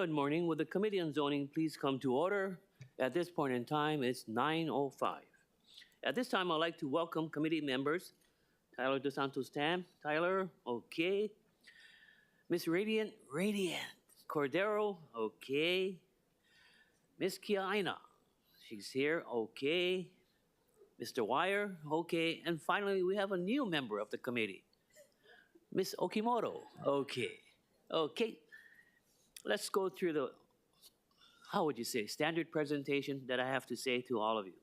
Good morning. Would the Committee on Zoning please come to order? At this point in time, it's 9:05. At this time, I'd like to welcome committee members. Tyler DeSantos Tam. Tyler, okay. Miss Radiant, Cordero, okay. Miss Kiaina, she's here, okay. Mr. Wire, okay. And finally, we have a new member of the committee, Miss Okimoto, okay. Okay, let's go through the, how would you say, standard presentation that I have to say to all of you.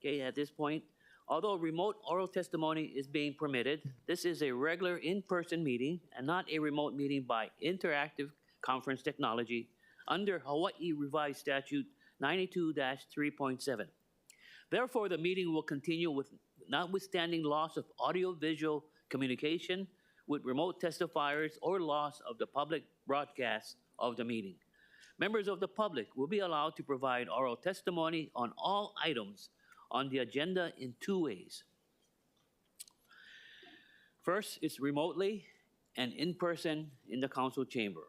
Okay, at this point, although remote oral testimony is being permitted, this is a regular in-person meeting and not a remote meeting by interactive conference technology under Hawaii Revised Statute 92-3.7. Therefore, the meeting will continue with notwithstanding loss of audio-visual communication with remote testifiers or loss of the public broadcast of the meeting. Members of the public will be allowed to provide oral testimony on all items on the agenda in two ways. First is remotely and in person in the council chamber.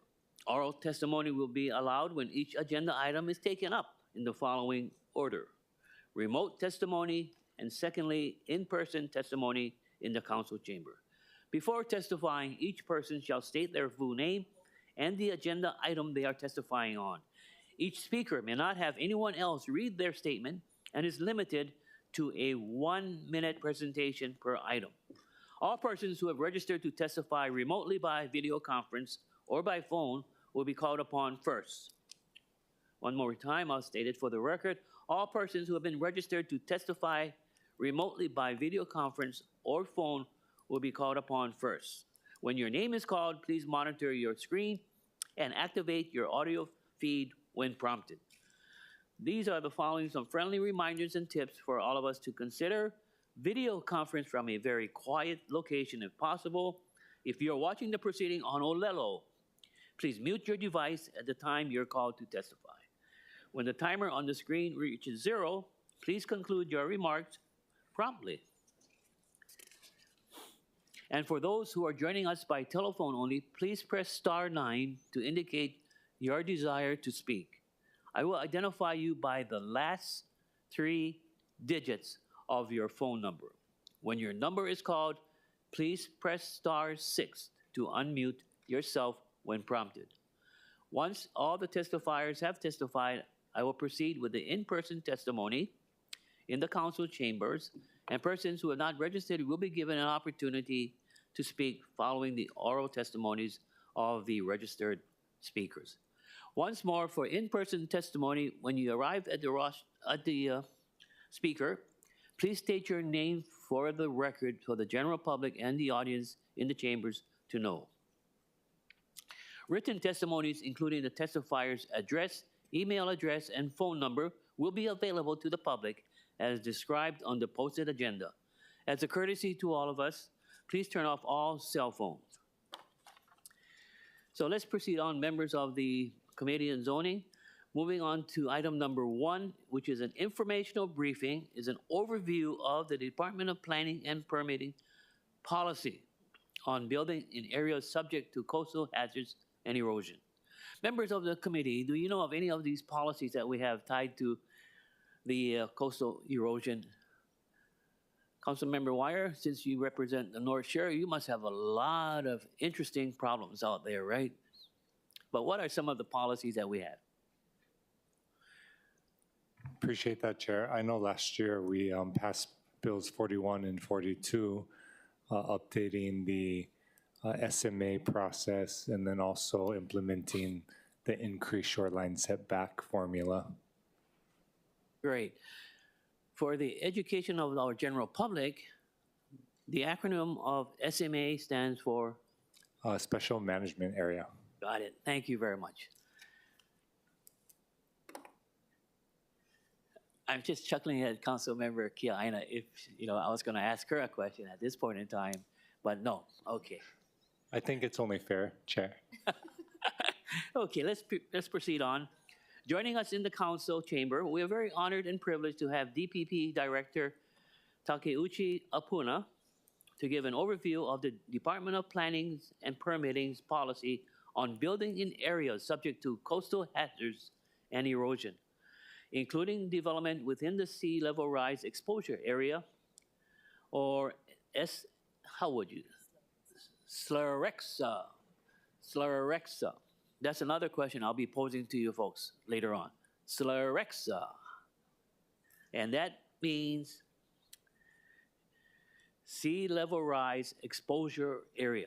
Oral testimony will be allowed when each agenda item is taken up in the following order: remote testimony, and secondly, in-person testimony in the council chamber. Before testifying, each person shall state their full name and the agenda item they are testifying on. Each speaker may not have anyone else read their statement and is limited to a 1-minute presentation per item. All persons who have registered to testify remotely by video conference or by phone will be called upon first. One more time, I'll state it for the record. All persons who have been registered to testify remotely by video conference or phone will be called upon first. When your name is called, please monitor your screen and activate your audio feed when prompted. These are the following some friendly reminders and tips for all of us to consider. Video conference from a very quiet location if possible. If you're watching the proceeding on Olelo, please mute your device at the time you're called to testify. When the timer on the screen reaches 0, please conclude your remarks promptly. And for those who are joining us by telephone only, please press *9 to indicate your desire to speak. I will identify you by the last 3 digits of your phone number. When your number is called, please press *6 to unmute yourself when prompted. Once all the testifiers have testified, I will proceed with the in-person testimony in the council chambers, and persons who have not registered will be given an opportunity to speak following the oral testimonies of the registered speakers. Once more, for in-person testimony, when you arrive at the speaker, please state your name for the record for the general public and the audience in the chambers to know. Written testimonies, including the testifier's address, email address, and phone number, will be available to the public as described on the posted agenda. As a courtesy to all of us, please turn off all cell phones. So let's proceed on, members of the Committee on Zoning. Moving on to item number 1, which is an informational briefing, is an overview of the Department of Planning and Permitting policy on building in areas subject to coastal hazards and erosion. Members of the committee, do you know of any of these policies that we have tied to the coastal erosion? Councilmember Wire, since you represent the North Shore, you must have a lot of interesting problems out there, right? But what are some of the policies that we have? Appreciate that, Chair. I know last year we passed Bills 41 and 42, updating the SMA process and then also implementing the increased shoreline setback formula. Great. For the education of our general public, the acronym of SMA stands for? Special Management Area. Got it. Thank you very much. I'm just chuckling at Councilmember Kiaina if, I was going to ask her a question at this point in time, but no. Okay. I think it's only fair, Chair. Okay, let's proceed on. Joining us in the council chamber, we are very honored and privileged to have DPP Director Takeuchi Apuna to give an overview of the Department of Planning and Permitting's policy on building in areas subject to coastal hazards and erosion, including development within the sea level rise exposure area, or how would you? SLREXA. SLREXA. That's another question I'll be posing to you folks later on. SLREXA. And that means sea level rise exposure area,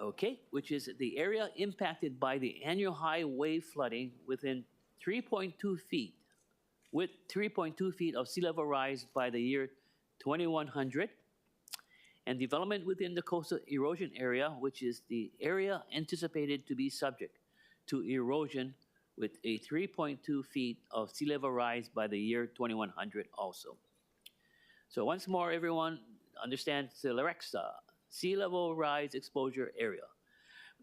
okay, which is the area impacted by the annual high wave flooding within 3.2 feet, with 3.2 feet of sea level rise by the year 2100, and development within the coastal erosion area, which is the area anticipated to be subject to erosion with a 3.2 feet of sea level rise by the year 2100 also. So once more, everyone understand SLREXA, sea level rise exposure area.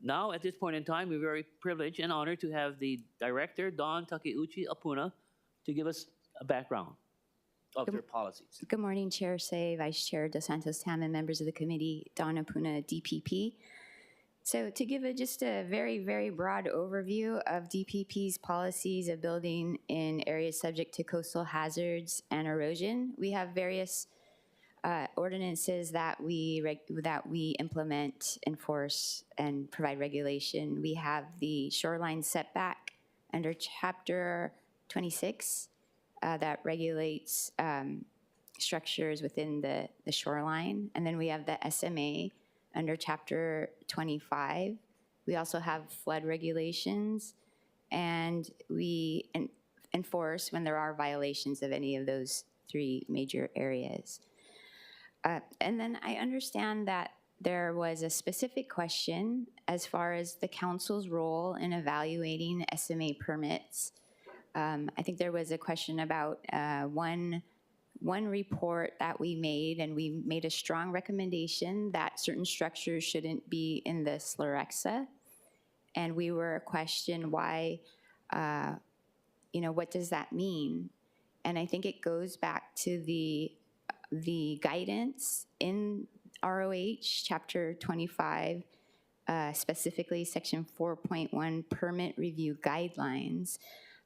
Now, at this point in time, we're very privileged and honored to have the director, Don Takeuchi Apuna, to give us a background of their policies. Good morning, Chair Say, Vice Chair Dos Santos Tam, and members of the committee, Don Apuna, DPP. So to give just a very, very broad overview of DPP's policies of building in areas subject to coastal hazards and erosion, we have various ordinances that we implement, enforce, and provide regulation. We have the shoreline setback under Chapter 26 that regulates structures within the shoreline. And then we have the SMA under Chapter 25. We also have flood regulations, and we enforce when there are violations of any of those three major areas. And then I understand that there was a specific question as far as the council's role in evaluating SMA permits. I think there was a question about one report that we made, and we made a strong recommendation that certain structures shouldn't be in the SLREXA. And we were questioned why, what does that mean? And I think it goes back to the guidance in ROH Chapter 25, specifically Section 4.1 Permit Review Guidelines,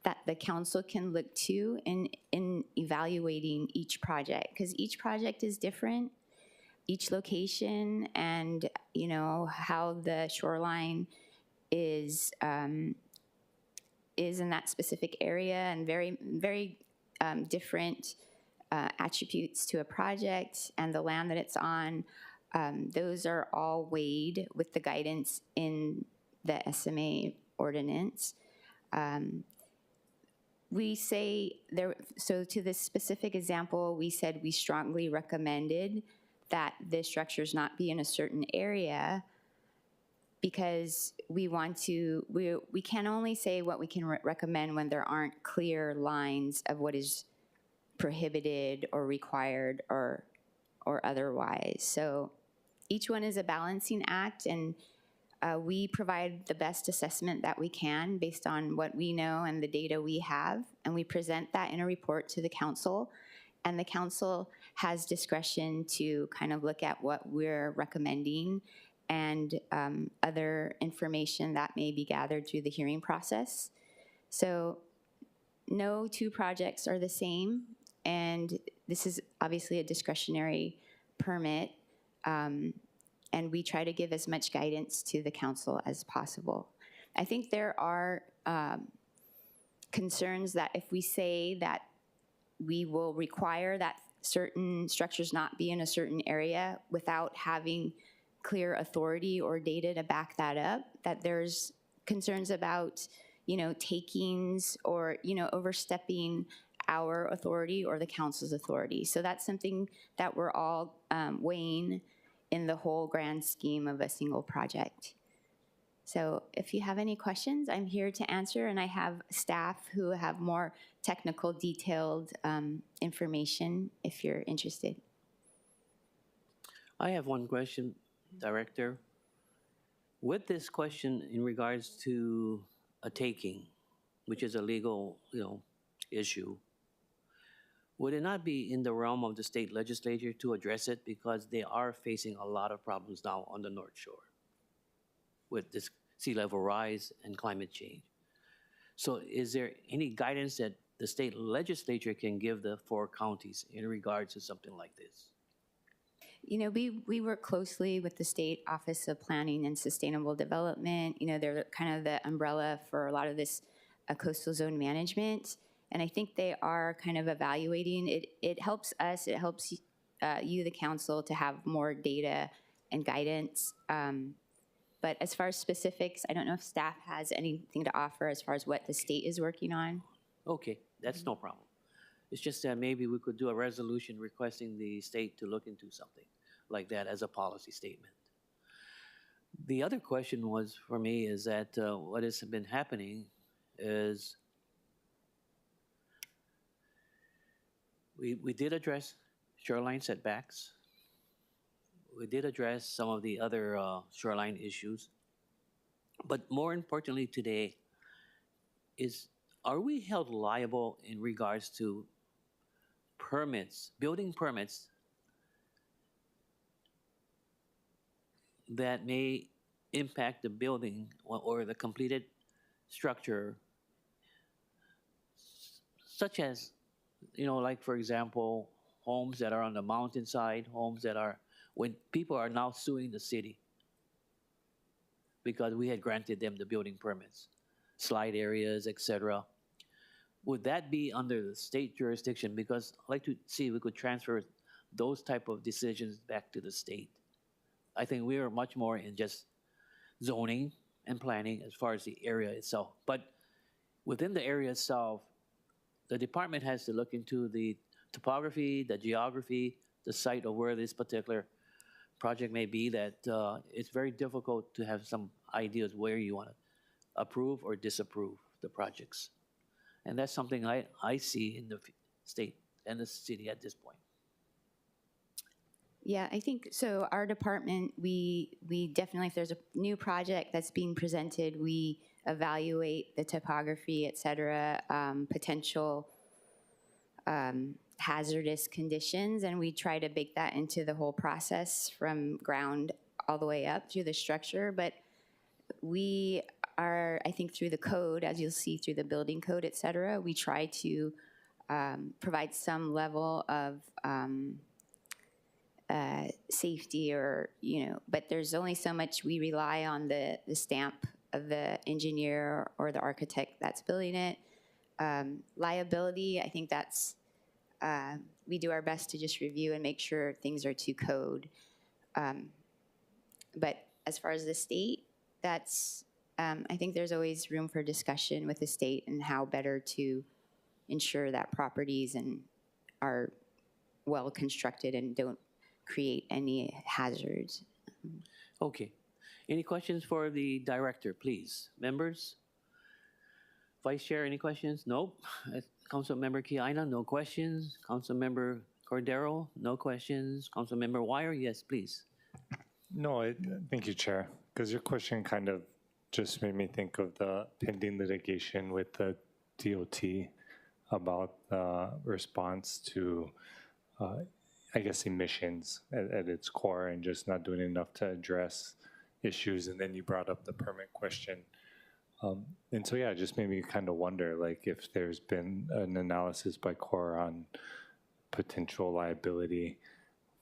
that the council can look to in evaluating each project, because each project is different, each location, and how the shoreline is in that specific area, and very, very different attributes to a project and the land that it's on. Those are all weighed with the guidance in the SMA ordinance. We say there, so to this specific example, we said we strongly recommended that the structures not be in a certain area, because we want to, we can only say what we can recommend when there aren't clear lines of what is prohibited or required or otherwise. So each one is a balancing act, and we provide the best assessment that we can based on what we know and the data we have, and we present that in a report to the council. And the council has discretion to kind of look at what we're recommending and other information that may be gathered through the hearing process. So no two projects are the same, and this is obviously a discretionary permit. And we try to give as much guidance to the council as possible. I think there are concerns that if we say that we will require that certain structures not be in a certain area without having clear authority or data to back that up, that there's concerns about, takings or, overstepping our authority or the council's authority. So that's something that we're all weighing in the whole grand scheme of a single project. So if you have any questions, I'm here to answer, and I have staff who have more technical, detailed information if you're interested. I have one question, Director. With this question in regards to a taking, which is a legal, issue, would it not be in the realm of the state legislature to address it, because they are facing a lot of problems now on the North Shore with this sea level rise, and climate change. So is there any guidance that the state legislature can give the four counties in regards to something like this? You know, we work closely with the State Office of Planning and Sustainable Development. You know, they're kind of the umbrella for a lot of this coastal zone management. And I think they are kind of evaluating it. It helps us, it helps you, the council, to have more data and guidance. But as far as specifics, I don't know if staff has anything to offer as far as what the state is working on. Okay, that's no problem. It's just that maybe we could do a resolution requesting the state to look into something like that as a policy statement. The other question was for me is that what has been happening is we did address shoreline setbacks. We did address some of the other shoreline issues. But more importantly today is, are we held liable in regards to permits, building permits that may impact the building or the completed structure, such as, you know, like for example, homes that are on the mountainside, homes that are, when people are now suing the city because we had granted them the building permits, slide areas, etc. Would that be under the state jurisdiction? Because I'd like to see if we could transfer those type of decisions back to the state. I think we are much more in just zoning and planning as far as the area itself. But within the area itself, the department has to look into the topography, the geography, the site of where this particular project may be, that it's very difficult to have some ideas where you want to approve or disapprove the projects. And that's something I see in the state and the city at this point. Yeah, I think so. Our department, we definitely, if there's a new project that's being presented, we evaluate the topography, et cetera, potential hazardous conditions, and we try to bake that into the whole process from ground all the way up through the structure. But we are, I think, through the code, as you'll see through the building code, et cetera, we try to provide some level of safety, or, you know, but there's only so much we rely on the stamp of the engineer or the architect that's building it. Liability, I think that's, we do our best to just review and make sure things are to code. But as far as the state, that's, I think there's always room for discussion with the state and how better to ensure that properties are well constructed and don't create any hazards. Okay. Any questions for the director, please? Members? Vice Chair, any questions? Nope. Councilmember Kiana, no questions. Councilmember Cordero, no questions. Councilmember Wire, yes, please. No, thank you, Chair, because your question kind of just made me think of the pending litigation with the DOT about response to, I guess, emissions at its core, and just not doing enough to address issues. And then you brought up the permit question. And so, yeah, it just made me kind of wonder, like, if there's been an analysis by Corps on potential liability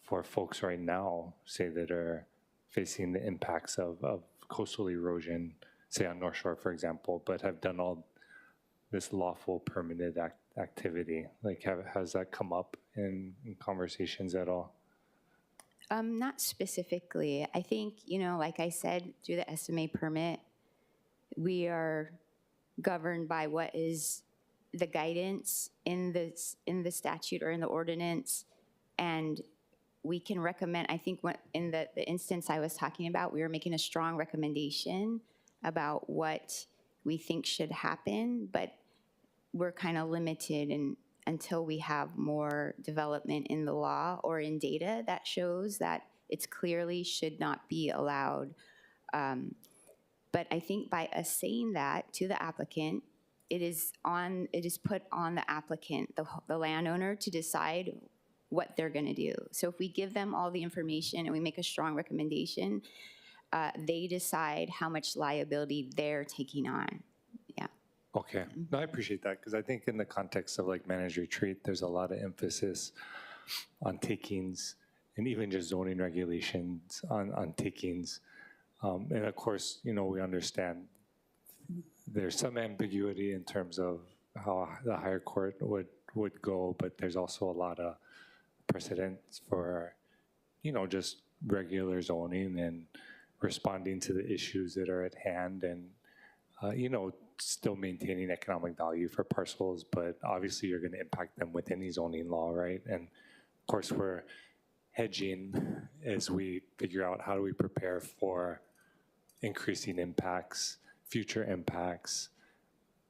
for folks right now, say, that are facing the impacts of coastal erosion, say on North Shore, for example, but have done all this lawful permitted activity. Like, has that come up in conversations at all? Not specifically. I think, you know, like I said, through the SMA permit, we are governed by what is the guidance in the statute or in the ordinance, and we can recommend. I think what in the instance I was talking about, we were making a strong recommendation about what we think should happen, but we're kind of limited until we have more development in the law or in data that shows that it's clearly should not be allowed. But I think by us saying that to the applicant, it is put on the applicant, the landowner, to decide what they're going to do. So if we give them all the information and we make a strong recommendation, they decide how much liability they're taking on. Yeah. Okay, no, I appreciate that, because I think in the context of like managed retreat, there's a lot of emphasis on takings and even just zoning regulations on takings. And of course, you know, we understand there's some ambiguity in terms of how the higher court would go, but there's also a lot of precedents for, you know, just regular zoning and responding to the issues that are at hand, and you know, still maintaining economic value for parcels, but obviously you're going to impact them with any zoning law, right? And of course, we're hedging as we figure out how do we prepare for increasing impacts, future impacts,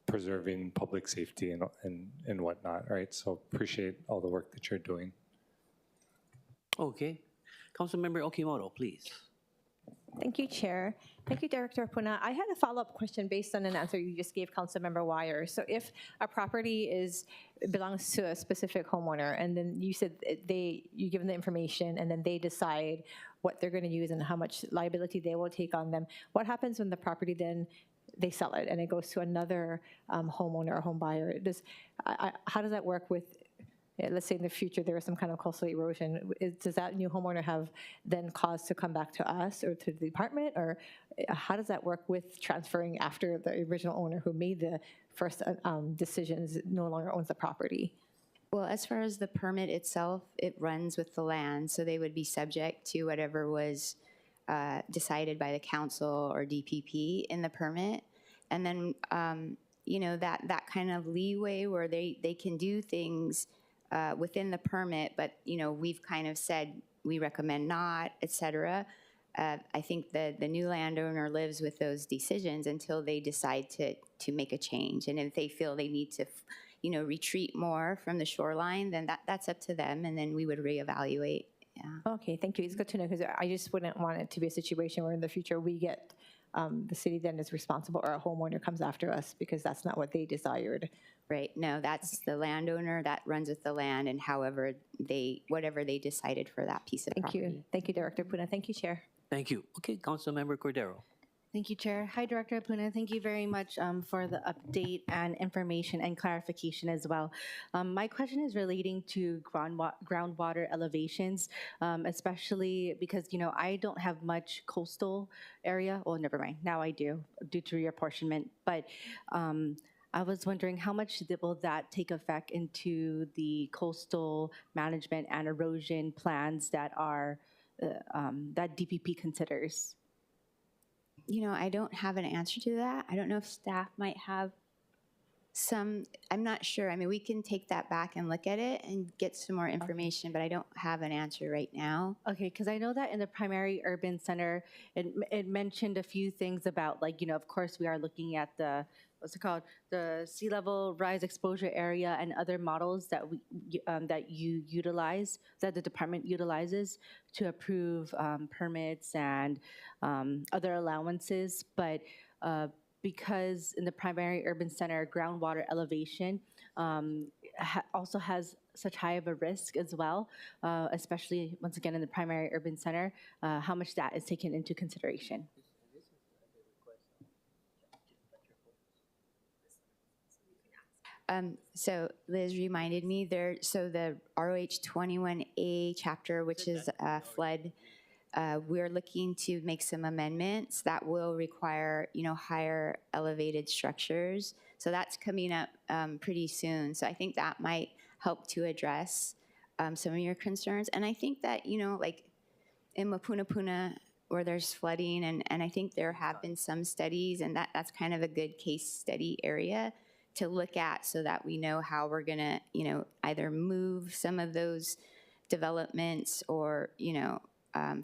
preserving public safety and whatnot, right? So appreciate all the work that you're doing. Okay. Councilmember Okimoto, please. Thank you, Chair. Thank you, Director Puna. I had a follow-up question based on an answer you just gave Councilmember Wire. So if a property belongs to a specific homeowner, and then you said you give them the information, and then they decide what they're going to use and how much liability they will take on them, what happens when the property then they sell it and it goes to another homeowner or home buyer? How does that work with? Let's say in the future there was some kind of coastal erosion, does that new homeowner have then cause to come back to us or to the department, or how does that work with transferring after the original owner who made the first decisions no longer owns the property? Well, as far as the permit itself, it runs with the land, so they would be subject to whatever was decided by the council or DPP in the permit. And then, you know, that kind of leeway where they can do things within the permit, but, you know, we've kind of said we recommend not, et cetera. I think the new landowner lives with those decisions until they decide to make a change. And if they feel they need to, you know, retreat more from the shoreline, then that's up to them, and then we would reevaluate. Yeah. Okay, thank you. It's good to know, because I just wouldn't want it to be a situation where in the future we get, the city then is responsible or a homeowner comes after us, because that's not what they desired. Right. No, that's the landowner that runs with the land, and whatever they decided for that piece of Thank property. you. Thank you, Director Puna. Thank you, Chair. Thank you. Okay, Councilmember Cordero. Thank you, Chair. Hi, Director Puna. Thank you very much for the update and information and clarification as well. My question is relating to groundwater elevations, especially because, you know, I don't have much coastal area. Well, never mind. Now I do, due to reapportionment. But I was wondering how much will that take effect into the coastal management and erosion plans that are that DPP considers? You know, I don't have an answer to that. I don't know if staff might have some, I'm not sure. I mean, we can take that back and look at it and get some more information, but I don't have an answer right now. Okay, because I know that in the primary urban center, it mentioned a few things about, like, you know, of course we are looking at the, what's it called, the sea level rise exposure area and other models that that you utilize, that the department utilizes to approve permits and other allowances. But because in the primary urban center, groundwater elevation also has such high of a risk as well, especially once again in the primary urban center, how much that is taken into consideration. So Liz reminded me so the ROH 21A chapter, which is flood, we're looking to make some amendments that will require, you know, higher elevated structures. So that's coming up pretty soon. So I think that might help to address some of your concerns. And I think that, you know, like in Mapunapuna, where there's flooding, and I think there have been some studies, and that's kind of a good case study area to look at, so that we know how we're gonna, you know, either move some of those developments or, you know,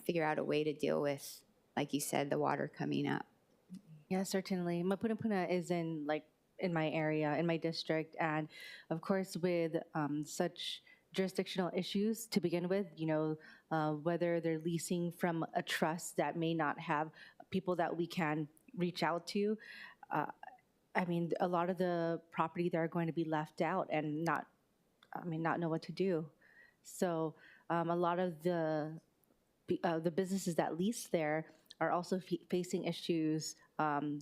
figure out a way to deal with, like you said, the water coming up. Yeah, certainly. Mapunapuna is in my area, in my district, and of course with such jurisdictional issues to begin with, you know, whether they're leasing from a trust that may not have people that we can reach out to. I mean, a lot of the property that are going to be left out and not know what to do. So a lot of the businesses that lease there are also facing issues, trying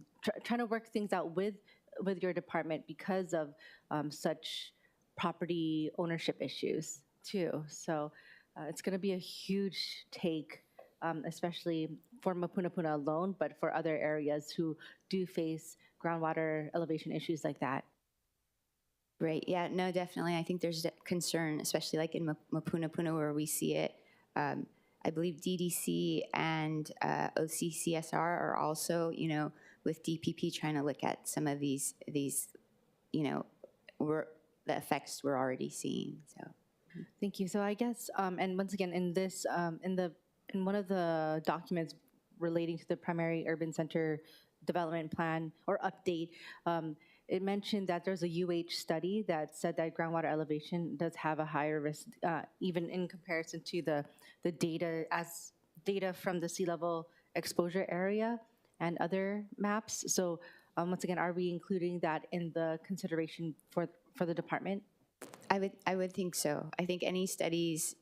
to work things out with your department because of such property ownership issues too. So it's going to be a huge take, especially for Mapunapuna alone, but for other areas who do face groundwater elevation issues like that. Right. Yeah. No, definitely. I think there's concern, especially like in Mapunapuna where we see it. I believe DDC and OCCSR are also, with DPP trying to look at some of these, the effects we're already seeing. So. Thank you. So I guess, and once again, in this, in one of the documents relating to the primary urban center development plan or update, it mentioned that there's a study that said that groundwater elevation does have a higher risk, even in comparison to the data from the sea level exposure area and other maps. So once again, are we including that in the consideration for the department? I would think so. I think any studies,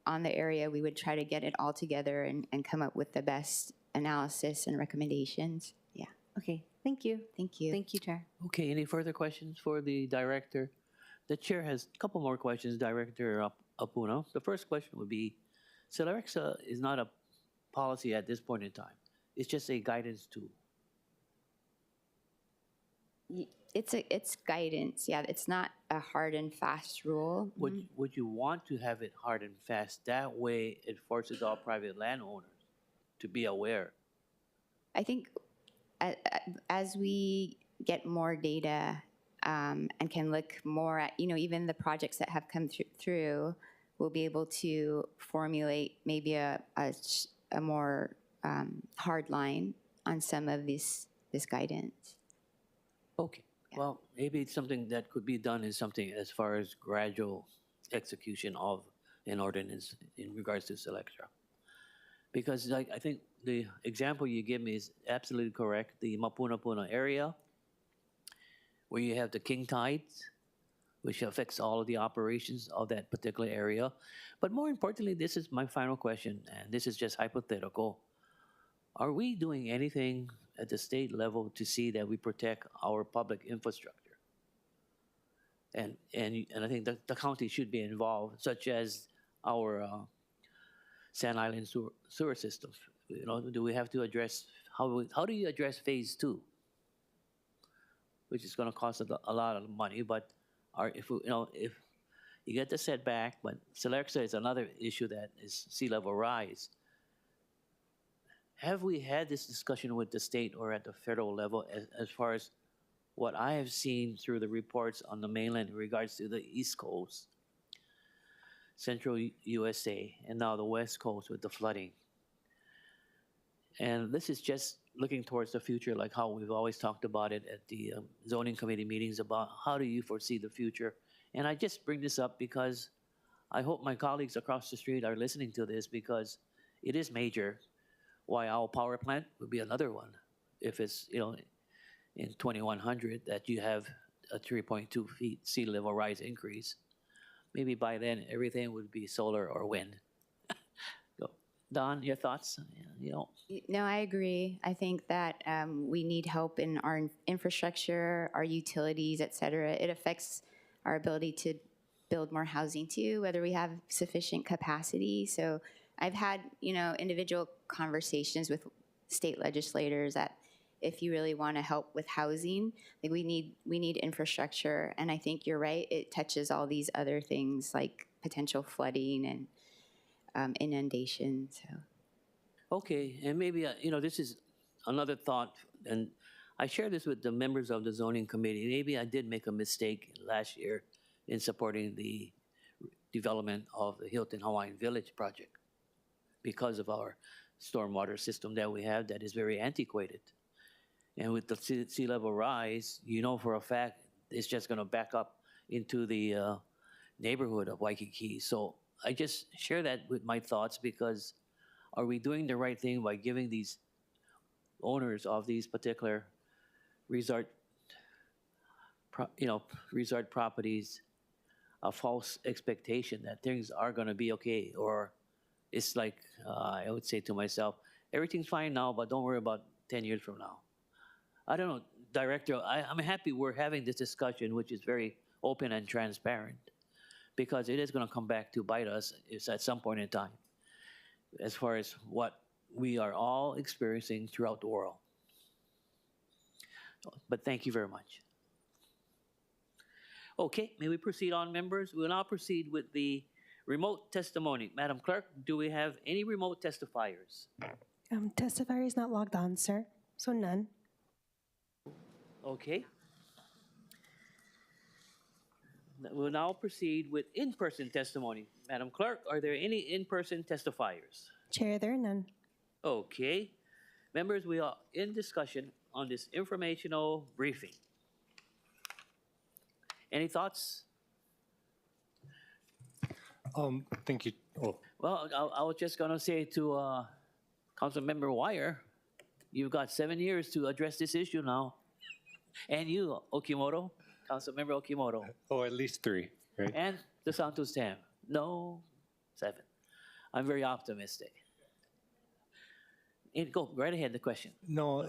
on the area, we would try to get it all together and come up with the best analysis and recommendations. Yeah. Okay, thank you. Thank you. Thank you, Chair. Okay, any further questions for the director? The chair has a couple more questions, Director Apuna. The first question would be, Celerexa is not a policy at this point in time. It's just a guidance tool. It's guidance. Yeah, it's not a hard and fast rule. Would you want to have it hard and fast? That way it forces all private landowners to be aware. I think as we get more data and can look more at, even the projects that have come through, we'll be able to formulate maybe a more hard line on some of this guidance. Okay. Yeah. Well, maybe something that could be done is something as far as gradual execution of an ordinance in regards to Celerexa. Because I think the example you give me is absolutely correct. The Mapunapuna area, where you have the king tides, which affects all of the operations of that particular area. But more importantly, this is my final question, and this is just hypothetical. Are we doing anything at the state level to see that we protect our public infrastructure? And I think the county should be involved, such as our Sand Island sewer systems. Do we have to address, how do you address phase 2? Which is going to cost a lot of money, but if you get the setback, but Celerexa is another issue that is sea level rise. Have we had this discussion with the state or at the federal level as far as what I have seen through the reports on the mainland in regards to the East Coast, Central USA, and now the West Coast with the flooding? And this is just looking towards the future, like how we've always talked about it at the zoning committee meetings about how do you foresee the future. And I just bring this up because I hope my colleagues across the street are listening to this, because it is major. Why our power plant would be another one. If it's, in 2100 that you have a 3.2 feet sea level rise increase, maybe by then everything would be solar or wind. Don, your thoughts? No, I agree. I think that we need help in our infrastructure, our utilities, et cetera. It affects our ability to build more housing too, whether we have sufficient capacity. So I've had, individual conversations with state legislators that if you really want to help with housing, like we need infrastructure. And I think you're right. It touches all these other things like potential flooding and inundation. So. Okay, and maybe, this is another thought, and I share this with the members of the zoning committee. Maybe I did make a mistake last year in supporting the development of the Hilton Hawaiian Village project because of our stormwater system that we have that is very antiquated. And with the sea level rise, for a fact, it's just going to back up into the neighborhood of Waikiki. So I just share that with my thoughts, because are we doing the right thing by giving these owners of these particular resort properties a false expectation that things are going to be okay? Or it's like, I would say to myself, everything's fine now, but don't worry about 10 years from now. I don't know, Director, I'm happy we're having this discussion, which is very open and transparent, because it is going to come back to bite us at some point in time, as far as what we are all experiencing throughout the world. But thank you very much. Okay, may we proceed on, members? We'll now proceed with the remote testimony. Madam Clerk, do we have any remote testifiers? Testifier is not logged on, sir, so none. Okay. We'll now proceed with in-person testimony. Madam Clerk, are there any in-person testifiers? Chair, there are none. Okay. Members, we are in discussion on this informational briefing. Any thoughts? Thank you. Oh, Well, I was just going to say to Councilmember Wire, you've got 7 years to address this issue now. And you, Okimoto, Councilmember Okimoto. oh, at least 3, right? And the Santos Tam. No, 7. I'm very optimistic. And go right ahead, the question. No,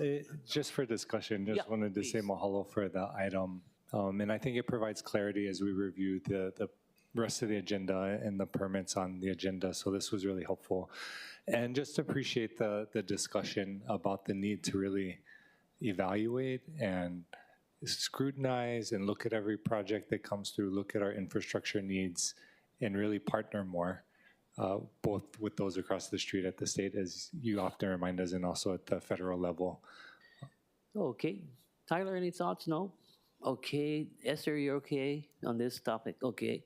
just for discussion, just Yeah, wanted to say please. mahalo for the item. And I think it provides clarity as we review the rest of the agenda and the permits on the agenda. So this was really helpful. And just appreciate the discussion about the need to really evaluate and scrutinize and look at every project that comes through, look at our infrastructure needs, and really partner more, both with those across the street at the state, as you often remind us, and also at the federal level. Okay. Tyler, any thoughts? No? Okay. Esther, you're okay on this topic? Okay.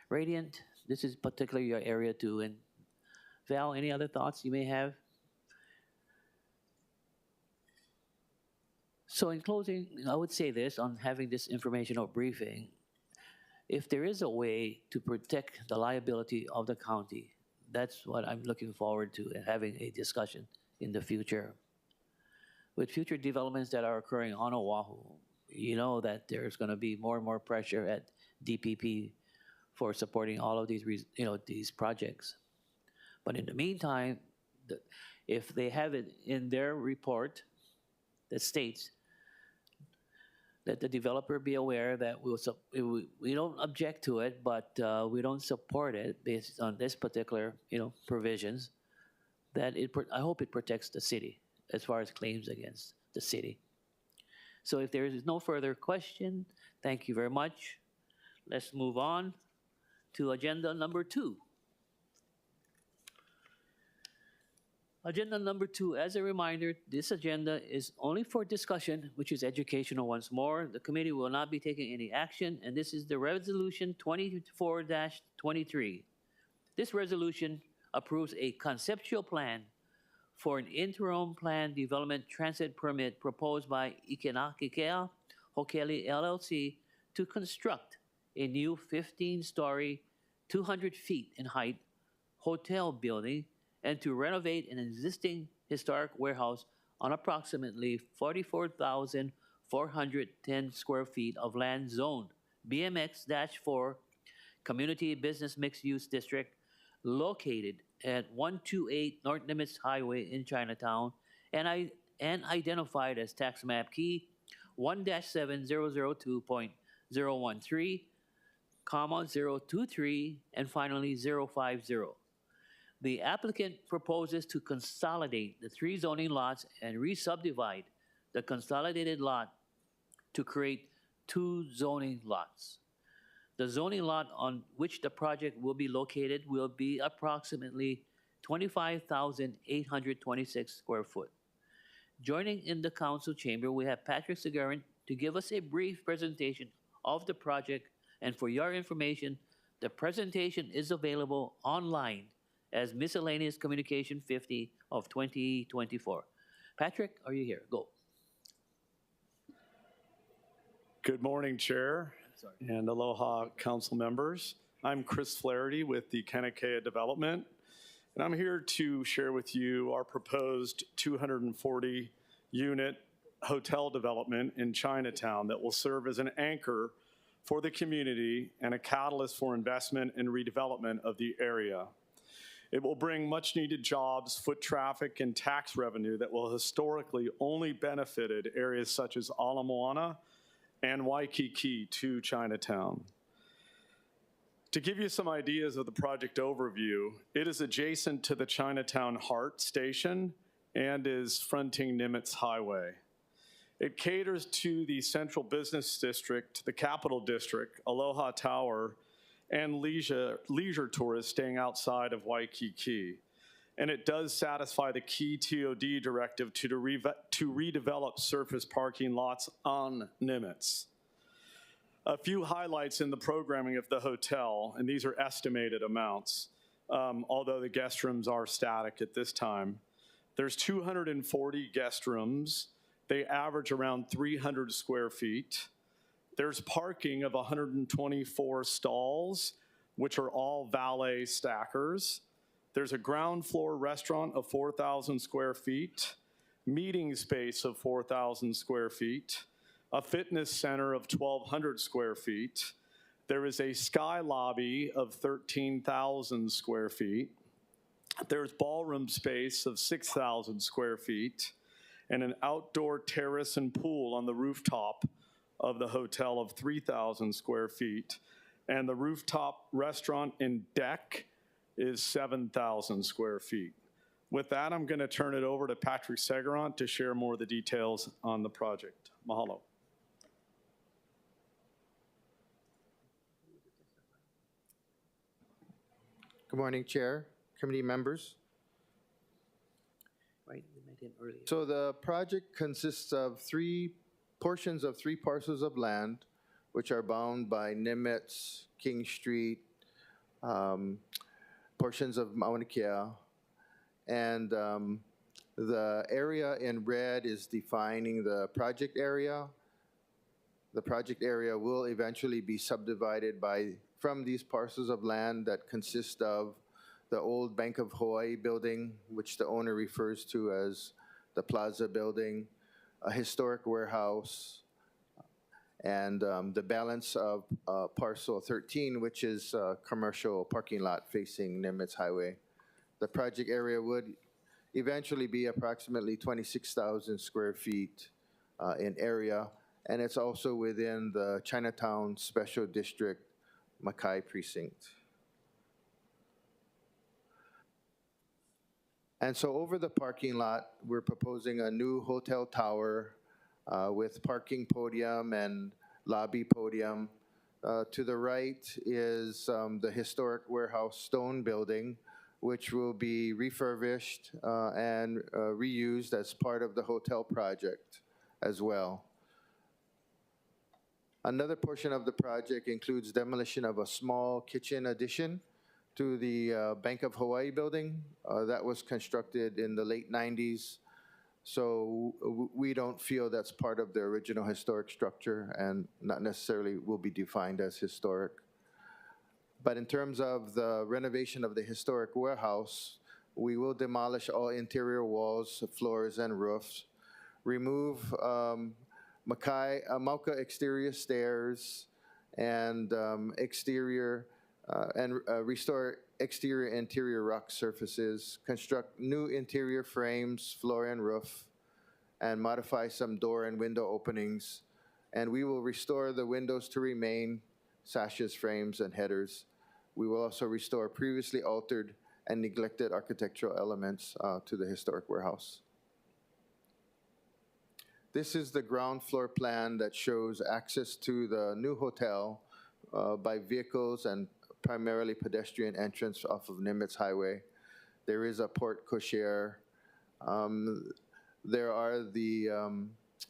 Radiant, this is particularly your area too. And Val, any other thoughts you may have? So in closing, I would say this on having this informational briefing. If there is a way to protect the liability of the county, that's what I'm looking forward to, and having a discussion in the future. With future developments that are occurring on Oahu, you know that there's going to be more and more pressure at DPP for supporting all of these, these projects. But in the meantime, if they have it in their report that states that the developer be aware that we don't object to it, but we don't support it based on this particular provisions, that I hope it protects the city as far as claims against the city. So if there is no further question, thank you very much. Let's move on to agenda number 2. Agenda number 2, as a reminder, this agenda is only for discussion, which is educational once more. The committee will not be taking any action, and this is the resolution 24-23. This resolution approves a conceptual plan for an interim plan development transit permit proposed by Ikenakikea Hokeli LLC to construct a new 15-story, 200 feet in height hotel building and to renovate an existing historic warehouse on approximately 44,410 square feet of land zoned BMX-4 Community Business Mixed Use District located at 128 North Nimitz Highway in Chinatown and identified as tax map key 1-7002.013, 023, and finally 050. The applicant proposes to consolidate the 3 zoning lots and re-subdivide the consolidated lot to create 2 zoning lots. The zoning lot on which the project will be located will be approximately 25,826 square foot. Joining in the council chamber, we have Patrick Segurin to give us a brief presentation of the project. And for your information, the presentation is available online as Miscellaneous Communication 50 of 2024. Patrick, are you here? Go. Good morning, Chair, and aloha, council members. I'm Chris Flaherty with the Kanakea Development, and I'm here to share with you our proposed 240-unit hotel development in Chinatown that will serve as an anchor for the community and a catalyst for investment and redevelopment of the area. It will bring much needed jobs, foot traffic, and tax revenue that will historically only benefited areas such as Ala Moana and Waikiki to Chinatown. To give you some ideas of the project overview, it is adjacent to the Chinatown Heart Station and is fronting Nimitz Highway. It caters to the Central Business District, the Capital District, Aloha Tower, and leisure tourists staying outside of Waikiki. And it does satisfy the key TOD directive to redevelop surface parking lots on Nimitz. A few highlights in the programming of the hotel, and these are estimated amounts, although the guest rooms are static at this time. There's 240 guest rooms. They average around 300 square feet. There's parking of 124 stalls, which are all valet stackers. There's a ground floor restaurant of 4,000 square feet, meeting space of 4,000 square feet, a fitness center of 1,200 square feet. There is a sky lobby of 13,000 square feet. There's ballroom space of 6,000 square feet, and an outdoor terrace and pool on the rooftop of the hotel of 3,000 square feet. And the rooftop restaurant and deck is 7,000 square feet. With that, I'm going to turn it over to Patrick Segarant to share more of the details on the project. Mahalo. Good morning, Chair, committee members. Right, we met him earlier. So the project consists of portions of three parcels of land, which are bound by Nimitz, King Street, portions of Mauna Kea, and the area in red is defining the project area. The project area will eventually be subdivided from these parcels of land that consist of the old Bank of Hawaii building, which the owner refers to as the Plaza building, a historic warehouse, and the balance of parcel 13, which is a commercial parking lot facing Nimitz Highway. The project area would eventually be approximately 26,000 square feet in area, and it's also within the Chinatown Special District Mackay Precinct. And so over the parking lot, we're proposing a new hotel tower with parking podium and lobby podium. To the right is the historic warehouse stone building, which will be refurbished and reused as part of the hotel project as well. Another portion of the project includes demolition of a small kitchen addition to the Bank of Hawaii building that was constructed in the late 90s. So we don't feel that's part of the original historic structure and not necessarily will be defined as historic. But in terms of the renovation of the historic warehouse, we will demolish all interior walls, floors, and roofs, remove Mauka exterior stairs, and restore exterior and interior rock surfaces, construct new interior frames, floor and roof, and modify some door and window openings. And we will restore the windows to remain, sashes, frames, and headers. We will also restore previously altered and neglected architectural elements to the historic warehouse. This is the ground floor plan that shows access to the new hotel by vehicles and primarily pedestrian entrance off of Nimitz Highway. There is a porte cochere. There are the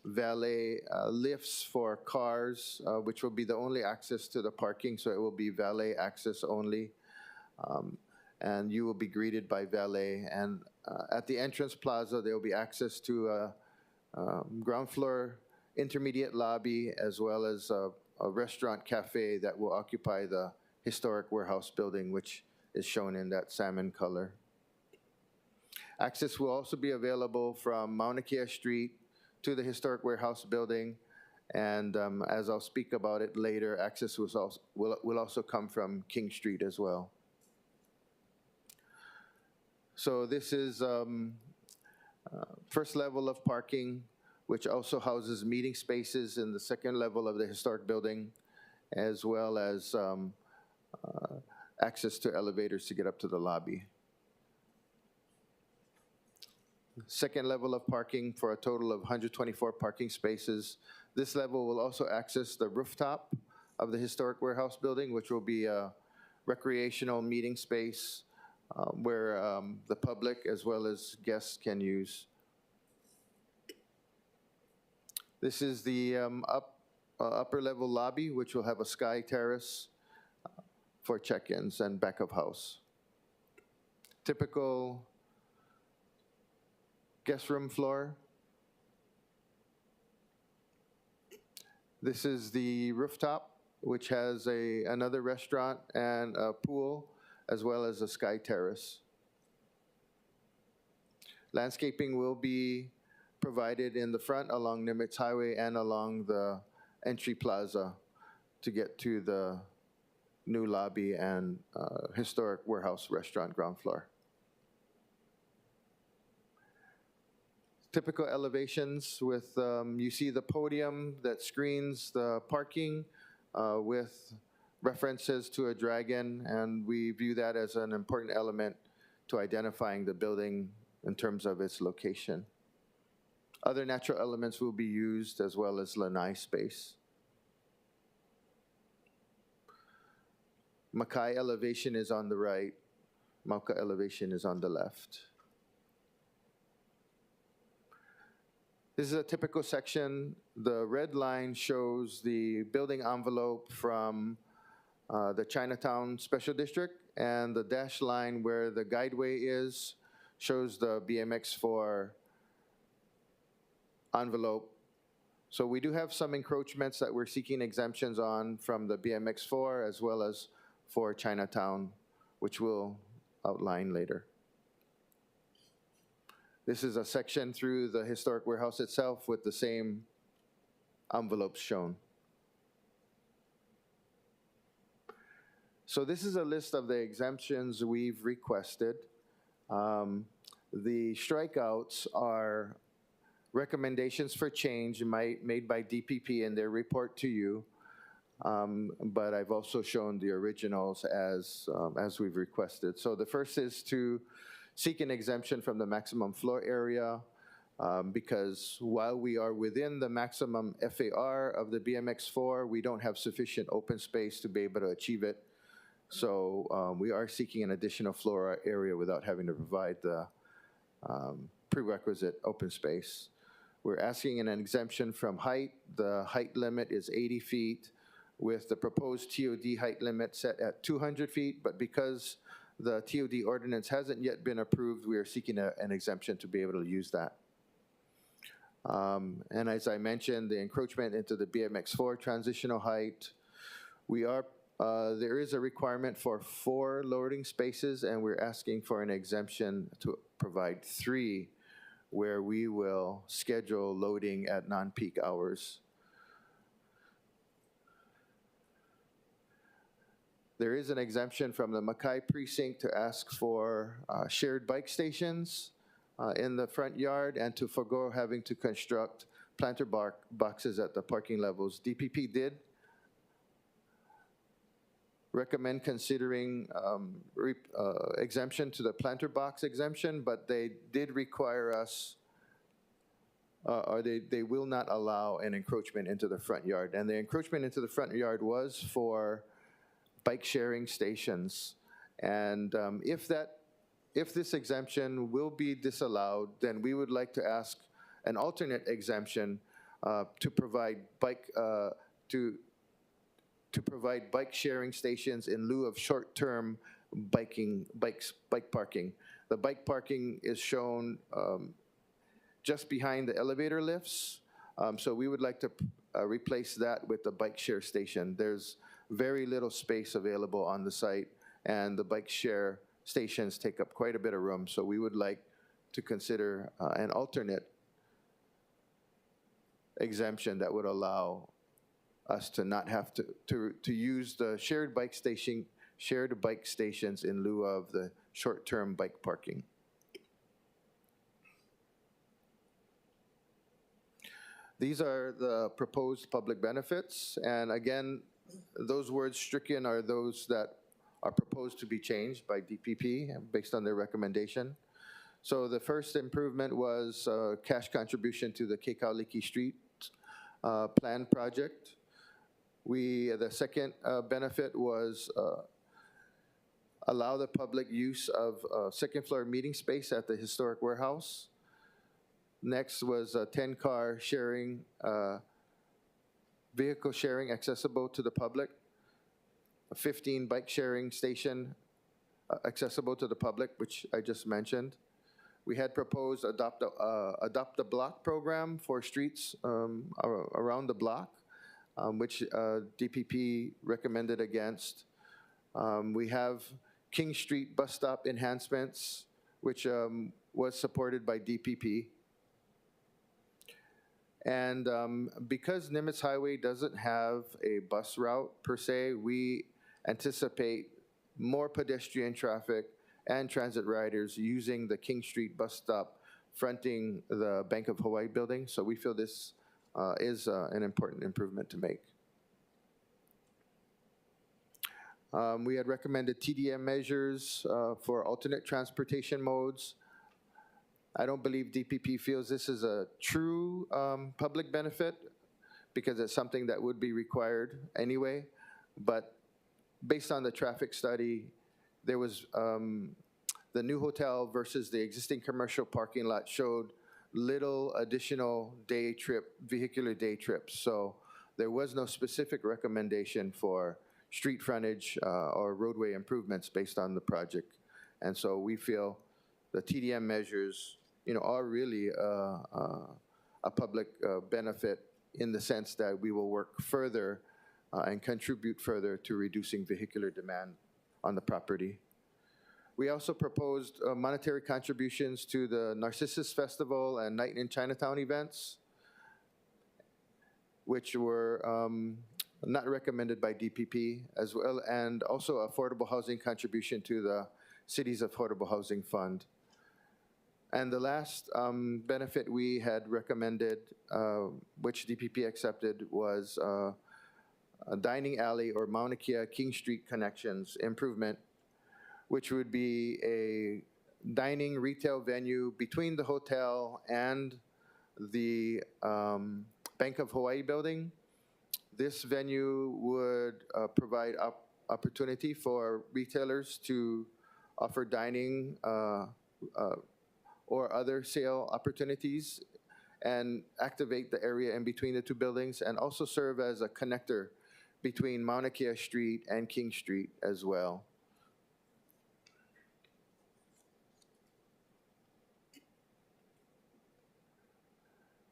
valet lifts for cars, which will be the only access to the parking, so it will be valet access only. And you will be greeted by valet. And at the entrance plaza, there will be access to a ground floor intermediate lobby, as well as a restaurant cafe that will occupy the historic warehouse building, which is shown in that salmon color. Access will also be available from Mauna Kea Street to the historic warehouse building, and as I'll speak about it later, access will also come from King Street as well. So this is first level of parking, which also houses meeting spaces in the second level of the historic building, as well as access to elevators to get up to the lobby. Second level of parking for a total of 124 parking spaces. This level will also access the rooftop of the historic warehouse building, which will be a recreational meeting space where the public as well as guests can use. This is the upper level lobby, which will have a sky terrace for check-ins and back of house. Typical guest room floor. This is the rooftop, which has another restaurant and a pool, as well as a sky terrace. Landscaping will be provided in the front along Nimitz Highway and along the entry plaza to get to the new lobby and historic warehouse restaurant ground floor. Typical elevations with, you see the podium that screens the parking with references to a dragon, and we view that as an important element to identifying the building in terms of its location. Other natural elements will be used as well as lanai space. Makai elevation is on the right. Mauka elevation is on the left. This is a typical section. The red line shows the building envelope from the Chinatown Special District, and the dashed line where the guideway is shows the BMX4 envelope. So we do have some encroachments that we're seeking exemptions on from the BMX4 as well as for Chinatown, which we'll outline later. This is a section through the historic warehouse itself with the same envelopes shown. So this is a list of the exemptions we've requested. The strikeouts are recommendations for change made by DPP in their report to you, but I've also shown the originals as we've requested. So the first is to seek an exemption from the maximum floor area because while we are within the maximum FAR of the BMX4, we don't have sufficient open space to be able to achieve it. So we are seeking an additional floor area without having to provide the prerequisite open space. We're asking an exemption from height. The height limit is 80 feet with the proposed TOD height limit set at 200 feet, but because the TOD ordinance hasn't yet been approved, we are seeking an exemption to be able to use that. And as I mentioned, the encroachment into the BMX4 transitional height, there is a requirement for 4 loading spaces, and we're asking for an exemption to provide 3, where we will schedule loading at non-peak hours. There is an exemption from the Makai precinct to ask for shared bike stations in the front yard and to forego having to construct planter boxes at the parking levels. DPP did recommend considering exemption to the planter box exemption, but they did require us, or they will not allow an encroachment into the front yard. And the encroachment into the front yard was for bike sharing stations. And if this exemption will be disallowed, then we would like to ask an alternate exemption to provide bike sharing stations in lieu of short-term bike parking. The bike parking is shown just behind the elevator lifts, so we would like to replace that with the bike share station. There's very little space available on the site, and the bike share stations take up quite a bit of room, so we would like to consider an alternate exemption that would allow us to not have to use the shared bike stations in lieu of the short-term bike parking. These are the proposed public benefits, and again, those words stricken are those that are proposed to be changed by DPP based on their recommendation. So the first improvement was cash contribution to the Kekauliki Street plan project. The second benefit was allow the public use of second floor meeting space at the historic warehouse. Next was a 10-car sharing, vehicle sharing accessible to the public, a 15 bike sharing station accessible to the public, which I just mentioned. We had proposed adopt a block program for streets around the block, which DPP recommended against. We have King Street bus stop enhancements, which was supported by DPP. And because Nimitz Highway doesn't have a bus route per se, we anticipate more pedestrian traffic and transit riders using the King Street bus stop fronting the Bank of Hawaii building. So we feel this is an important improvement to make. We had recommended TDM measures for alternate transportation modes. I don't believe DPP feels this is a true public benefit because it's something that would be required anyway. But based on the traffic study, there was the new hotel versus the existing commercial parking lot showed little additional vehicular day trips. So there was no specific recommendation for street frontage or roadway improvements based on the project. And so we feel the TDM measures, are really a public benefit in the sense that we will work further and contribute further to reducing vehicular demand on the property. We also proposed monetary contributions to the Narcissus Festival and Night in Chinatown events, which were not recommended by DPP, as well, and also affordable housing contribution to the city's affordable housing fund. And the last benefit we had recommended, which DPP accepted, was a dining alley or Mauna Kea King Street connections improvement, which would be a dining retail venue between the hotel and the Bank of Hawaii building. This venue would provide opportunity for retailers to offer dining or other sale opportunities and activate the area in between the two buildings, and also serve as a connector between Mauna Kea Street and King Street as well.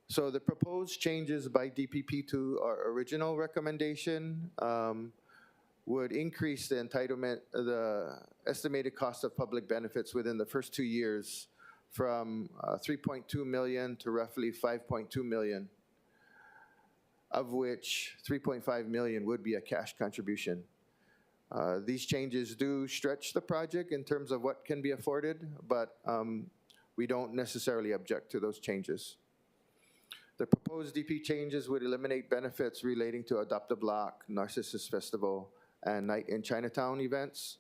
So the proposed changes by DPP to our original recommendation would increase the entitlement, the estimated cost of public benefits within the first 2 years from 3.2 million to roughly 5.2 million, of which 3.5 million would be a cash contribution. These changes do stretch the project in terms of what can be afforded, but we don't necessarily object to those changes. The proposed DP changes would eliminate benefits relating to Adopt a Block, Narcissus Festival, and Night in Chinatown events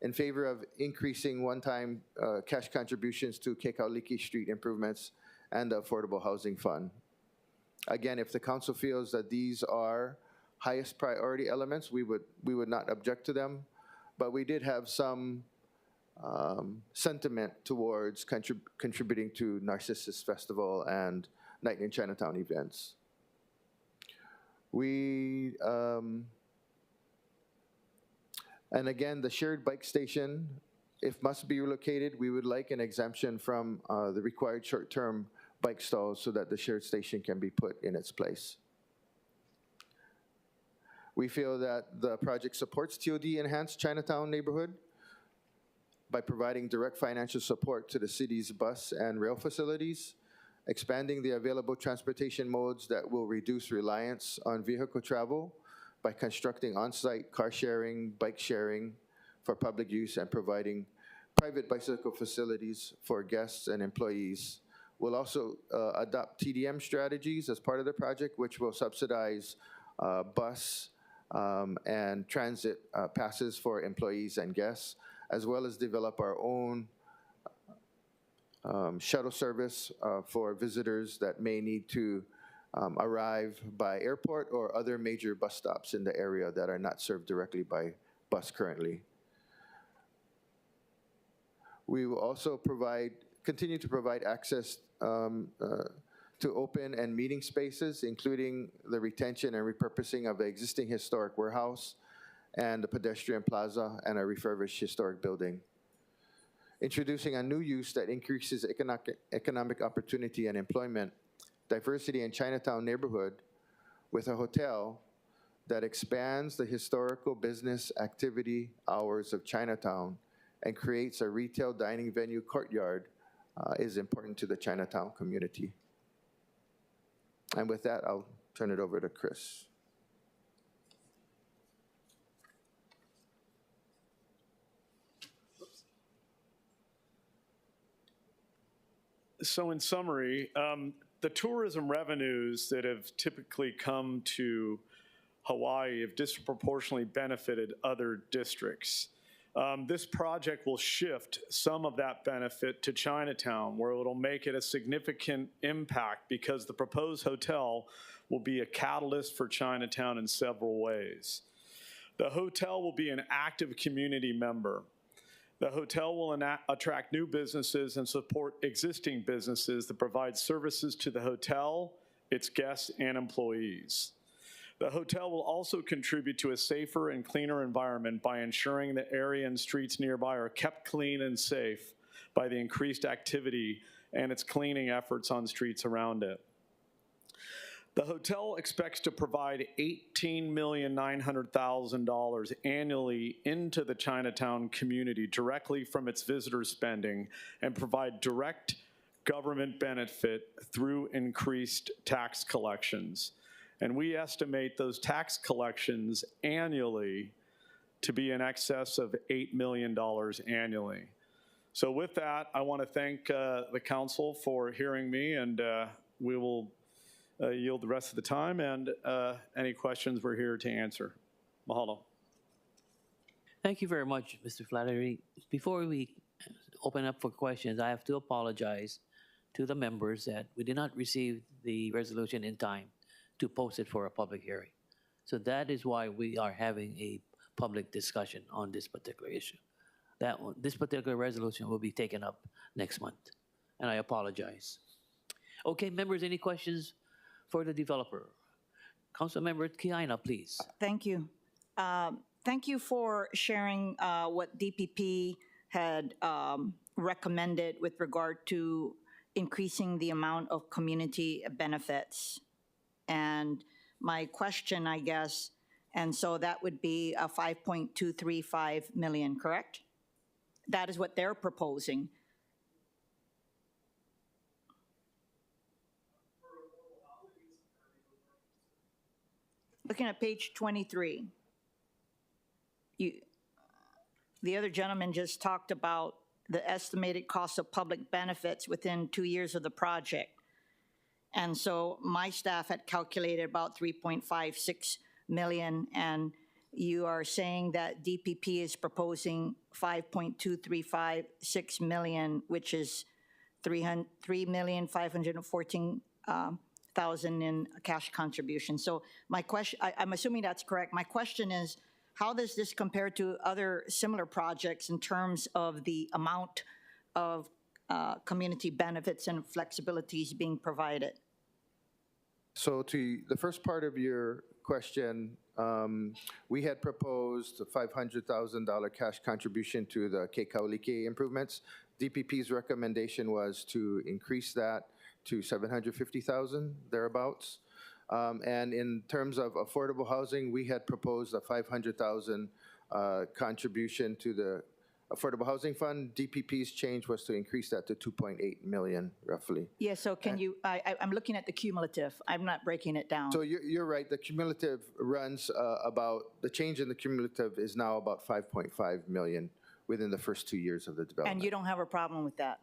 in favor of increasing one-time cash contributions to Kekauliki Street improvements and the Affordable Housing Fund. Again, if the council feels that these are highest priority elements, we would not object to them, but we did have some sentiment towards contributing to Narcissus Festival and Night in Chinatown events. And again, the shared bike station, if must be relocated, we would like an exemption from the required short-term bike stalls so that the shared station can be put in its place. We feel that the project supports TOD Enhanced Chinatown neighborhood by providing direct financial support to the city's bus and rail facilities, expanding the available transportation modes that will reduce reliance on vehicle travel by constructing on-site car sharing, bike sharing for public use, and providing private bicycle facilities for guests and employees will also adopt TDM strategies as part of the project, which will subsidize bus and transit passes for employees and guests, as well as develop our own shuttle service for visitors that may need to arrive by airport or other major bus stops in the area that are not served directly by bus currently. We will also continue to provide access to open and meeting spaces, including the retention and repurposing of the existing historic warehouse and the pedestrian plaza and a refurbished historic building. Introducing a new use that increases economic opportunity and employment diversity in Chinatown neighborhood with a hotel that expands the historical business activity hours of Chinatown and creates a retail dining venue courtyard is important to the Chinatown community. And with that, I'll turn it over to Chris. So in summary, the tourism revenues that have typically come to Hawaii have disproportionately benefited other districts. This project will shift some of that benefit to Chinatown, where it'll make it a significant impact because the proposed hotel will be a catalyst for Chinatown in several ways. The hotel will be an active community member. The hotel will attract new businesses and support existing businesses that provide services to the hotel, its guests, and employees. The hotel will also contribute to a safer and cleaner environment by ensuring the area and streets nearby are kept clean and safe by the increased activity and its cleaning efforts on streets around it. The hotel expects to provide $18,900,000 annually into the Chinatown community directly from its visitor spending and provide direct government benefit through increased tax collections. And we estimate those tax collections annually to be in excess of $8 million annually. So with that, I want to thank the council for hearing me, and we will yield the rest of the time, and any questions we're here to answer. Mahalo. Thank you very much, Mr. Flattery. Before we open up for questions, I have to apologize to the members that we did not receive the resolution in time to post it for a public hearing. So that is why we are having a public discussion on this particular issue. This particular resolution will be taken up next month, and I apologize. Okay, members, any questions for the developer? Councilmember Kiaina, please. Thank you. Thank you for sharing what DPP had recommended with regard to increasing the amount of community benefits. And my question, I guess, and so that would be a 5.235 million, correct? That is what they're proposing. Looking at page 23, the other gentleman just talked about the estimated cost of public benefits within 2 years of the project. And so my staff had calculated about 3.56 million, and you are saying that DPP is proposing 5.2356 million, which is 3,514,000 in cash contribution. So my question, I'm assuming that's correct. My question is, how does this compare to other similar projects in terms of the amount of community benefits and flexibilities being provided? So to the first part of your question, we had proposed a $500,000 cash contribution to the Keikaulike improvements. DPP's recommendation was to increase that to $750,000, thereabouts. And in terms of affordable housing, we had proposed a $500,000 contribution to the Affordable Housing Fund. DPP's change was to increase that to 2.8 million, roughly. Yeah, so can you, I'm looking at the cumulative. I'm not breaking it down. So you're right, the cumulative runs the change in the cumulative is now about 5.5 million within the first 2 years of the development. And you don't have a problem with that?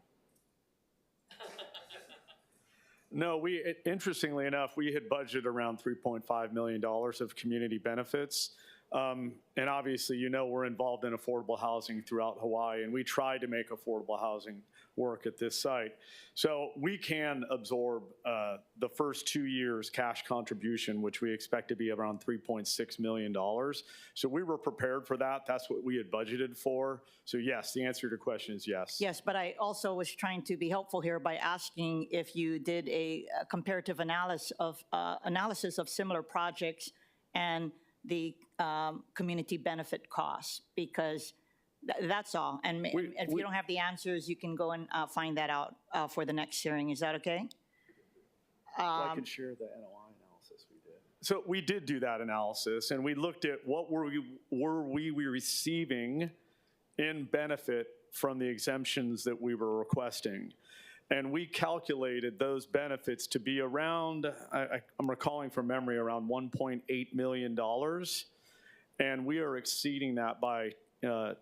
No, interestingly enough, we had budgeted around $3.5 million of community benefits. And obviously, you know, we're involved in affordable housing throughout Hawaii, and we tried to make affordable housing work at this site. So we can absorb the first 2 years cash contribution, which we expect to be around $3.6 million. So we were prepared for that. That's what we had budgeted for. So yes, the answer to your question is yes. Yes, but I also was trying to be helpful here by asking if you did a comparative analysis of similar projects and the community benefit costs, because that's all. And if you don't have the answers, you can go and find that out for the next hearing. Is that okay? I can share the NOI analysis we did. So we did do that analysis, and we looked at what were we receiving in benefit from the exemptions that we were requesting. And we calculated those benefits to be around, I'm recalling from memory, around $1.8 million. And we are exceeding that by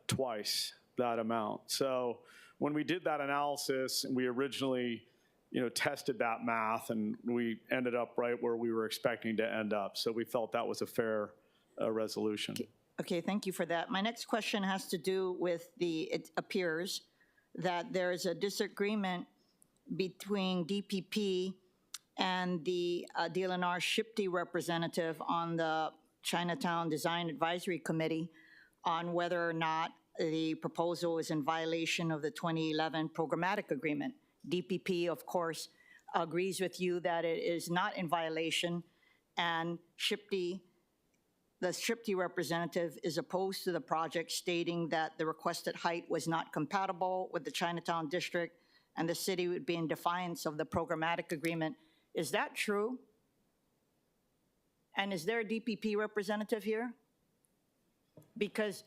twice that amount. So when we did that analysis, we originally, tested that math, and we ended up right where we were expecting to end up. So we felt that was a fair resolution. Okay, thank you for that. My next question has to do with it appears that there is a disagreement between DPP and the DLNR SHPD representative on the Chinatown Design Advisory Committee on whether or not the proposal is in violation of the 2011 programmatic agreement. DPP, of course, agrees with you that it is not in violation, and the SHPD representative is opposed to the project, stating that the requested height was not compatible with the Chinatown district and the city would be in defiance of the programmatic agreement. Is that true? And is there a DPP representative here? Because,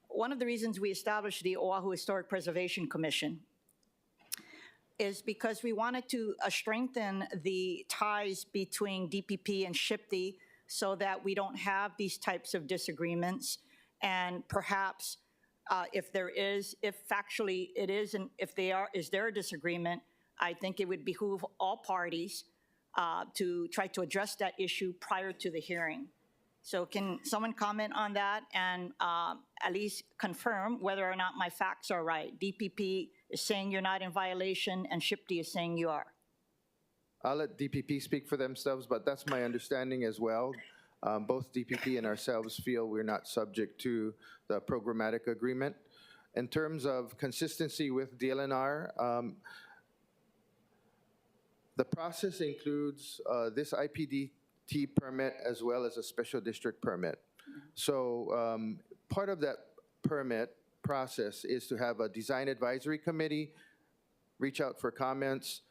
one of the reasons we established the Oahu Historic Preservation Commission is because we wanted to strengthen the ties between DPP and SHPD so that we don't have these types of disagreements, and perhaps if factually it is, and if is there a disagreement, I think it would behoove all parties to try to address that issue prior to the hearing. So can someone comment on that and at least confirm whether or not my facts are right? DPP is saying you're not in violation, and SHPD is saying you are. I'll let DPP speak for themselves, but that's my understanding as well. Both DPP and ourselves feel we're not subject to the programmatic agreement. In terms of consistency with DLNR, the process includes this IPDT permit as well as a special district permit. So part of that permit process is to have a design advisory committee, reach out for comments.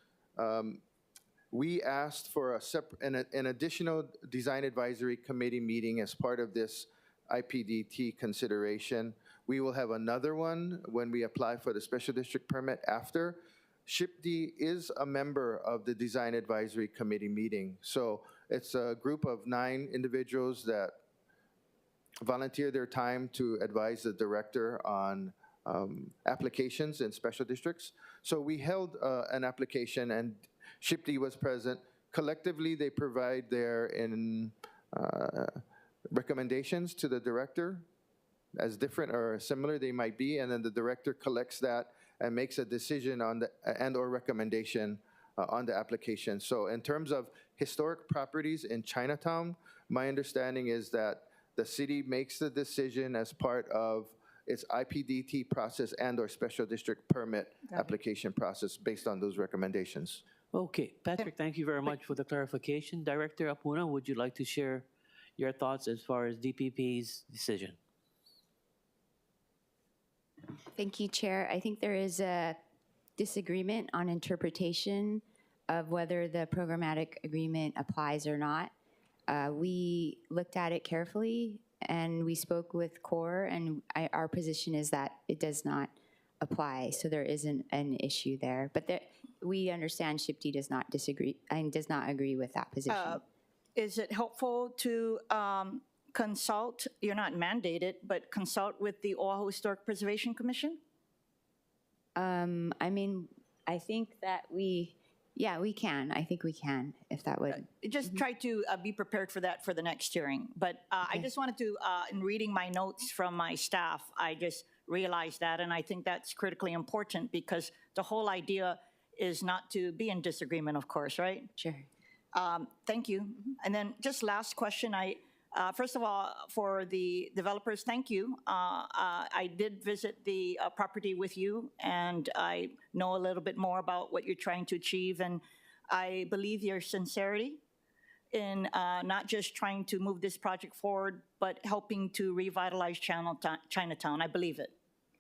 We asked for an additional design advisory committee meeting as part of this IPDT consideration. We will have another one when we apply for the special district permit after. SHPD is a member of the design advisory committee meeting. So it's a group of 9 individuals that volunteer their time to advise the director on applications in special districts. So we held an application, and SHPD was present. Collectively, they provide their recommendations to the director, as different or similar they might be, and then the director collects that and makes a decision on or recommendation on the application. So in terms of historic properties in Chinatown, my understanding is that the city makes the decision as part of its IPDT process and or special district permit application process based on those recommendations. Okay, Patrick, thank you very much for the clarification. Director Apuna, would you like to share your thoughts as far as DPP's decision? Thank you, Chair. I think there is a disagreement on interpretation of whether the programmatic agreement applies or not. We looked at it carefully, and we spoke with CORE, and our position is that it does not apply, so there isn't an issue there. But we understand SHPD does not disagree and does not agree with that position. Is it helpful to consult, you're not mandated, but consult with the Oahu Historic Preservation Commission? I mean, I think that we Yeah, we can. I think we can, if that would. Just try to be prepared for that for the next hearing. But I just wanted to, in reading my notes from my staff, I just realized that, and I think that's critically important because the whole idea is not to be in disagreement, of course, right? Sure. Thank you. And then just last question, first of all, for the developers, thank you. I did visit the property with you, and I know a little bit more about what you're trying to achieve, and I believe your sincerity in not just trying to move this project forward, but helping to revitalize Chinatown. I believe it.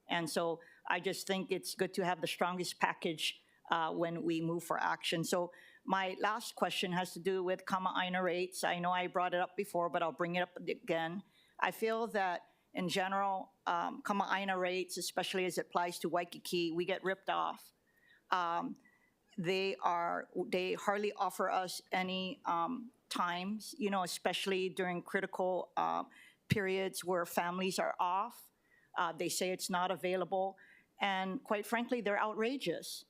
And so I just think it's good to have the strongest package when we move for action. So my last question has to do with Kama'aina rates. I know I brought it up before, but I'll bring it up again. I feel that in general, Kama'aina rates, especially as it applies to Waikiki, we get ripped off. They hardly offer us any times, especially during critical periods where families are off. They say it's not available. And quite frankly, they're outrageous.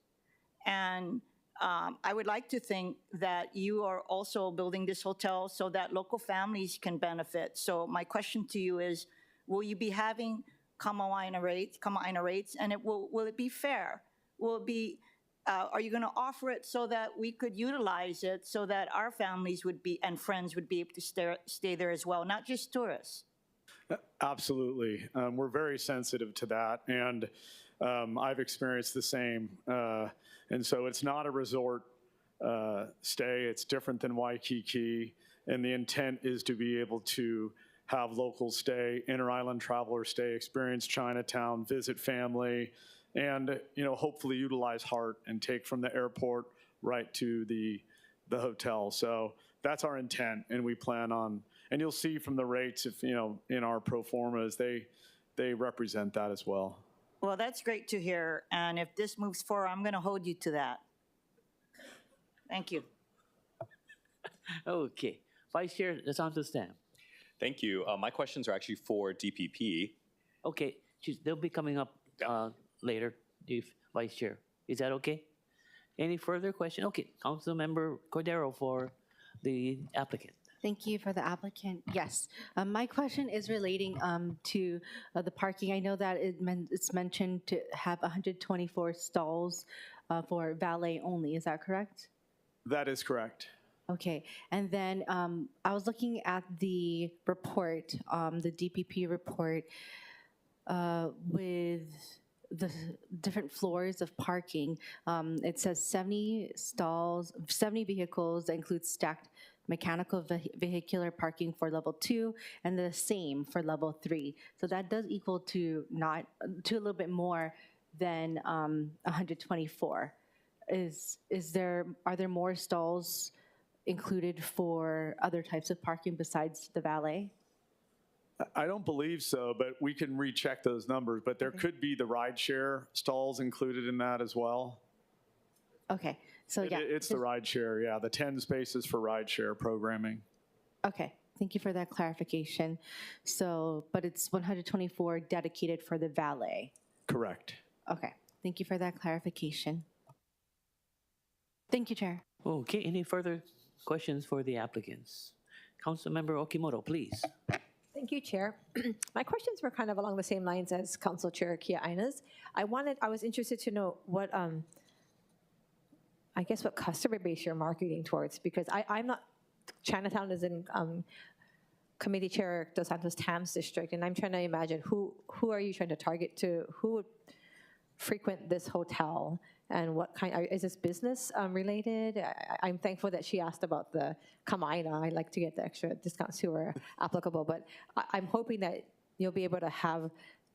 And I would like to think that you are also building this hotel so that local families can benefit. So my question to you is, will you be having Kama'aina rates, and will it be fair? Will it be, are you going to offer it so that we could utilize it so that our families would be, and friends would be able to stay there as well, not just tourists? Absolutely. We're very sensitive to that, and I've experienced the same. And so it's not a resort stay. It's different than Waikiki, and the intent is to be able to have locals stay, inter-island travelers stay, experience Chinatown, visit family, and hopefully utilize HART and take from the airport right to the hotel. So that's our intent, and we plan on. And you'll see from the rates, if in our pro formas, they represent that as well. Well, that's great to hear. And if this moves forward, I'm going to hold you to that. Thank you. Okay. Vice Chair DeSantis Stam. Thank you. My questions are actually for DPP. Okay, they'll be coming up later, Vice Chair. Is that okay? Any further question? Okay, Councilmember Cordero for the applicant. Thank you for the applicant. Yes, my question is relating to the parking. I know that it's mentioned to have 124 stalls for valet only. Is that correct? That is correct. Okay, and then I was looking at the report, the DPP report, with the different floors of parking. It says 70 stalls, 70 vehicles that include stacked mechanical vehicular parking for level 2 and the same for level 3. So that does equal to a little bit more than 124. Are there more stalls included for other types of parking besides the valet? I don't believe so, but we can recheck those numbers. But there could be the rideshare stalls included in that as well. Okay, so yeah. It's the rideshare, yeah, the 10 spaces for rideshare programming. Okay, thank you for that clarification. So, but it's 124 dedicated for the valet. Correct. Okay, thank you for that clarification. Thank you, Chair. Okay, any further questions for the applicants? Councilmember Okimoto, please. Thank you, Chair. My questions were kind of along the same lines as Council Chair Kia'aina's. I was interested to know what, I guess what customer base you're marketing towards, because I'm not, Chinatown is in Committee Chair DeSantis Tam's district, and I'm trying to imagine who are you trying to target to, who would frequent this hotel, and what kind, is this business related? I'm thankful that she asked about the Kama'aina. I'd like to get the extra discounts who are applicable, but I'm hoping that you'll be able to have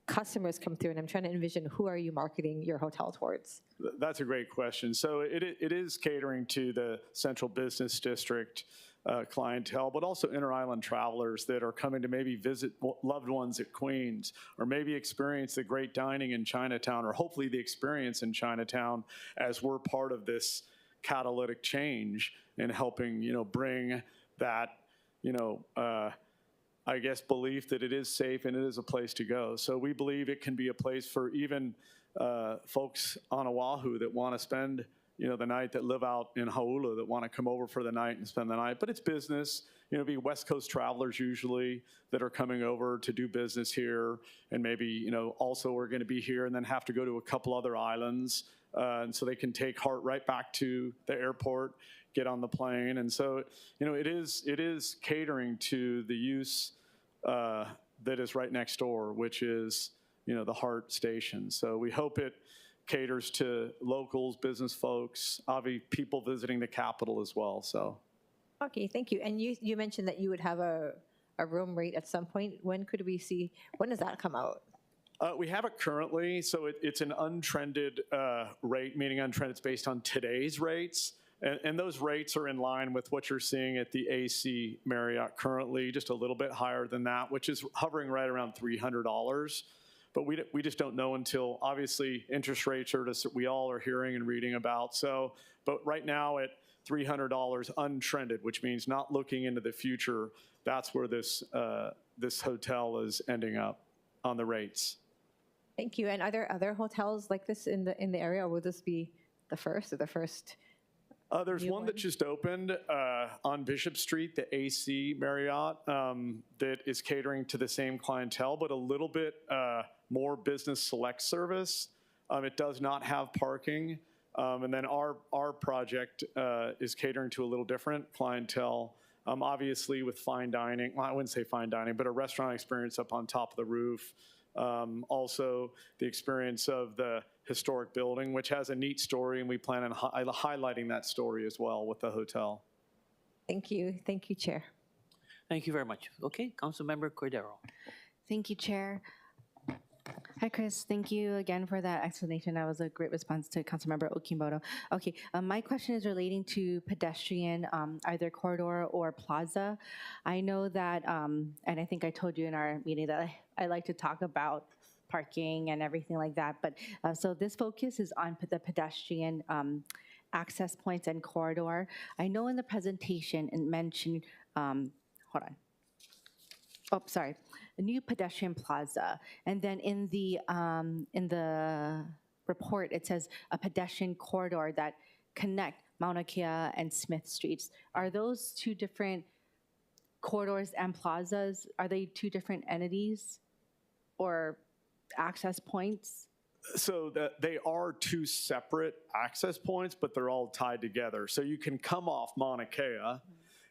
customers come through, and I'm trying to envision who are you marketing your hotel towards? That's a great question. So it is catering to the central business district clientele, but also inter-island travelers that are coming to maybe visit loved ones at Queens, or maybe experience the great dining in Chinatown, or hopefully the experience in Chinatown, as we're part of this catalytic change in helping, bring that, I guess, belief that it is safe and it is a place to go. So we believe it can be a place for even folks on Oahu that want to spend the night that live out in Honolulu that want to come over for the night and spend the night. But it's business. Be West Coast travelers usually that are coming over to do business here, and maybe also are going to be here and then have to go to a couple other islands, and so they can take Hart right back to the airport, get on the plane, and so it is catering to the use that is right next door, which is the Hart station. So we hope it caters to locals, business folks, obviously people visiting the capital as well. So. Okay, thank you. And you mentioned that you would have a room rate at some point. When does that come out? We have it currently, so it's an untrended rate, meaning untrended, it's based on today's rates. And those rates are in line with what you're seeing at the AC Marriott currently, just a little bit higher than that, which is hovering right around $300. But we just don't know until, obviously, interest rates are just, we all are hearing and reading about. So, but right now at $300 untrended, which means not looking into the future, that's where this hotel is ending up on the rates. Thank you. And are there other hotels like this in the area, or will this be the first or the first? There's one that just opened on Bishop Street, the AC Marriott, that is catering to the same clientele, but a little bit more business select service. It does not have parking. And then our project is catering to a little different clientele, obviously with fine dining. Well, I wouldn't say fine dining, but a restaurant experience up on top of the roof. Also, the experience of the historic building, which has a neat story, and we plan on highlighting that story as well with the hotel. Thank you. Thank you, Chair. Thank you very much. Okay, Councilmember Cordero. Thank you, Chair. Hi, Chris. Thank you again for that explanation. That was a great response to Councilmember Okimoto. Okay, my question is relating to pedestrian, either corridor or plaza. I know that, and I think I told you in our meeting that I like to talk about parking and everything like that. But so this focus is on the pedestrian access points and corridor. I know in the presentation it mentioned, hold on. Oh, sorry. A new pedestrian plaza, and then in the report it says a pedestrian corridor that connect Mauna Kea and Smith Streets. Are those two different corridors and plazas? Are they two different entities or access points? So they are two separate access points, but they're all tied together. So you can come off Mauna Kea,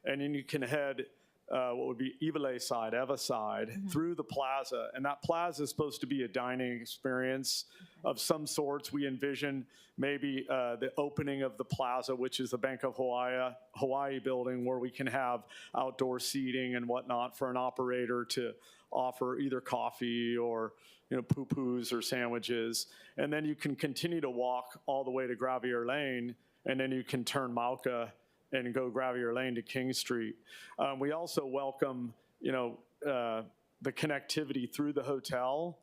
and then you can head what would be Iwilei side, Eva side, through the plaza. And that plaza is supposed to be a dining experience of some sorts. We envision maybe the opening of the plaza, which is the Bank of Hawaii building, where we can have outdoor seating and whatnot for an operator to offer either coffee or poo-poos or sandwiches. And then you can continue to walk all the way to Gravier Lane, and then you can turn Mauka and go Gravier Lane to King Street. We also welcome, the connectivity through the hotel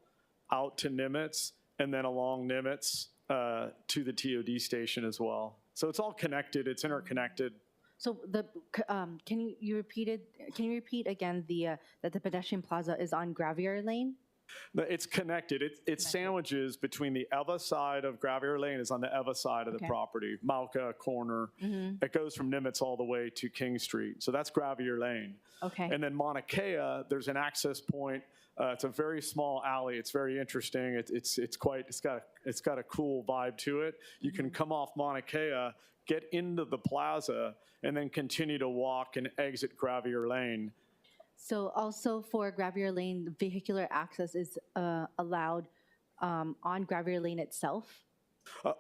out to Nimitz, and then along Nimitz to the TOD station as well. So it's all connected. It's interconnected. So can you repeat again that the pedestrian plaza is on Gravier Lane? It's connected. It's sandwiches between the Eva side of Gravier Lane is on the Eva side of the property, Mauka corner. It goes from Nimitz all the way to King Street. So that's Gravier Lane. Okay. And then Mauna Kea, there's an access point. It's a very small alley. It's very interesting. It's got a cool vibe to it. You can come off Mauna Kea, get into the plaza, and then continue to walk and exit Gravier Lane. So also for Gravier Lane, vehicular access is allowed on Gravier Lane itself?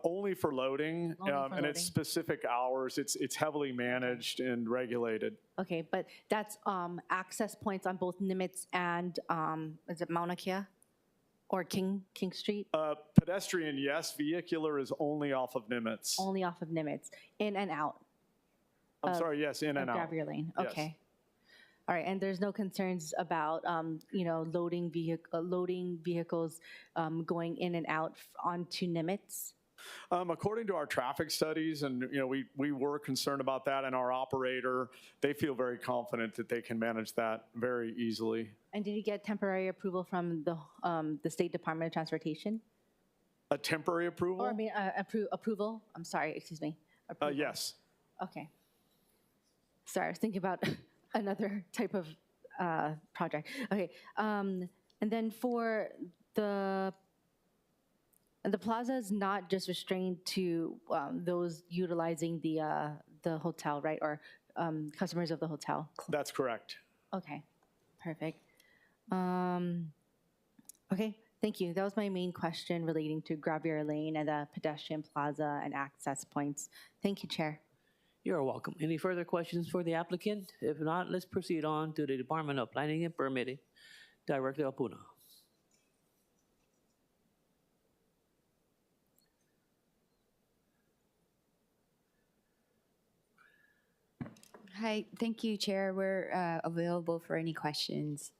Only for loading, and it's specific hours. It's heavily managed and regulated. Okay, but that's access points on both Nimitz and, is it Mauna Kea or King Street? Pedestrian, yes. Vehicular is only off of Nimitz. Only off of Nimitz, in and out? I'm sorry, yes, in and out. Gravier Lane, Yes. okay. All right, and there's no concerns about, loading vehicles going in and out onto Nimitz? According to our traffic studies, and we were concerned about that, and our operator, they feel very confident that they can manage that very easily. And did you get temporary approval from the State Department of Transportation? A temporary approval? Or I mean, approval? I'm sorry, excuse me. Approval. Yes. Okay. Sorry, I was thinking about another type of project. Okay, and then for the plaza is not just restrained to those utilizing the hotel, right, or customers of the hotel. That's correct. Okay, perfect. Okay, thank you. That was my main question relating to Gravier Lane and the pedestrian plaza and access points. Thank you, Chair. You're welcome. Any further questions for the applicant? If not, let's proceed on to the Department of Planning and Permitting. Director Apuna. Hi, thank you, Chair. We're available for any questions.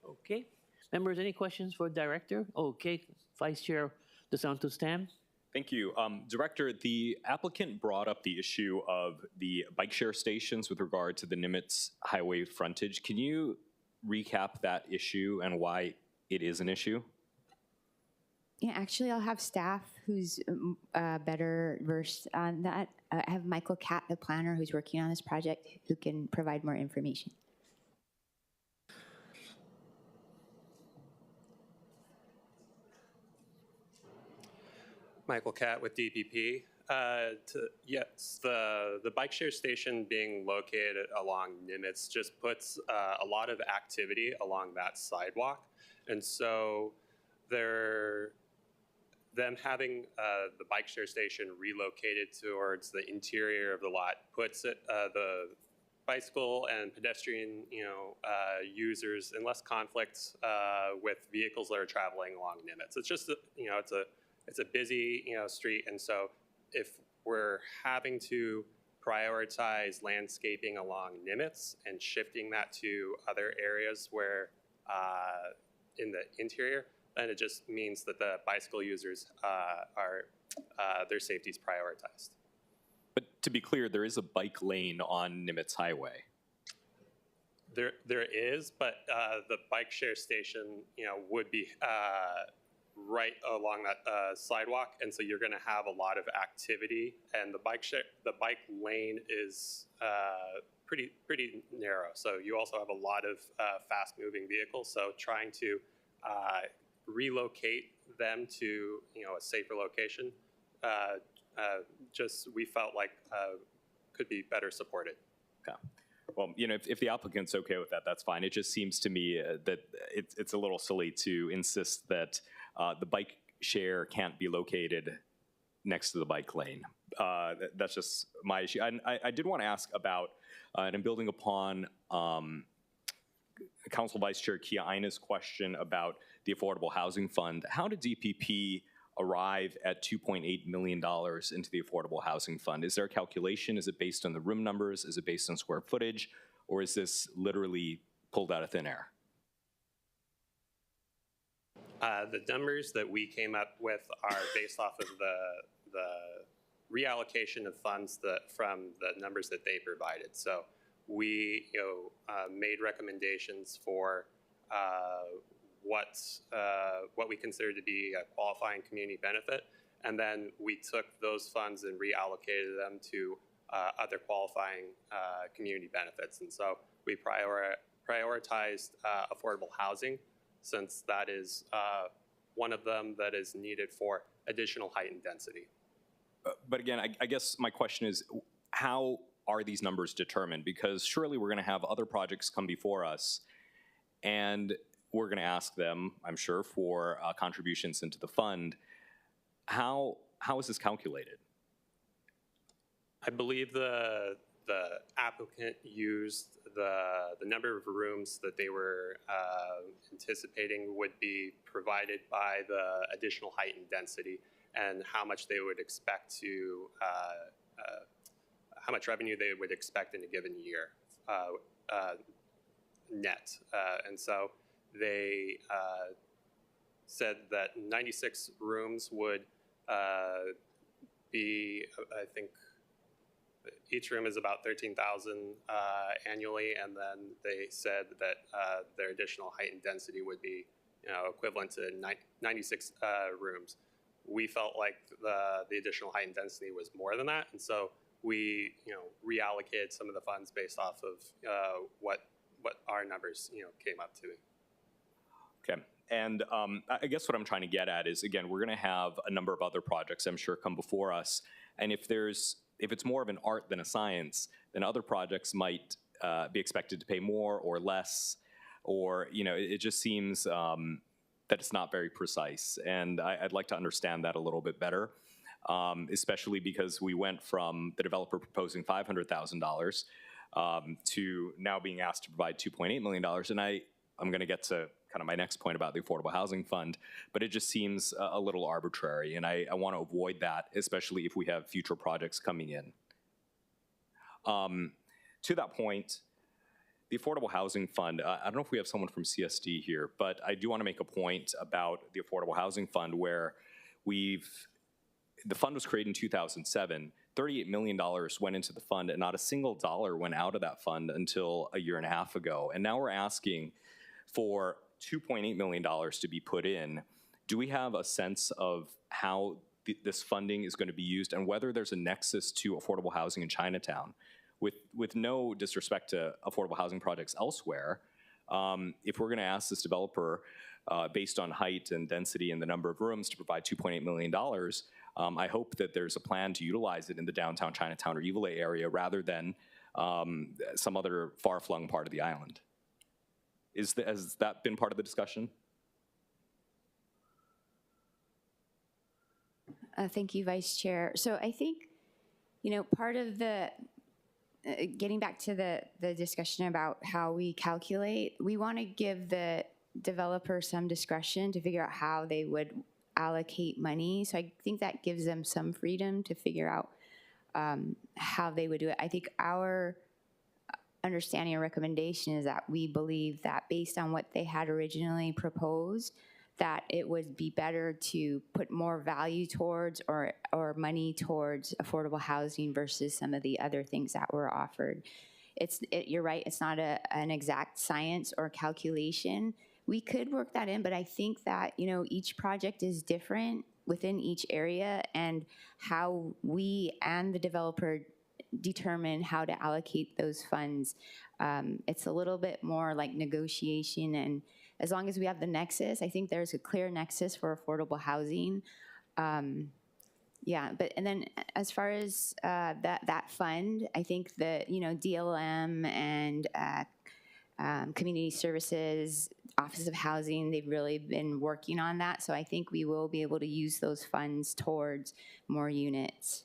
Okay. Members, any questions for Director? Okay. Vice Chair DeSantos Tam. Thank you. Director, the applicant brought up the issue of the bike share stations with regard to the Nimitz highway frontage. Can you recap that issue and why it is an issue? Yeah, actually, I'll have staff who's better versed on that. I have Michael Catt, the planner, who's working on this project, who can provide more information. Michael Catt with DPP. Yes, the bike share station being located along Nimitz just puts a lot of activity along that sidewalk. And so them having the bike share station relocated towards the interior of the lot puts it, the bicycle and pedestrian users in less conflict with vehicles that are traveling along Nimitz. It's just, it's a busy, street, and so if we're having to prioritize landscaping along Nimitz and shifting that to other areas where in the interior, then it just means that the bicycle users their safety is prioritized. But to be clear, there is a bike lane on Nimitz Highway. There is, but the bike share station, would be right along that sidewalk, and so you're going to have a lot of activity. And the bike lane is pretty narrow, so you also have a lot of fast-moving vehicles. So trying to relocate them to a safer location, just we felt like could be better supported. Yeah. Well, if the applicant's okay with that, that's fine. It just seems to me that it's a little silly to insist that the bike share can't be located next to the bike lane. That's just my issue. I did want to ask about, and I'm building upon Council Vice Chair Kia Ina's question about the Affordable Housing Fund. How did DPP arrive at $2.8 million into the Affordable Housing Fund? Is there a calculation? Is it based on the room numbers? Is it based on square footage? Or is this literally pulled out of thin air? The numbers that we came up with are based off of the reallocation of funds from the numbers that they provided. So we made recommendations for what we consider to be a qualifying community benefit, and then we took those funds and reallocated them to other qualifying community benefits. And so we prioritized affordable housing, since that is one of them that is needed for additional height and density. But again, I guess my question is, how are these numbers determined? Because surely we're going to have other projects come before us, and we're going to ask them, I'm sure, for contributions into the fund. How is this calculated? I believe the applicant used the number of rooms that they were anticipating would be provided by the additional height and density, and how much they would expect to, how much revenue they would expect in a given year net. And so they said that 96 rooms would be, I think, each room is about $13,000 annually, and then they said that their additional height and density would be, equivalent to 96 rooms. we felt like the additional height and density was more than that, and so we reallocated some of the funds based off of what our numbers came up to. Okay. And I guess what I'm trying to get at is, again, we're going to have a number of other projects, I'm sure, come before us. And if it's more of an art than a science, then other projects might be expected to pay more or less, or, it just seems that it's not very precise. And I'd like to understand that a little bit better, especially because we went from the developer proposing $500,000 to now being asked to provide $2.8 million. And I'm going to get to kind of my next point about the Affordable Housing Fund, but it just seems a little arbitrary, and I want to avoid that, especially if we have future projects coming in. To that point, the Affordable Housing Fund, I don't know if we have someone from CSD here, but I do want to make a point about the Affordable Housing Fund where the fund was created in 2007. $38 million went into the fund, and not a single dollar went out of that fund until a year and a half ago. And now we're asking for $2.8 million to be put in. Do we have a sense of how this funding is going to be used and whether there's a nexus to affordable housing in Chinatown? With no disrespect to affordable housing projects elsewhere, if we're going to ask this developer based on height and density and the number of rooms to provide $2.8 million, I hope that there's a plan to utilize it in the downtown Chinatown or Iwilei area rather than some other far-flung part of the island. Has that been part of the discussion? Thank you, Vice Chair. So I think, part of the, getting back to the discussion about how we calculate, we want to give the developer some discretion to figure out how they would allocate money. So I think that gives them some freedom to figure out how they would do it. I think our understanding or recommendation is that we believe that based on what they had originally proposed, that it would be better to put more value towards or money towards affordable housing versus some of the other things that were offered. You're right, it's not an exact science or calculation. We could work that in, but I think that, each project is different within each area, and how we and the developer determine how to allocate those funds. It's a little bit more like negotiation, and as long as we have the nexus, I think there's a clear nexus for affordable housing. Yeah, and then as far as that fund, I think that DLM and Community Services, Office of Housing, they've really been working on that. So I think we will be able to use those funds towards more units.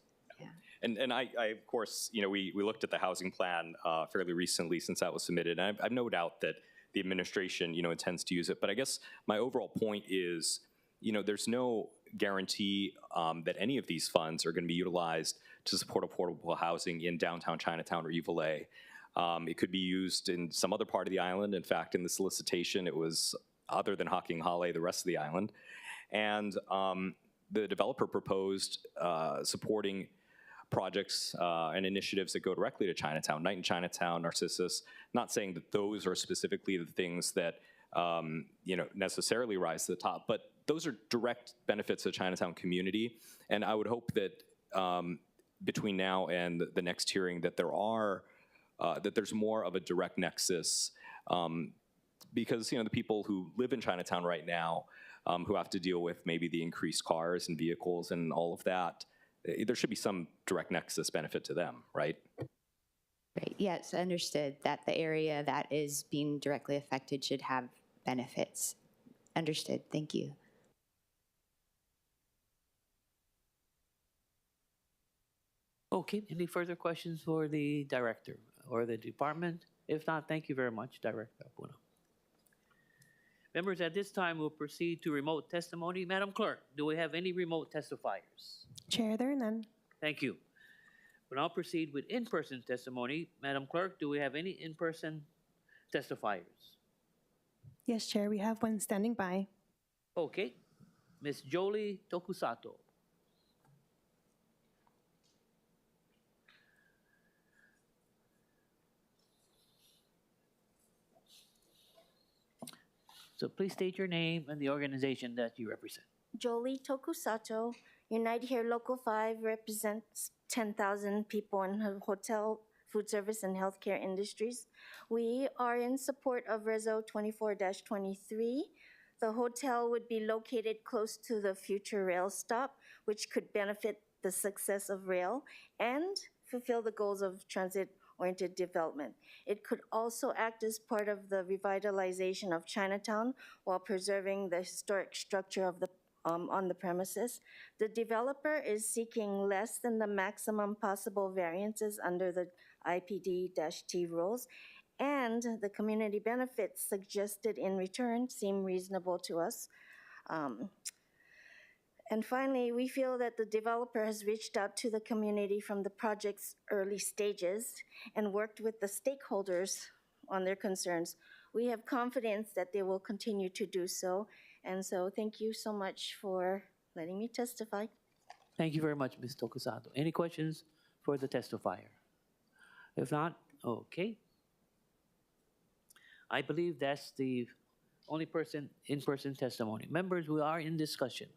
And I of course, we looked at the housing plan fairly recently since that was submitted, and I've no doubt that the administration, intends to use it. But I guess my overall point is, there's no guarantee that any of these funds are going to be utilized to support affordable housing in downtown Chinatown or Iwilei. It could be used in some other part of the island. In fact, in the solicitation, it was other than Ha'aking-Hale, the rest of the island. And the developer proposed supporting projects and initiatives that go directly to Chinatown, Night in Chinatown, Narcissus. Not saying that those are specifically the things that necessarily rise to the top, but those are direct benefits to the Chinatown community. And I would hope that between now and the next hearing, that there's more of a direct nexus, because the people who live in Chinatown right now, who have to deal with maybe the increased cars and vehicles and all of that, there should be some direct nexus benefit to them, right? Right. Yes, understood that the area that is being directly affected should have benefits. Understood. Thank you. Okay, any further questions for the director or the department? If not, thank you very much, Director Apuna. Members, at this time, we'll proceed to remote testimony. Madam Clerk, do we have any remote testifiers? Chair, there are none. Thank you. We'll now proceed with in-person testimony. Madam Clerk, do we have any in-person testifiers? Yes, Chair, we have one standing by. Okay. Ms. Jolie Tokusato. So please state your name and the organization that you represent. Jolie Tokusato. Unite Here Local 5 represents 10,000 people in the hotel, food service, and healthcare industries. We are in support of Reso 24-23. The hotel would be located close to the future rail stop, which could benefit the success of rail and fulfill the goals of transit-oriented development. It could also act as part of the revitalization of Chinatown while preserving the historic structure of the on the premises. The developer is seeking less than the maximum possible variances under the IPD-T rules, and the community benefits suggested in return seem reasonable to us. And finally, we feel that the developer has reached out to the community from the project's early stages and worked with the stakeholders on their concerns. We have confidence that they will continue to do so. And so thank you so much for letting me testify. Thank you very much, Ms. Tokusato. Any questions for the testifier? If not, okay. I believe that's the only in-person testimony. Members, we are in discussion.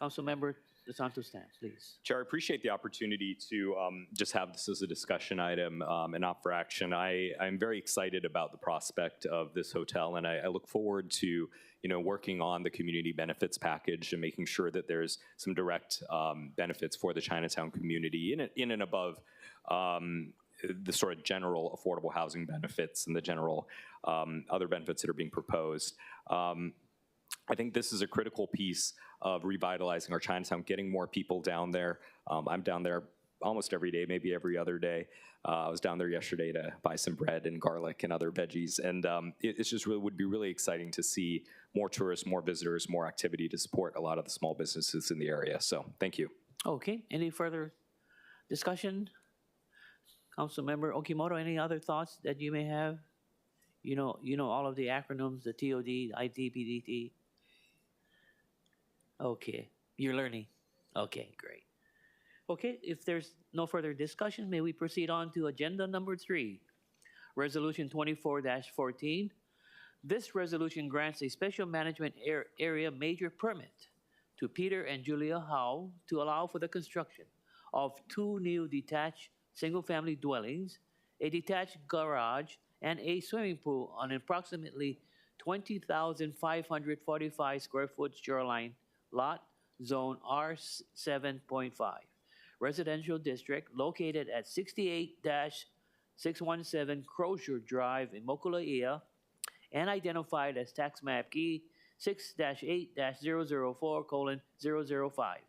Councilmember DeSantos stands, please. Chair, I appreciate the opportunity to just have this as a discussion item and not for action. I'm very excited about the prospect of this hotel, and I look forward to working on the community benefits package and making sure that there's some direct benefits for the Chinatown community in and above the sort of general affordable housing benefits and the general other benefits that are being proposed. I think this is a critical piece of revitalizing our Chinatown, getting more people down there. I'm down there almost every day, maybe every other day. I was down there yesterday to buy some bread and garlic and other veggies, and it's just really would be really exciting to see more tourists, more visitors, more activity to support a lot of the small businesses in the area. So thank you. Okay, any further discussion? Councilmember Okimoto, any other thoughts that you may have? You know all of the acronyms, the TOD, ITPDT. Okay, you're learning. Okay, great. Okay, if there's no further discussion, may we proceed on to agenda number 3, Resolution 24-14. This resolution grants a special management area major permit to Peter and Julia Howe to allow for the construction of 2 new detached single-family dwellings, a detached garage, and a swimming pool on approximately 20,545 square foot shoreline lot, zone R7.5, residential district located at 68-617 Crozier Drive in Mokuleia and identified as tax map key 6-8-004:005.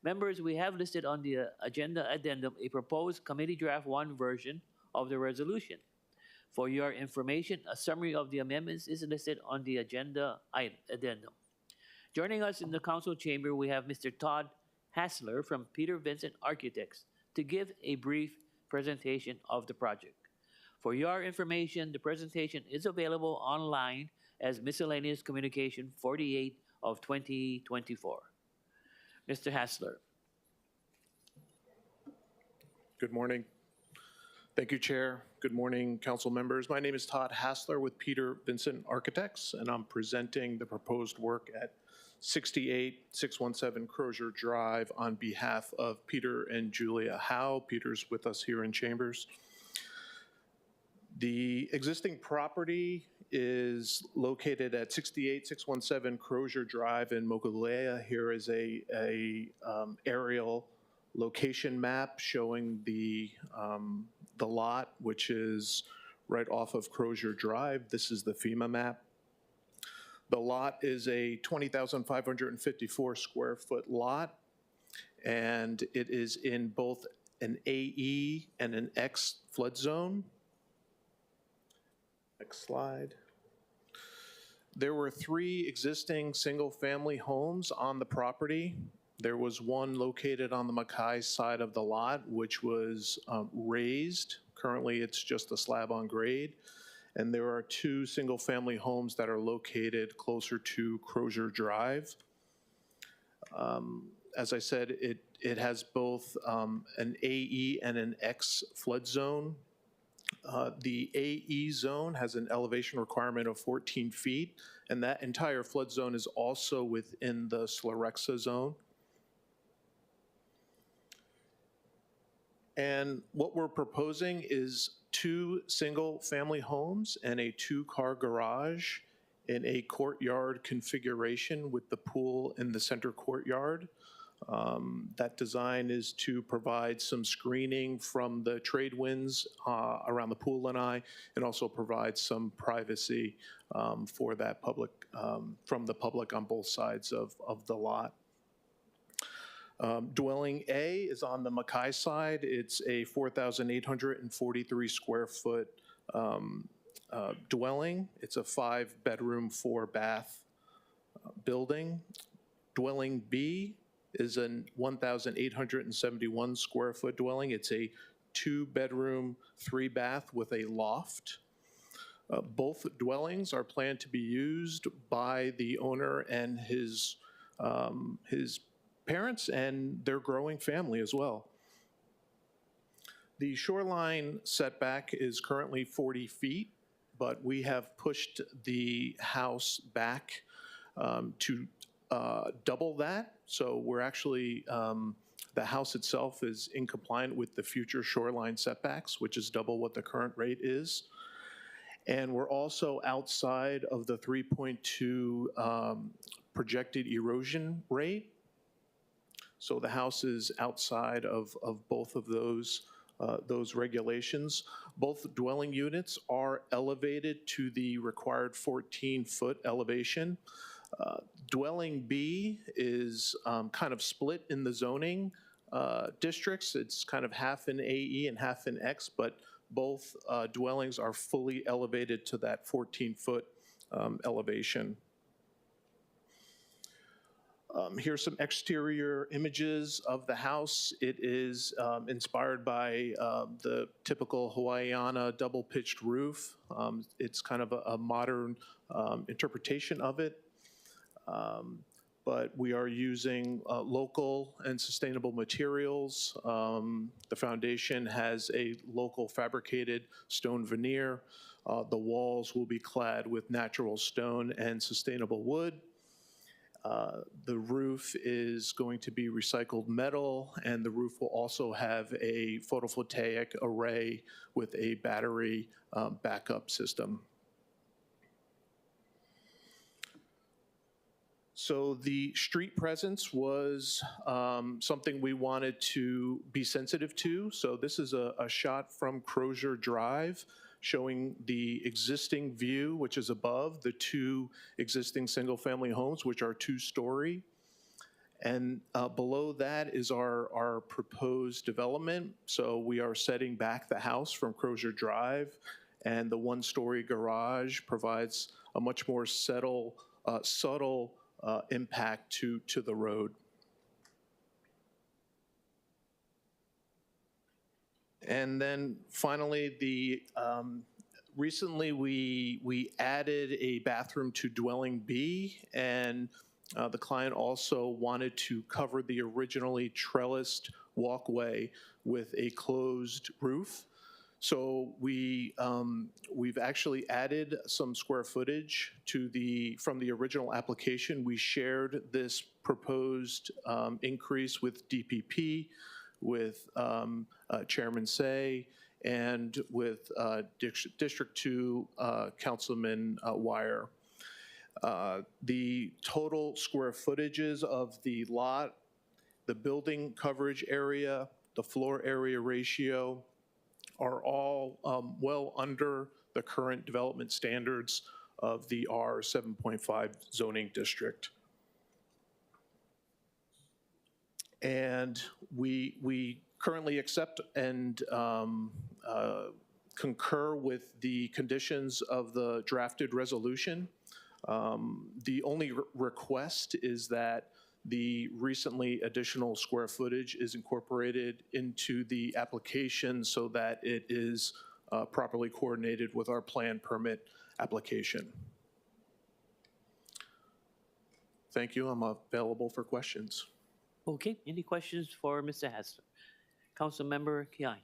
Members, we have listed on the agenda addendum a proposed committee draft 1 version of the resolution. For your information, a summary of the amendments is listed on the agenda addendum. Joining us in the council chamber, we have Mr. Todd Hassler from Peter Vincent Architects to give a brief presentation of the project. For your information, the presentation is available online as Miscellaneous Communication 48 of 2024. Mr. Hassler. Good morning. Thank you, Chair. Good morning, council members. My name is Todd Hassler with Peter Vincent Architects, and I'm presenting the proposed work at 68-617 Crozier Drive on behalf of Peter and Julia Howe. Peter's with us here in chambers. The existing property is located at 68-617 Crozier Drive in Mokuleia. Here is a aerial location map showing the lot, which is right off of Crozier Drive. This is the FEMA map. The lot is a 20,554 square foot lot, and it is in both an AE and an X flood zone. Next slide. There were 3 existing single-family homes on the property. There was one located on the Mackay side of the lot, which was raised. Currently, it's just a slab on grade. And there are 2 single-family homes that are located closer to Crozier Drive. As I said, it has both an AE and an X flood zone. The AE zone has an elevation requirement of 14 feet, and that entire flood zone is also within the Slarexa zone. And what we're proposing is 2 single-family homes and a 2-car garage in a courtyard configuration with the pool in the center courtyard. That design is to provide some screening from the trade winds around the pool lanai, and also provide some privacy for that public, from the public on both sides of the lot. Dwelling A is on the Mackay side. It's a 4,843 square foot dwelling. It's a 5-bedroom, 4-bath building. Dwelling B is a 1,871 square foot dwelling. It's a 2-bedroom, 3-bath with a loft. Both dwellings are planned to be used by the owner and his parents and their growing family as well. The shoreline setback is currently 40 feet, but we have pushed the house back to double that. So we're actually, the house itself is in compliant with the future shoreline setbacks, which is double what the current rate is. And we're also outside of the 3.2 projected erosion rate. So the house is outside of both of those regulations. Both dwelling units are elevated to the required 14-foot elevation. Dwelling B is kind of split in the zoning districts. It's kind of half in AE and half in X, but both dwellings are fully elevated to that 14-foot elevation. Here's some exterior images of the house. It is inspired by the typical Hawaiiana double-pitched roof. It's kind of a modern interpretation of it. But we are using local and sustainable materials. The foundation has a local fabricated stone veneer. The walls will be clad with natural stone and sustainable wood. The roof is going to be recycled metal, and the roof will also have a photovoltaic array with a battery backup system. So the street presence was something we wanted to be sensitive to. So this is a shot from Crozier Drive showing the existing view, which is above the 2 existing single-family homes, which are 2-story. And below that is our proposed development. So we are setting back the house from Crozier Drive, and the 1-story garage provides a much more subtle impact to the road. And then finally, recently we added a bathroom to dwelling B, and the client also wanted to cover the originally trellised walkway with a closed roof. So we've actually added some square footage to from the original application. We shared this proposed increase with DPP, with Chairman Say, and with District 2 Councilman Wire. The total square footages of the lot, the building coverage area, the floor area ratio are all well under the current development standards of the R 7.5 zoning district. And we currently accept and concur with the conditions of the drafted resolution. The only request is that the recently additional square footage is incorporated into the application so that it is properly coordinated with our plan permit application. Thank you. I'm available for questions. Okay, any questions for Mr. Hester? Councilmember Keaina.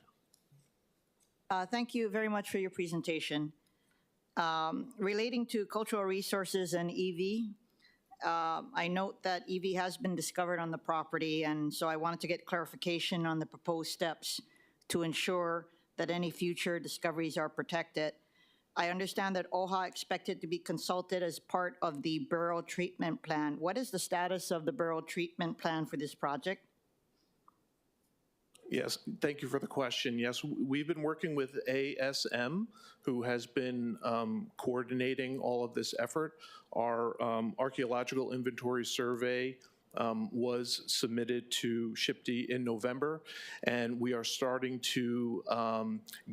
Thank you very much for your presentation. Relating to cultural resources and EV, I note that EV has been discovered on the property, and so I wanted to get clarification on the proposed steps to ensure that any future discoveries are protected. I understand that OHA expected to be consulted as part of the burial treatment plan. What is the status of the burial treatment plan for this project? Yes, thank you for the question. Yes, we've been working with ASM, who has been coordinating all of this effort. Our archaeological inventory survey was submitted to SHPD in November, and we are starting to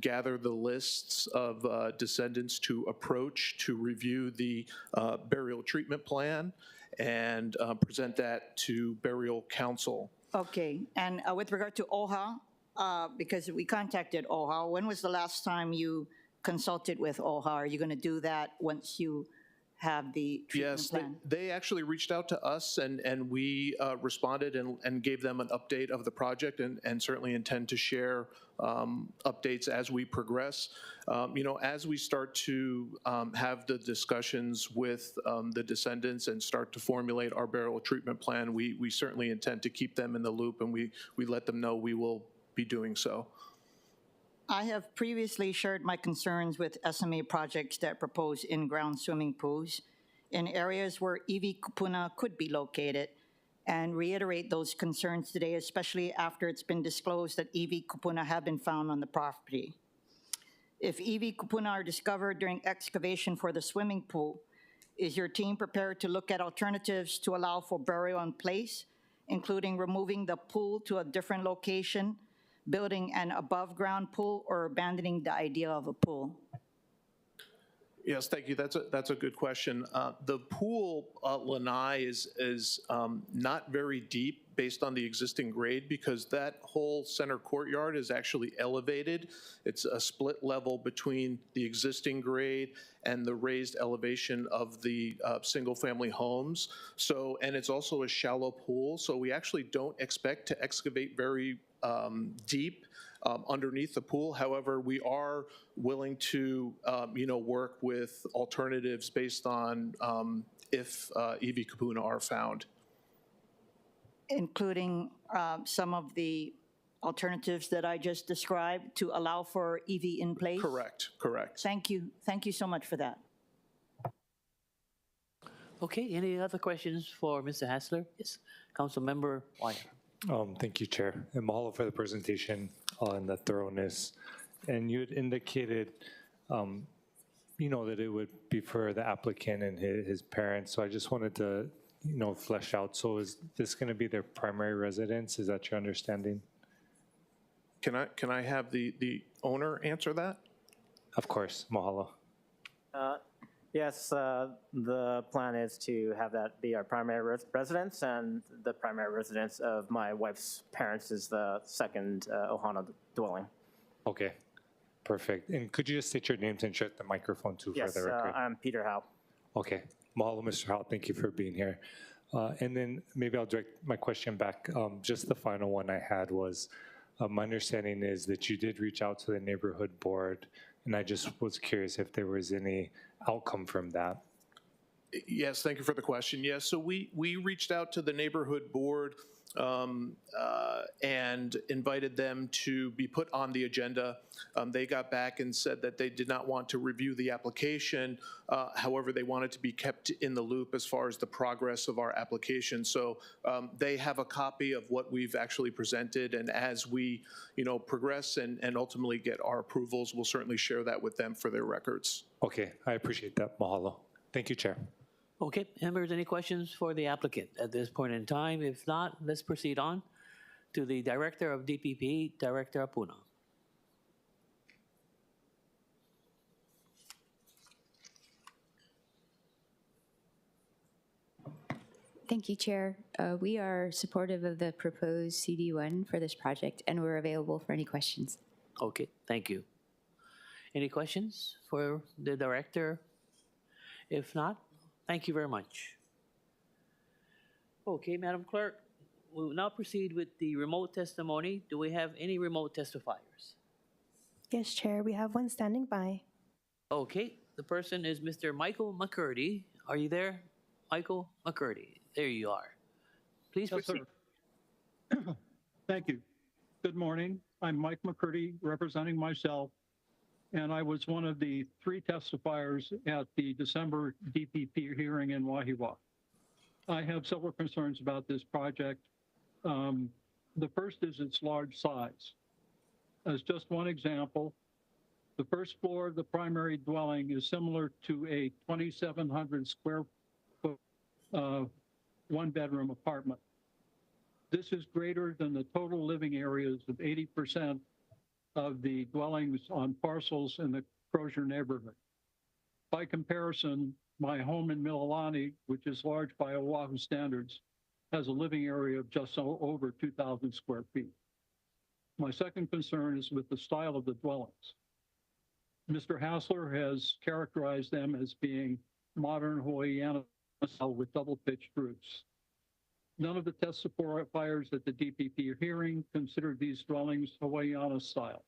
gather the lists of descendants to approach to review the burial treatment plan and present that to Burial Council. Okay, and with regard to OHA, because we contacted OHA, when was the last time you consulted with OHA? Are you going to do that once you have the treatment Yes, plan? they actually reached out to us, and we responded and gave them an update of the project, and certainly intend to share updates as we progress. As we start to have the discussions with the descendants and start to formulate our burial treatment plan, we certainly intend to keep them in the loop, and we let them know we will be doing so. I have previously shared my concerns with SMA projects that propose in-ground swimming pools in areas where EV kupuna could be located, and reiterate those concerns today, especially after it's been disclosed that EV kupuna have been found on the property. If EV kupuna are discovered during excavation for the swimming pool, is your team prepared to look at alternatives to allow for burial in place, including removing the pool to a different location, building an above-ground pool, or abandoning the idea of a pool? Yes, thank you. That's a good question. The pool, Lanai, is not very deep based on the existing grade, because that whole center courtyard is actually elevated. It's a split level between the existing grade and the raised elevation of the single-family homes. So, and it's also a shallow pool, so we actually don't expect to excavate very deep underneath the pool. However, we are willing to, work with alternatives based on if EV kupuna are found. Including some of the alternatives that I just described to allow for EV in place? Correct. Thank you. Thank you so much for that. Okay, any other questions for Mr. Hassler? Yes, Councilmember Wire. Thank you, Chair. And mahalo for the presentation and the thoroughness. And you had indicated, that it would be for the applicant and his parents. So I just wanted to, flesh out. So is this going to be their primary residence? Is that your understanding? Can I have the owner answer that? Of course, mahalo. Yes, the plan is to have that be our primary residence, and the primary residence of my wife's parents is the second Ohana dwelling. Okay, perfect. And could you just state your names and shut the microphone too for the record? Yes, I'm Peter Howe. Okay, mahalo, Mr. Howe. Thank you for being here. And then maybe I'll direct my question back. Just the final one I had was, my understanding is that you did reach out to the neighborhood board, and I just was curious if there was any outcome from that. Yes, thank you for the question. Yes, so we reached out to the neighborhood board and invited them to be put on the agenda. They got back and said that they did not want to review the application. However, they wanted to be kept in the loop as far as the progress of our application. So they have a copy of what we've actually presented, and as we, progress and ultimately get our approvals, we'll certainly share that with them for their records. Okay, I appreciate that. Mahalo. Thank you, Chair. Okay, members, any questions for the applicant at this point in time? If not, let's proceed on to the Director of DPP, Director Apuna. Thank you, Chair. We are supportive of the proposed CD1 for this project, and we're available for any questions. Okay, thank you. Any questions for the Director? If not, thank you very much. Okay, Madam Clerk, we will now proceed with the remote testimony. Do we have any remote testifiers? Yes, Chair, we have one standing by. Okay, the person is Mr. Michael McCurdy. Are you there? Michael McCurdy, there you are. Please Yes, proceed. sir. Thank you. Good morning. I'm Mike McCurdy, representing myself, and I was one of the 3 testifiers at the December DPP hearing in Wahiawa. I have several concerns about this project. The first is its large size. As just one example, the first floor of the primary dwelling is similar to a 2,700 square foot one-bedroom apartment. This is greater than the total living areas of 80% of the dwellings on parcels in the Crozier neighborhood. By comparison, my home in Mililani, which is large by Oahu standards, has a living area of just over 2,000 square feet. My second concern is with the style of the dwellings. Mr. Hassler has characterized them as being modern Hawaiian style with double-pitched roofs. None of the testifiers at the DPP hearing considered these dwellings Hawaiian style,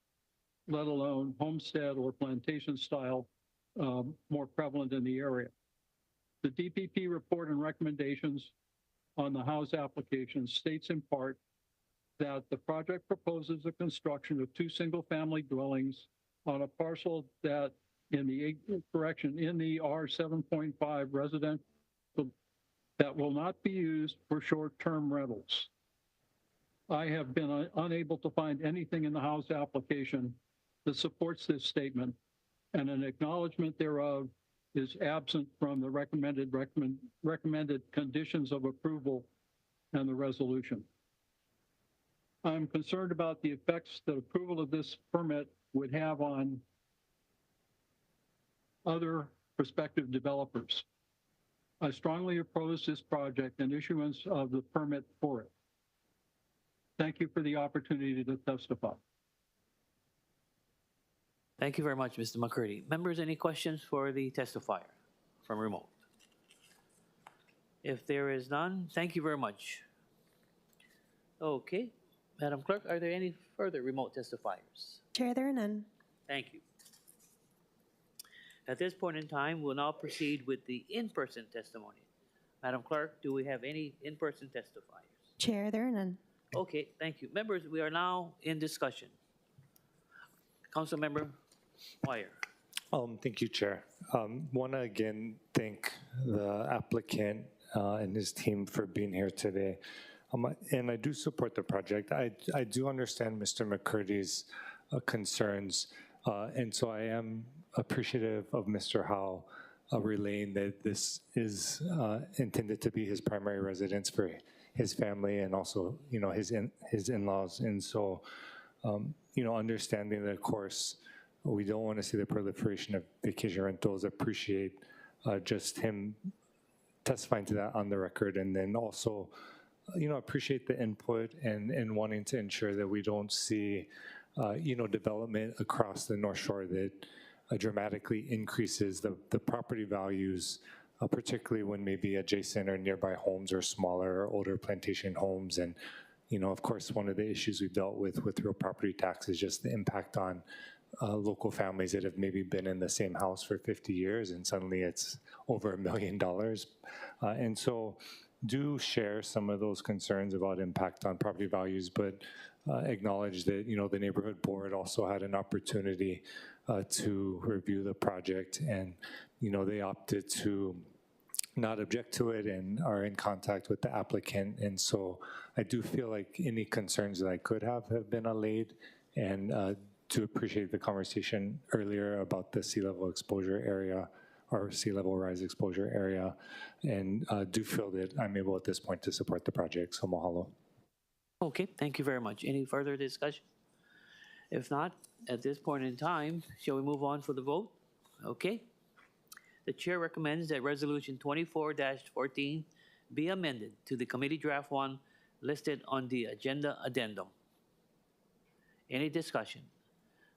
let alone homestead or plantation style, more prevalent in the area. The DPP report and recommendations on the house application states in part that the project proposes the construction of 2 single-family dwellings on a parcel that in the R7.5 residential that will not be used for short-term rentals. I have been unable to find anything in the house application that supports this statement, and an acknowledgement thereof is absent from the recommended conditions of approval and the resolution. I'm concerned about the effects that approval of this permit would have on other prospective developers. I strongly oppose this project and issuance of the permit for it. Thank you for the opportunity to testify. Thank you very much, Mr. McCurdy. Members, any questions for the testifier from remote? If there is none, thank you very much. Okay, Madam Clerk, are there any further remote testifiers? Chair, there are none. Thank you. At this point in time, we'll now proceed with the in-person testimony. Madam Clerk, do we have any in-person testifiers? Chair, there are none. Okay, thank you. Members, we are now in discussion. Councilmember Wire. Thank you, Chair. Want to again thank the applicant and his team for being here today. And I do support the project. I do understand Mr. McCurdy's concerns, and so I am appreciative of Mr. Howe relaying that this is intended to be his primary residence for his family and also, you know, his in-laws. And so, you know, understanding that, of course, we don't want to see the proliferation of vacation rentals. Appreciate just him testifying to that on the record, and then also, you know, appreciate the input and wanting to ensure that we don't see, you know, development across the North Shore that dramatically increases the property values, particularly when maybe adjacent or nearby homes are smaller or older plantation homes. And, you know, of course, one of the issues we've dealt with real property tax is just the impact on local families that have maybe been in the same house for 50 years and suddenly it's over $1 million. And so do share some of those concerns about impact on property values, but acknowledge that, you know, the neighborhood board also had an opportunity to review the project, and, you know, they opted to not object to it and are in contact with the applicant. And so I do feel like any concerns that I could have been allayed, and to appreciate the conversation earlier about the sea level exposure area or sea level rise exposure area, and do feel that I'm able at this point to support the project. So mahalo. Okay, thank you very much. Any further discussion? If not, at this point in time, shall we move on for the vote? Okay. The chair recommends that Resolution 24-14 be amended to the committee draft 1 listed on the agenda addendum. Any discussion?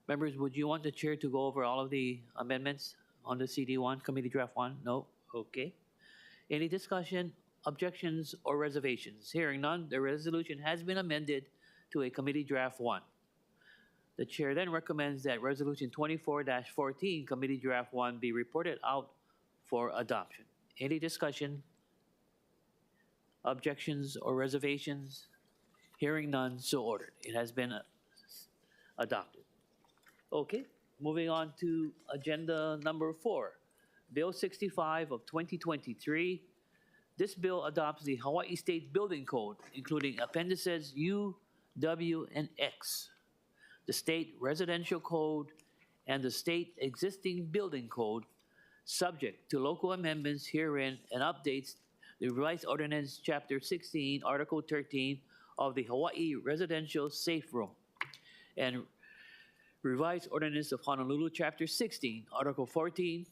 Members, would you want the chair to go over all of the amendments on the CD1, committee draft 1? No? Okay. Any discussion, objections, or reservations? Hearing none, the resolution has been amended to a committee draft 1. The chair then recommends that Resolution 24-14, Committee Draft 1, be reported out for adoption. Any discussion, objections, or reservations? Hearing none, so ordered. It has been adopted. Okay, moving on to agenda number 4, Bill 65 of 2023. This bill adopts the Hawaii State Building Code, including appendices U, W, and X, the state residential code, and the state existing building code, subject to local amendments herein, and updates the revised ordinance chapter 16, article 13 of the Hawaii Residential Safe Room, and revised ordinance of Honolulu chapter 16, article 14,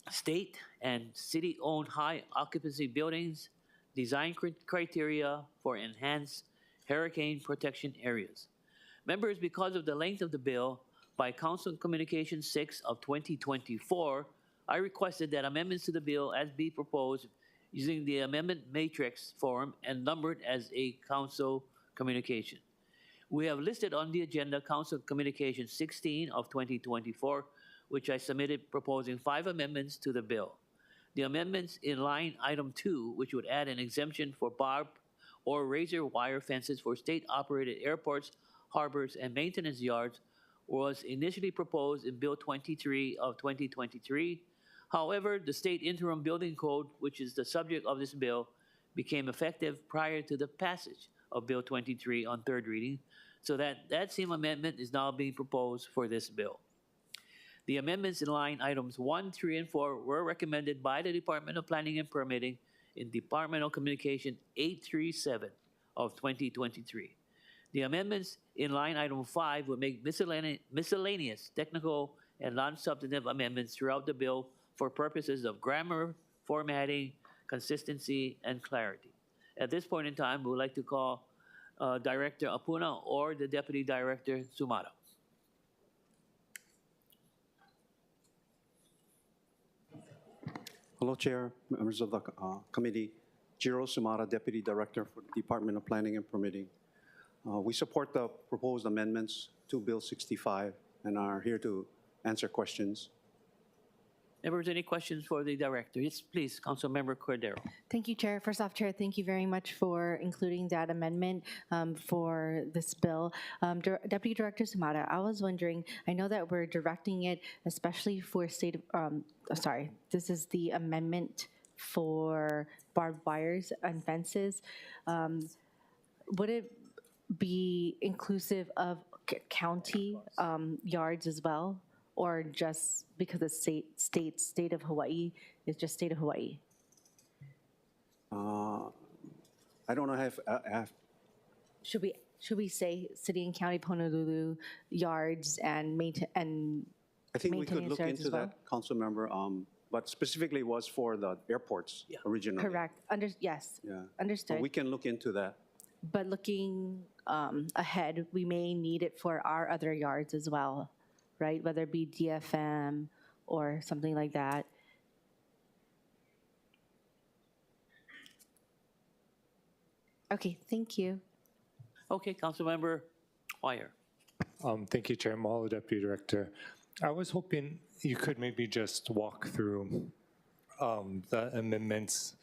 state and city-owned high occupancy buildings, design criteria for enhanced hurricane protection areas. Members, because of the length of the bill, by Council Communication 6 of 2024, I requested that amendments to the bill as be proposed using the amendment matrix form and numbered as a council communication. We have listed on the agenda Council Communication 16 of 2024, which I submitted proposing 5 amendments to the bill. The amendments in line item 2, which would add an exemption for barbed or razor wire fences for state-operated airports, harbors, and maintenance yards, was initially proposed in Bill 23 of 2023. However, the state interim building code, which is the subject of this bill, became effective prior to the passage of Bill 23 on third reading, so that same amendment is now being proposed for this bill. The amendments in line items 1, 3, and 4 were recommended by the Department of Planning and Permitting in Departmental Communication 837 of 2023. The amendments in line item 5 would make miscellaneous technical and non-substantive amendments throughout the bill for purposes of grammar, formatting, consistency, and clarity. At this point in time, we would like to call Director Apuna or the Deputy Director Sumata. Hello, Chair, members of the committee. Jiro Sumata, Deputy Director for the Department of Planning and Permitting. We support the proposed amendments to Bill 65 and are here to answer questions. Members, any questions for the director? Yes, please, Councilmember Cordero. Thank you, Chair. First off, Chair, thank you very much for including that amendment for this bill. Deputy Director Sumata, I was wondering, I know that we're directing it, especially for this is the amendment for barbed wires and fences. Would it be inclusive of county yards as well? Or just because the state of Hawaii is just state of Hawaii? I don't know if Should we say city and county Honolulu yards and I think we could look into that, Council Member. But specifically was for the airports originally. Correct. Yes. Yeah. Understood. But we can look into that. But looking ahead, we may need it for our other yards as well, right? Whether it be DFM or something like that. Okay, thank you. Okay, Councilmember Wire. Thank you, Chair Mahalo, Deputy Director. I was hoping you could maybe just walk through the amendments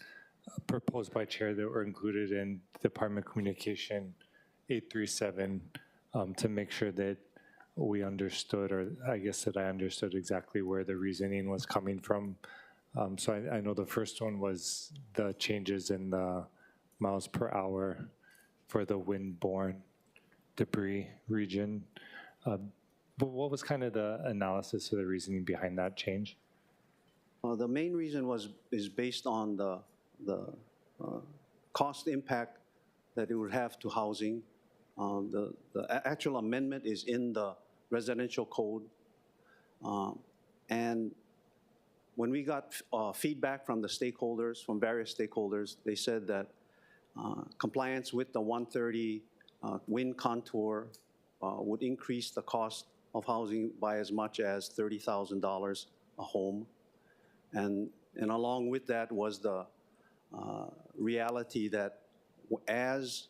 proposed by Chair that were included in Department Communication 837 to make sure that we understood, or I guess that I understood exactly where the reasoning was coming from. So I know the first one was the changes in the miles per hour for the wind-borne debris region. But what was kind of the analysis or the reasoning behind that change? The main reason is based on the cost impact that it would have to housing. The actual amendment is in the residential code. And when we got feedback from the stakeholders, from various stakeholders, they said that compliance with the 130 wind contour would increase the cost of housing by as much as $30,000 a home. And along with that was the reality that as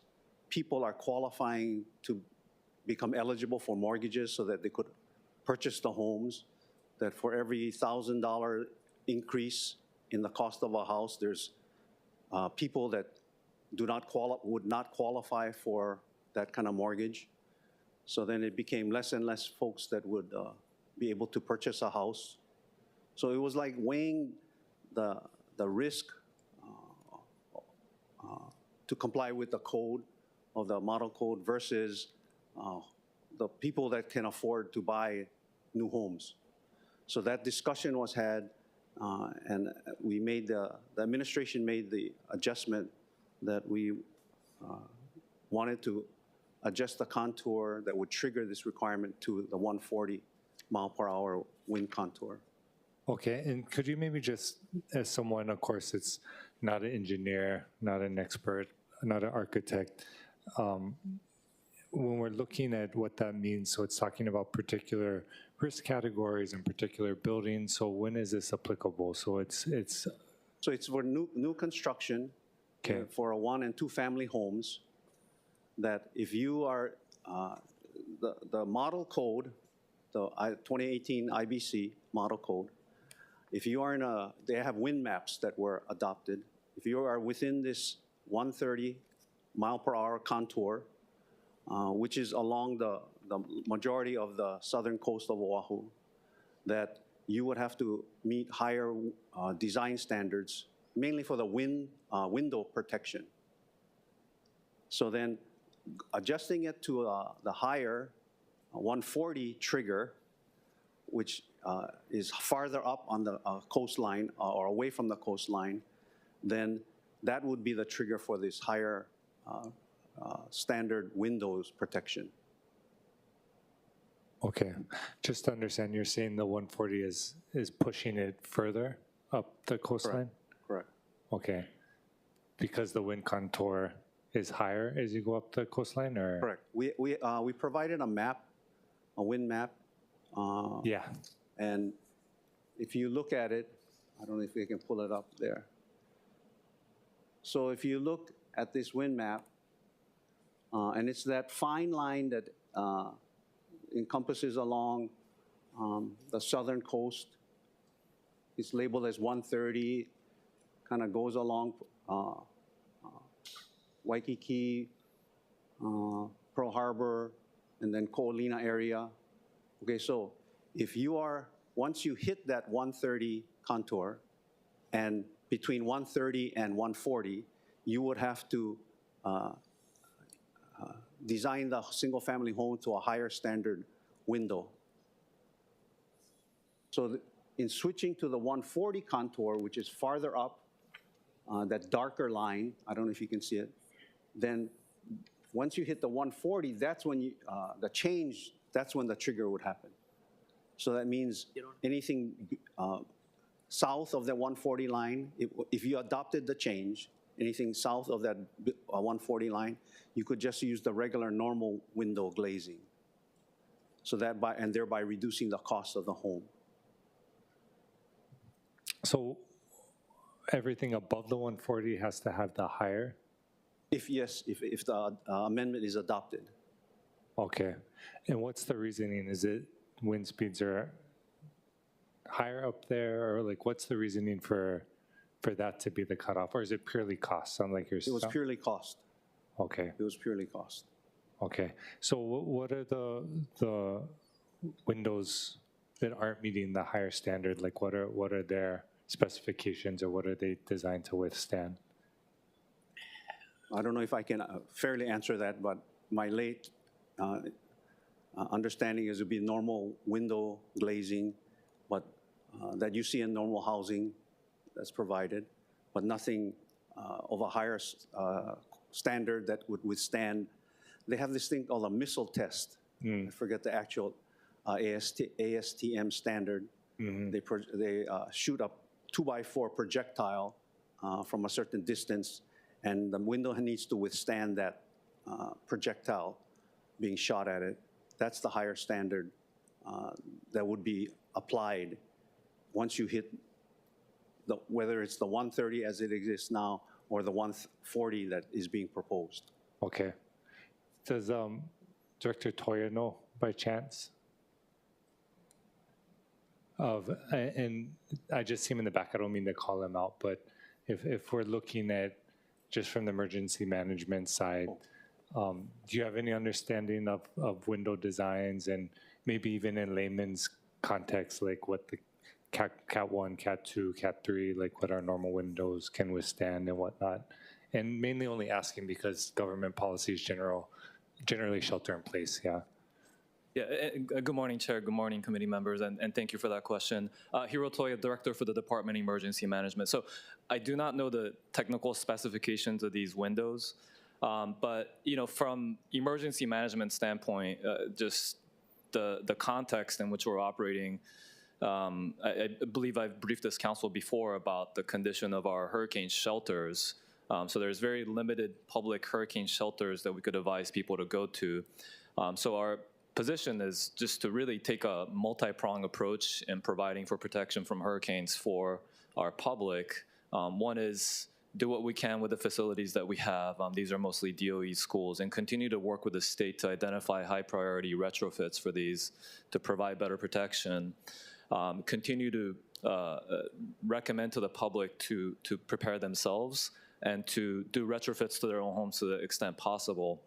people are qualifying to become eligible for mortgages so that they could purchase the homes, that for every $1,000 increase in the cost of a house, there's people that would not qualify for that kind of mortgage. So then it became less and less folks that would be able to purchase a house. So it was like weighing the risk to comply with the code of the model code versus the people that can afford to buy new homes. So that discussion was had, and we made the administration made the adjustment that we wanted to adjust the contour that would trigger this requirement to the 140 mile per hour wind contour. Okay, and could you maybe just, as someone, of course, it's not an engineer, not an expert, not an architect, when we're looking at what that means, so it's talking about particular risk categories and particular buildings, so when is this applicable? So it's So it's for new construction, okay. For a 1 and 2 family homes, that if you are, the model code, the 2018 IBC model code, if you are they have wind maps that were adopted. If you are within this 130 mile per hour contour, which is along the majority of the southern coast of Oahu, that you would have to meet higher design standards, mainly for the window protection. So then adjusting it to the higher 140 trigger, which is farther up on the coastline or away from the coastline, then that would be the trigger for this higher standard windows protection. Okay, just to understand, you're saying the 140 is pushing it further up the coastline? Correct. Okay, because the wind contour is higher as you go up the coastline, or? Correct. We provided a map, a wind map. Yeah. And if you look at it, I don't know if we can pull it up there. So if you look at this wind map, and it's that fine line that encompasses along the southern coast. It's labeled as 130, kind of goes along Waikiki, Pearl Harbor, and then Ko'olina area. Okay, so if you are, once you hit that 130 contour, and between 130 and 140, you would have to design the single-family home to a higher standard window. So in switching to the 140 contour, which is farther up, that darker line, I don't know if you can see it, then once you hit the 140, that's when you, the change, that's when the trigger would happen. So that means anything south of the 140 line, if you adopted the change, anything south of that 140 line, you could just use the regular normal window glazing. So that and thereby reducing the cost of the home. So everything above the 140 has to have the higher? If the amendment is adopted. Okay. And what's the reasoning? Is it wind speeds are higher up there, or like what's the reasoning for that to be the cutoff, or is it purely cost? Sound like you're. It was purely cost. Okay. It was purely cost. Okay. So what are the windows that aren't meeting the higher standard? Like what are their specifications, or what are they designed to withstand? I don't know if I can fairly answer that, but my late understanding is it would be normal window glazing, but that you see in normal housing that's provided, but nothing of a higher standard that would withstand. They have this thing called a missile test. I forget the actual ASTM standard. They shoot a 2x4 projectile from a certain distance, and the window needs to withstand that projectile being shot at it. That's the higher standard that would be applied once you hit whether it's the 130 as it exists now or the 140 that is being proposed. Okay. Does Director Toyano by chance? And I just see him in the back. I don't mean to call him out, but if we're looking at just from the emergency management side, do you have any understanding of window designs and maybe even in layman's context, like what the Cat 1, Cat 2, Cat 3, like what our normal windows can withstand and whatnot? And mainly only asking because government policies generally shelter in place, yeah. Yeah, good morning, Chair. Good morning, committee members, and thank you for that question. Hiro Toya, Director for the Department of Emergency Management. So I do not know the technical specifications of these windows, but from emergency management standpoint, just the context in which we're operating, I believe I've briefed this council before about the condition of our hurricane shelters. So there's very limited public hurricane shelters that we could advise people to go to. So our position is just to really take a multi-pronged approach in providing for protection from hurricanes for our public. One is do what we can with the facilities that we have. These are mostly DOE schools, and continue to work with the state to identify high priority retrofits for these to provide better protection. Continue to recommend to the public to prepare themselves and to do retrofits to their own homes to the extent possible.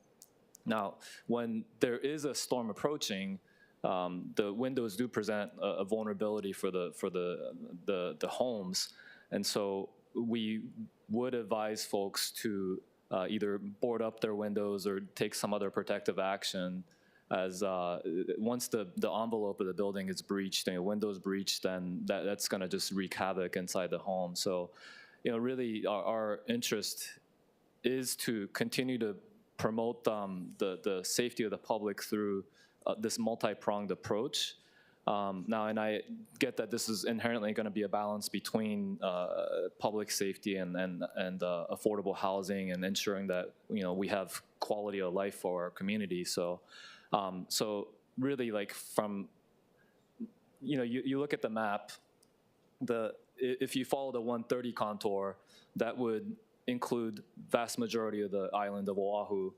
Now, when there is a storm approaching, the windows do present a vulnerability for the homes, and so we would advise folks to either board up their windows or take some other protective action. As once the envelope of the building is breached and the windows breached, then that's going to just wreak havoc inside the home. So, really, our interest is to continue to promote the safety of the public through this multi-pronged approach. Now, and I get that this is inherently going to be a balance between public safety and affordable housing and ensuring that we have quality of life for our community. So, so really, like from you look at the map, if you follow the 130 contour, that would include vast majority of the island of Oahu.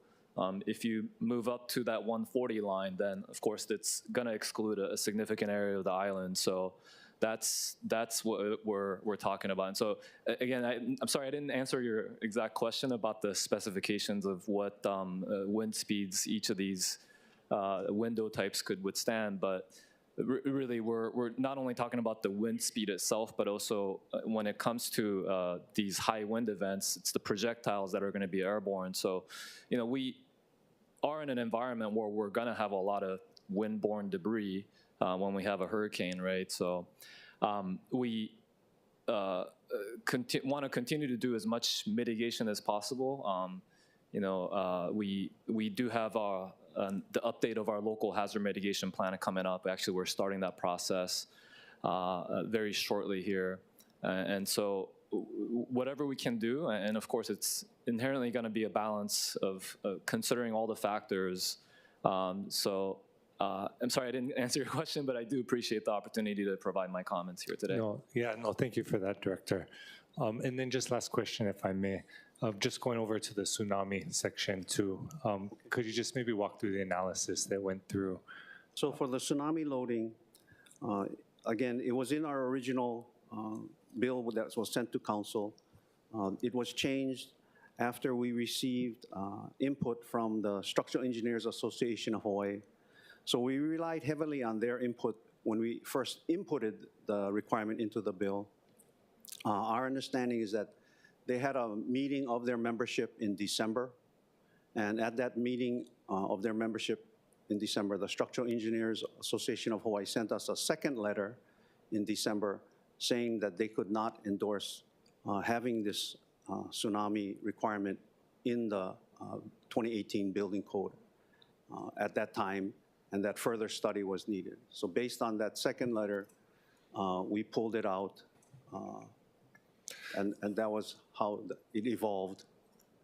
If you move up to that 140 line, then of course it's going to exclude a significant area of the island. So that's what we're talking about. And so again, I'm sorry I didn't answer your exact question about the specifications of what wind speeds each of these window types could withstand, but really, we're not only talking about the wind speed itself, but also when it comes to these high wind events, it's the projectiles that are going to be airborne. So, we are in an environment where we're going to have a lot of windborne debris when we have a hurricane, right? So, we want to continue to do as much mitigation as possible. We do have the update of our local hazard mitigation plan coming up. Actually, we're starting that process very shortly here. And so whatever we can do, and of course it's inherently going to be a balance of considering all the factors. So I'm sorry I didn't answer your question, but I do appreciate the opportunity to provide my comments here today. Thank you for that, Director. And then just last question, if I may. Just going over to the tsunami section too, could you just maybe walk through the analysis that went through? So for the tsunami loading, again, it was in our original bill that was sent to council. It was changed after we received input from the Structural Engineers Association of Hawaii. So we relied heavily on their input when we first inputted the requirement into the bill. Our understanding is that they had a meeting of their membership in December, and at that meeting of their membership in December, the Structural Engineers Association of Hawaii sent us a second letter in December saying that they could not endorse having this tsunami requirement in the 2018 building code at that time, and that further study was needed. So based on that second letter, we pulled it out. And that was how it evolved.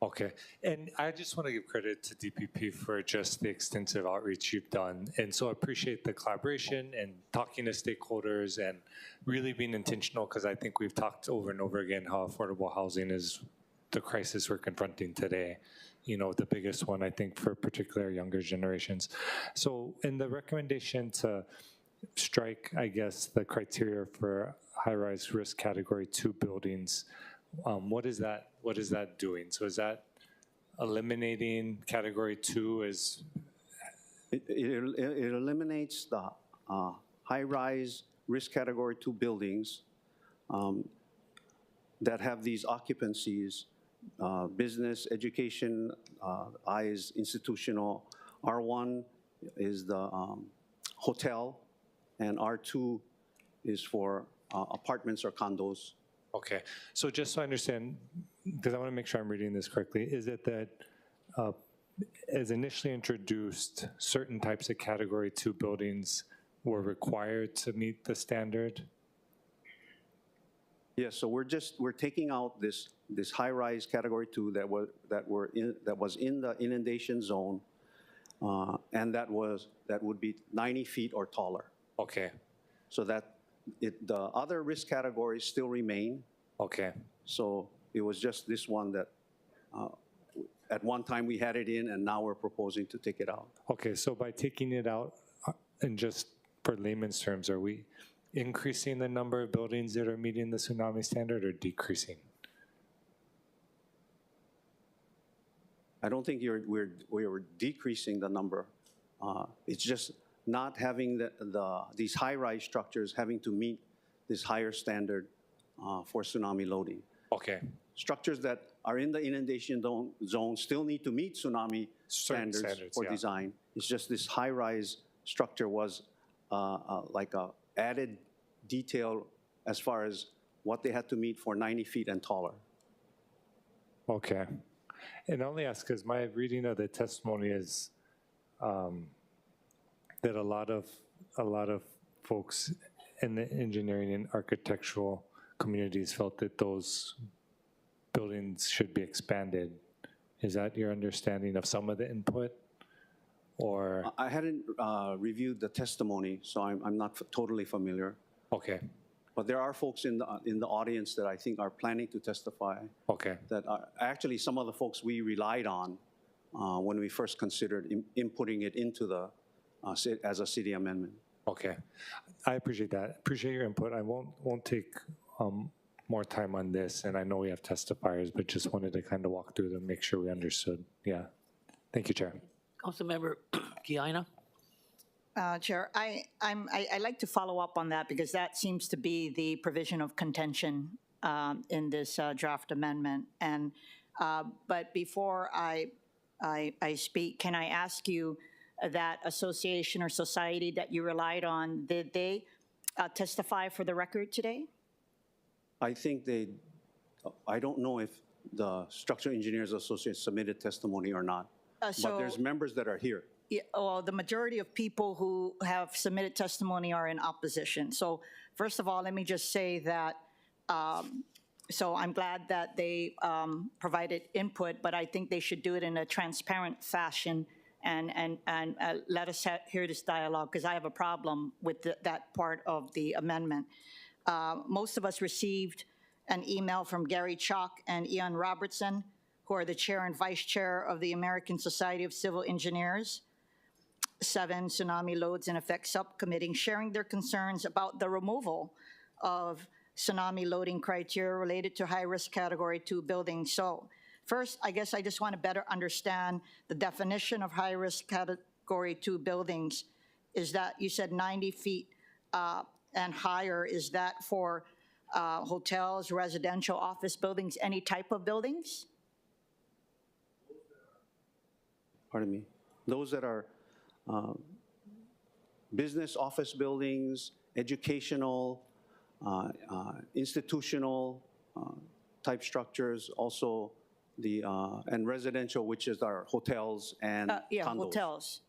Okay, and I just want to give credit to DPP for just the extensive outreach you've done. And so I appreciate the collaboration and talking to stakeholders and really being intentional, because I think we've talked over and over again how affordable housing is the crisis we're confronting today. the biggest one, I think, for particular younger generations. So in the recommendation to strike, I guess, the criteria for high-rise risk category 2 buildings, what is that doing? So is that eliminating category 2 as? It eliminates the high-rise risk category 2 buildings that have these occupancies, business, education, I is institutional, R1 is the hotel, and R2 is for apartments or condos. Okay, so just so I understand, because I want to make sure I'm reading this correctly, is it that as initially introduced, certain types of category 2 buildings were required to meet the standard? Yes, so we're taking out this high-rise category 2 that was in the inundation zone, and that would be 90 feet or taller. Okay. So that the other risk categories still remain. Okay. So it was just this one that at one time we had it in, and now we're proposing to take it out. Okay, so by taking it out, and just for layman's terms, are we increasing the number of buildings that are meeting the tsunami standard or decreasing? I don't think we're decreasing the number. It's just not having these high-rise structures having to meet this higher standard for tsunami loading. Okay. Structures that are in the inundation zone still need to meet tsunami standards for yeah. design. It's just this high-rise structure was like a added detail as far as what they had to meet for 90 feet and taller. Okay. And I only ask because my reading of the testimony is that a lot of folks in the engineering and architectural communities felt that those buildings should be expanded. Is that your understanding of some of the input? Or I hadn't reviewed the testimony, so I'm not totally familiar. Okay. But there are folks in the audience that I think are planning to testify. Okay. That are actually some of the folks we relied on when we first considered inputting it into the as a city amendment. Okay, I appreciate that. Appreciate your input. I won't take more time on this, and I know we have testifiers, but just wanted to kind of walk through them, make sure we understood. Yeah. Thank you, Chair. Councilmember Kiana. Chair, I like to follow up on that because that seems to be the provision of contention in this draft amendment. And but before I speak, can I ask you that association or society that you relied on, did they testify for the record today? I think I don't know if the Structural Engineers Association submitted testimony or not, but there's members that are here. Yeah, well, the majority of people who have submitted testimony are in opposition. So first of all, let me just say that, so I'm glad that they provided input, but I think they should do it in a transparent fashion and let us hear this dialogue, because I have a problem with that part of the amendment. Most of us received an email from Gary Chalk and Ian Robertson, who are the chair and vice chair of the American Society of Civil Engineers, 7 Tsunami Loads and Effects Subcommittee, sharing their concerns about the removal of tsunami loading criteria related to high-risk Category 2 buildings. So first, I guess I just want to better understand the definition of high-risk Category 2 buildings. Is that, you said 90 feet and higher, is that for hotels, residential, office buildings, any type of buildings? Pardon me. Those that are business office buildings, educational, institutional type structures, also the and residential, which is our hotels and yeah, condos. Hotels.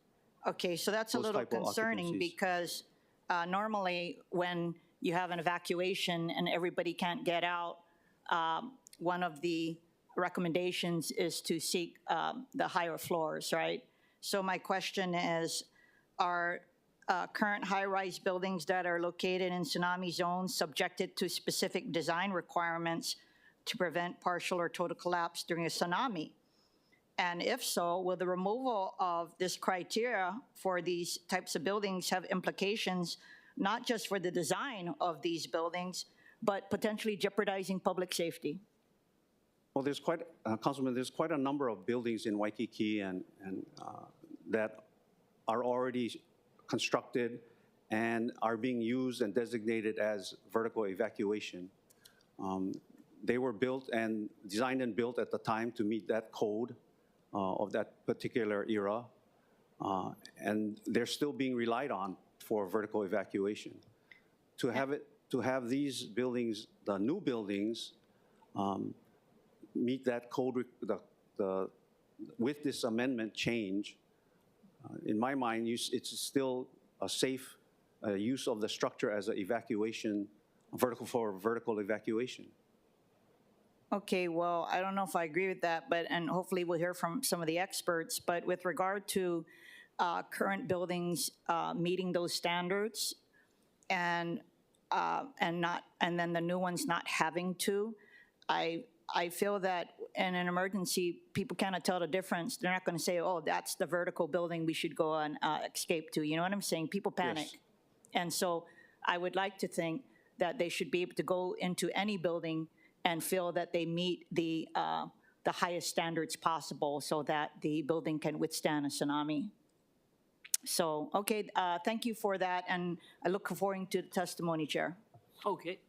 Okay, so that's Those a little type of concerning occupancies. because normally when you have an evacuation and everybody can't get out, one of the recommendations is to seek the higher floors, right? So my question is, are current high-rise buildings that are located in tsunami zones subjected to specific design requirements to prevent partial or total collapse during a tsunami? And if so, will the removal of this criteria for these types of buildings have implications not just for the design of these buildings, but potentially jeopardizing public safety? Well, there's quite, Councilman, there's quite a number of buildings in Waikiki and that are already constructed and are being used and designated as vertical evacuation. They were built and designed and built at the time to meet that code of that particular era. And they're still being relied on for vertical evacuation. To have these buildings, the new buildings, meet that code, with this amendment change, in my mind, it's still a safe use of the structure as an evacuation, for vertical evacuation. Okay, well, I don't know if I agree with that, and hopefully we'll hear from some of the experts, but with regard to current buildings meeting those standards and then the new ones not having to, I feel that in an emergency, people cannot tell the difference. They're not going to say, oh, that's the vertical building we should go and escape to. You know what I'm saying? People panic. Yes. And so I would like to think that they should be able to go into any building and feel that they meet the highest standards possible so that the building can withstand a tsunami. So, okay, thank you for that, and I look forward to the testimony, Chair. Okay.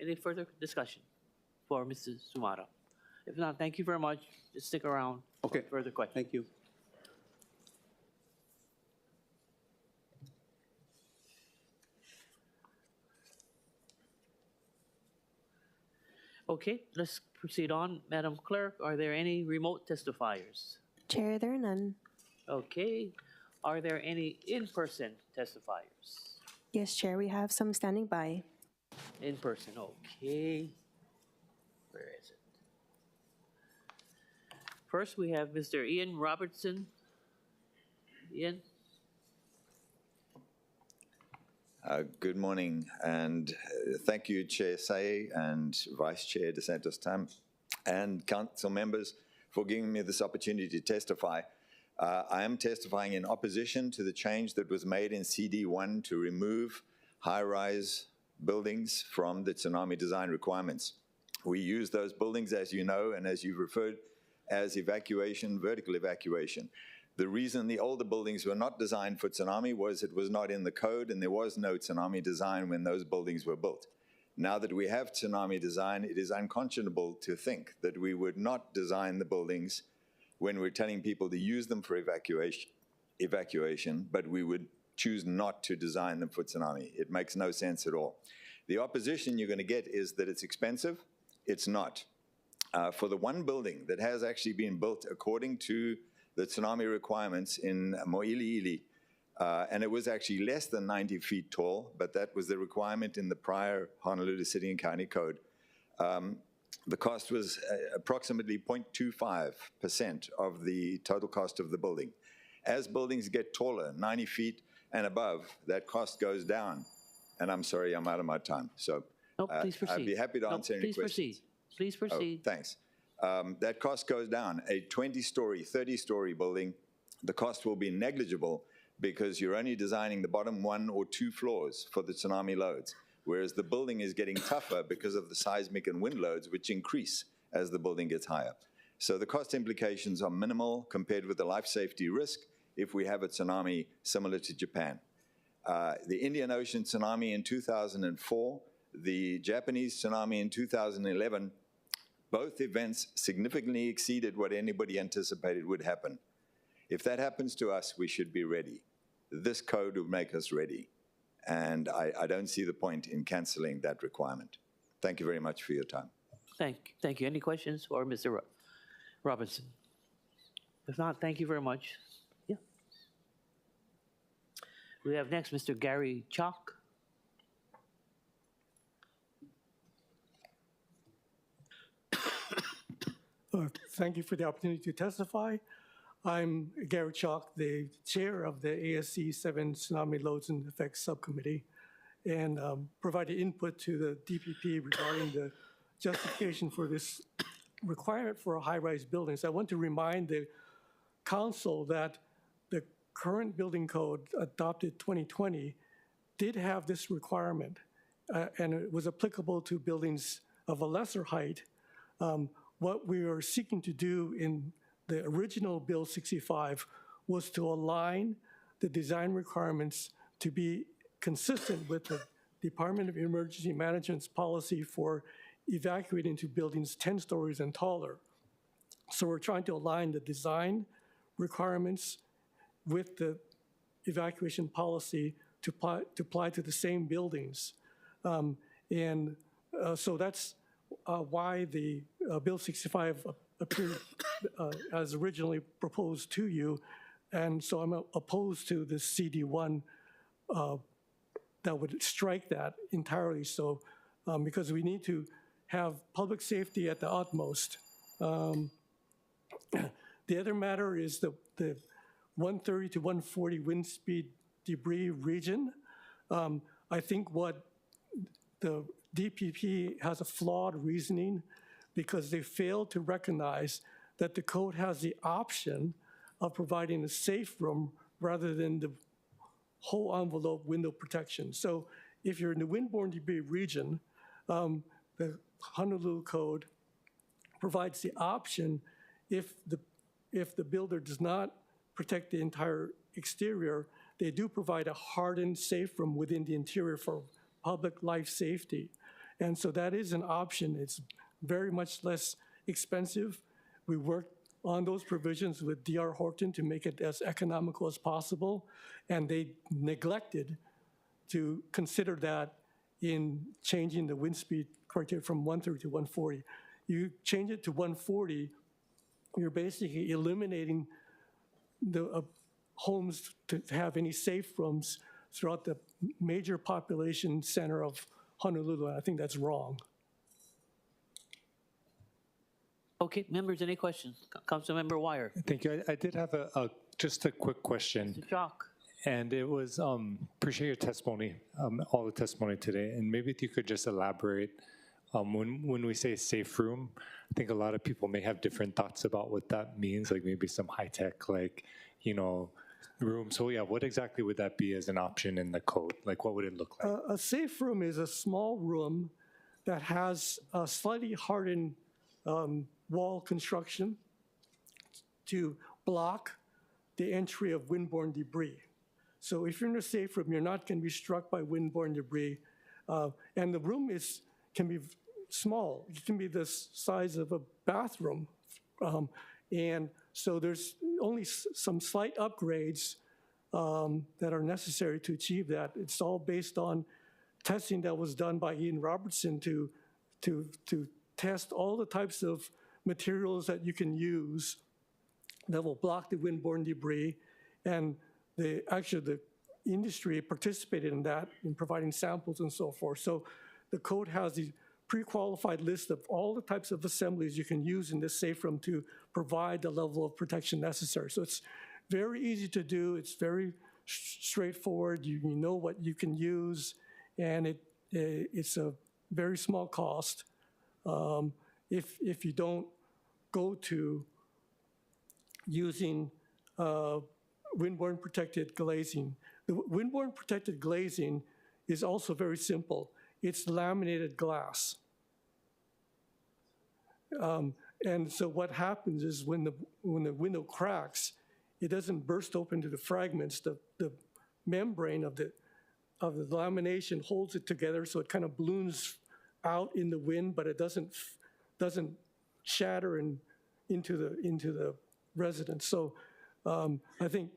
Any further discussion for Mrs. Sumara? If not, thank you very much. Just stick around. Okay. For further questions. Thank you. Okay, let's proceed on. Madam Clerk, are there any remote testifiers? Chair, there are none. Okay. Are there any in-person testifiers? Yes, Chair, we have some standing by. In person, okay. Where is it? First, we have Mr. Ian Robertson. Ian? Good morning, and thank you, Chair Say and Vice Chair DeSantis Tam, and council members for giving me this opportunity to testify. I am testifying in opposition to the change that was made in CD1 to remove high-rise buildings from the tsunami design requirements. We use those buildings, as you know, and as you've referred, as evacuation, vertical evacuation. The reason the older buildings were not designed for tsunami was it was not in the code and there was no tsunami design when those buildings were built. Now that we have tsunami design, it is unconscionable to think that we would not design the buildings when we're telling people to use them for evacuation, but we would choose not to design them for tsunami. It makes no sense at all. The opposition you're going to get is that it's expensive. It's not. For the one building that has actually been built according to the tsunami requirements in Mo'iliili, and it was actually less than 90 feet tall, but that was the requirement in the prior Honolulu City and County Code. The cost was approximately 0.25% of the total cost of the building. As buildings get taller, 90 feet and above, that cost goes down. And I'm sorry, I'm out of my time. So please proceed. I'd be happy to answer any questions. Please proceed. Oh, thanks. That cost goes down. A 20-story, 30-story building, the cost will be negligible because you're only designing the bottom 1 or 2 floors for the tsunami loads, whereas the building is getting tougher because of the seismic and wind loads, which increase as the building gets higher. So the cost implications are minimal compared with the life safety risk if we have a tsunami similar to Japan. The Indian Ocean tsunami in 2004, the Japanese tsunami in 2011, both events significantly exceeded what anybody anticipated would happen. If that happens to us, we should be ready. This code will make us ready. And I don't see the point in canceling that requirement. Thank you very much for your time. Thank you. Any questions for Mr. Robinson? If not, thank you very much. Yeah. We have next Mr. Gary Chalk. Thank you for the opportunity to testify. I'm Gary Chalk, the chair of the ASC 7 Tsunami Loads and Effects Subcommittee, and provided input to the DPP regarding the justification for this requirement for high-rise buildings. I want to remind the council that the current building code adopted 2020 did have this requirement, and it was applicable to buildings of a lesser height. What we are seeking to do in the original Bill 65 was to align the design requirements to be consistent with the Department of Emergency Management's policy for evacuating to buildings 10 stories and taller. So we're trying to align the design requirements with the evacuation policy to apply to the same buildings. So that's why the Bill 65 appeared as originally proposed to you. And so I'm opposed to the CD1 that would strike that entirely. So because we need to have public safety at the utmost. The other matter is the 130 to 140 wind speed debris region. I think what the DPP has a flawed reasoning because they failed to recognize that the code has the option of providing a safe room rather than the whole envelope window protection. So if you're in the windborne debris region, the Honolulu code provides the option if the builder does not protect the entire exterior, they do provide a hardened safe room within the interior for public life safety. And so that is an option. It's very much less expensive. We worked on those provisions with D.R. Horton to make it as economical as possible, and they neglected to consider that in changing the wind speed criteria from 130 to 140. You change it to 140, you're basically eliminating the homes to have any safe rooms throughout the major population center of Honolulu, and I think that's wrong. Okay, members, any questions? Councilmember Wire. Thank you. I did have just a quick question. Mr. Chalk. And it was, appreciate your testimony, all the testimony today. And maybe if you could just elaborate, when we say safe room, I think a lot of people may have different thoughts about what that means, like maybe some high tech, like, room. So yeah, what exactly would that be as an option in the code? Like what would it look like? A safe room is a small room that has a slightly hardened wall construction to block the entry of windborne debris. So if you're in a safe room, you're not going to be struck by windborne debris. And the room can be small. It can be the size of a bathroom. And so there's only some slight upgrades that are necessary to achieve that. It's all based on testing that was done by Ian Robertson to test all the types of materials that you can use that will block the windborne debris. And the industry participated in that, in providing samples and so forth. So the code has the pre-qualified list of all the types of assemblies you can use in this safe room to provide the level of protection necessary. So it's very easy to do. It's very straightforward. You know what you can use, and it's a very small cost if you don't go to using windborne protected glazing. The windborne protected glazing is also very simple. It's laminated glass. And so what happens is when the window cracks, it doesn't burst open to the fragments. The membrane of the lamination holds it together, so it kind of balloons out in the wind, but it doesn't shatter into the residence. So I think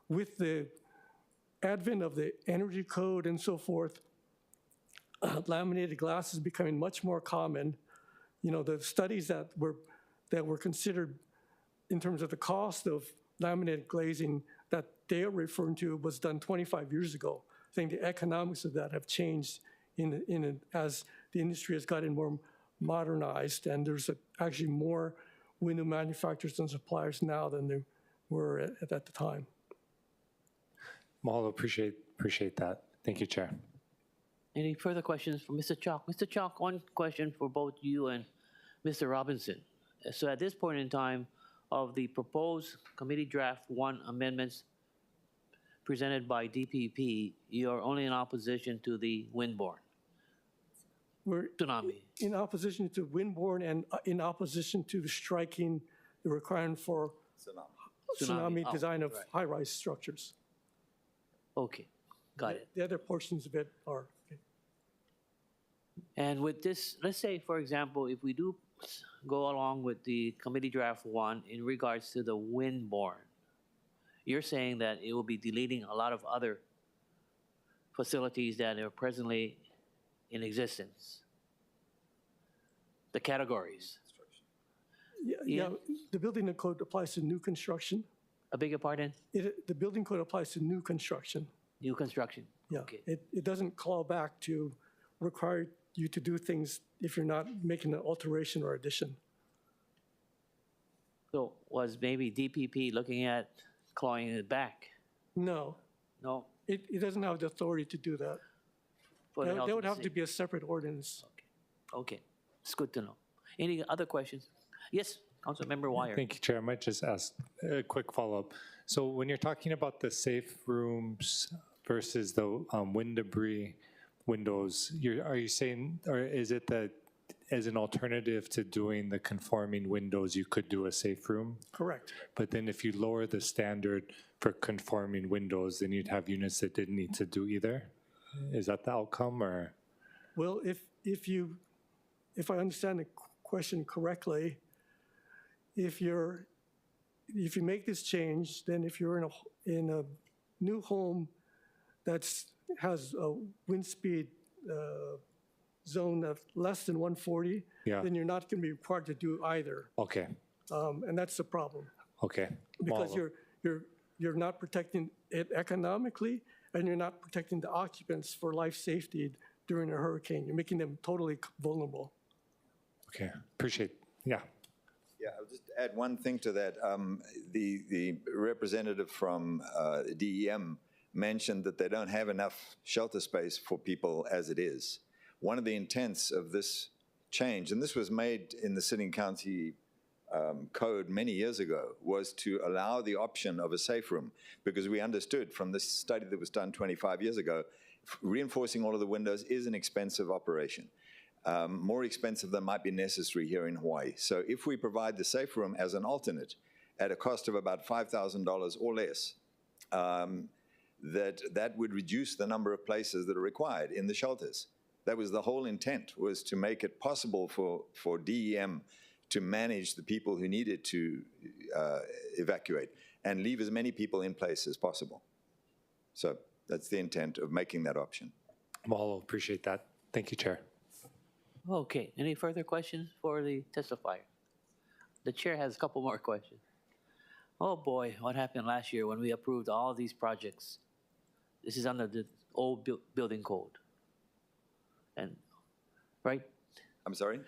with the advent of the energy code and so forth, laminated glass is becoming much more common. The studies that were considered in terms of the cost of laminated glazing that they are referring to was done 25 years ago. I think the economics of that have changed as the industry has gotten more modernized, and there's actually more window manufacturers and suppliers now than there were at the time. Mahalo, appreciate that. Thank you, Chair. Any further questions for Mr. Chalk? Mr. Chalk, one question for both you and Mr. Robinson. So at this point in time, of the proposed Committee Draft 1 amendments presented by DPP, you are only in opposition to the windborne We're tsunami. in opposition to windborne and in opposition to the striking the requirement for tsunami Oh, design of right. high-rise structures. Okay, got it. The other portions of it are, okay. And with this, let's say, for example, if we do go along with the Committee Draft 1 in regards to the windborne, you're saying that it will be deleting a lot of other facilities that are presently in existence. The categories. Yeah, the building code applies to new construction. I beg your pardon? The building code applies to new construction. New construction. Yeah, Okay. it doesn't claw back to require you to do things if you're not making an alteration or addition. So was maybe DPP looking at clawing it back? No, No? it doesn't have the authority to do that. For the health There and would have to safety. be a separate ordinance. Okay, it's good to know. Any other questions? Yes, Councilmember Wire. Thank you, Chair. I might just ask a quick follow-up. So when you're talking about the safe rooms versus the wind debris windows, are you saying, or is it that as an alternative to doing the conforming windows, you could do a safe room? Correct. But then if you lower the standard for conforming windows, then you'd have units that didn't need to do either? Is that the outcome, or? Well, if I understand the question correctly, if you make this change, then if you're in a new home has a wind speed zone of less than 140, Yeah. then you're not going to be required to do either, Okay, and that's the problem okay. because Well, you're not protecting it economically, and you're not protecting the occupants for life safety during a hurricane. You're making them totally vulnerable. Okay, appreciate, yeah. Yeah, I'll just add one thing to that. The representative from DEM mentioned that they don't have enough shelter space for people as it is. One of the intents of this change, and this was made in the City and County code many years ago, was to allow the option of a safe room, because we understood from this study that was done 25 years ago, reinforcing all of the windows is an expensive operation. More expensive than might be necessary here in Hawaii. So if we provide the safe room as an alternate at a cost of about $5,000 or less, that would reduce the number of places that are required in the shelters. That was the whole intent, was to make it possible for DEM to manage the people who needed to evacuate and leave as many people in place as possible. So that's the intent of making that option. Well, appreciate that. Thank you, Chair. Okay, any further questions for the testifier? The chair has a couple more questions. Oh boy, what happened last year when we approved all these projects? This is under the old building code. And, right? I'm sorry?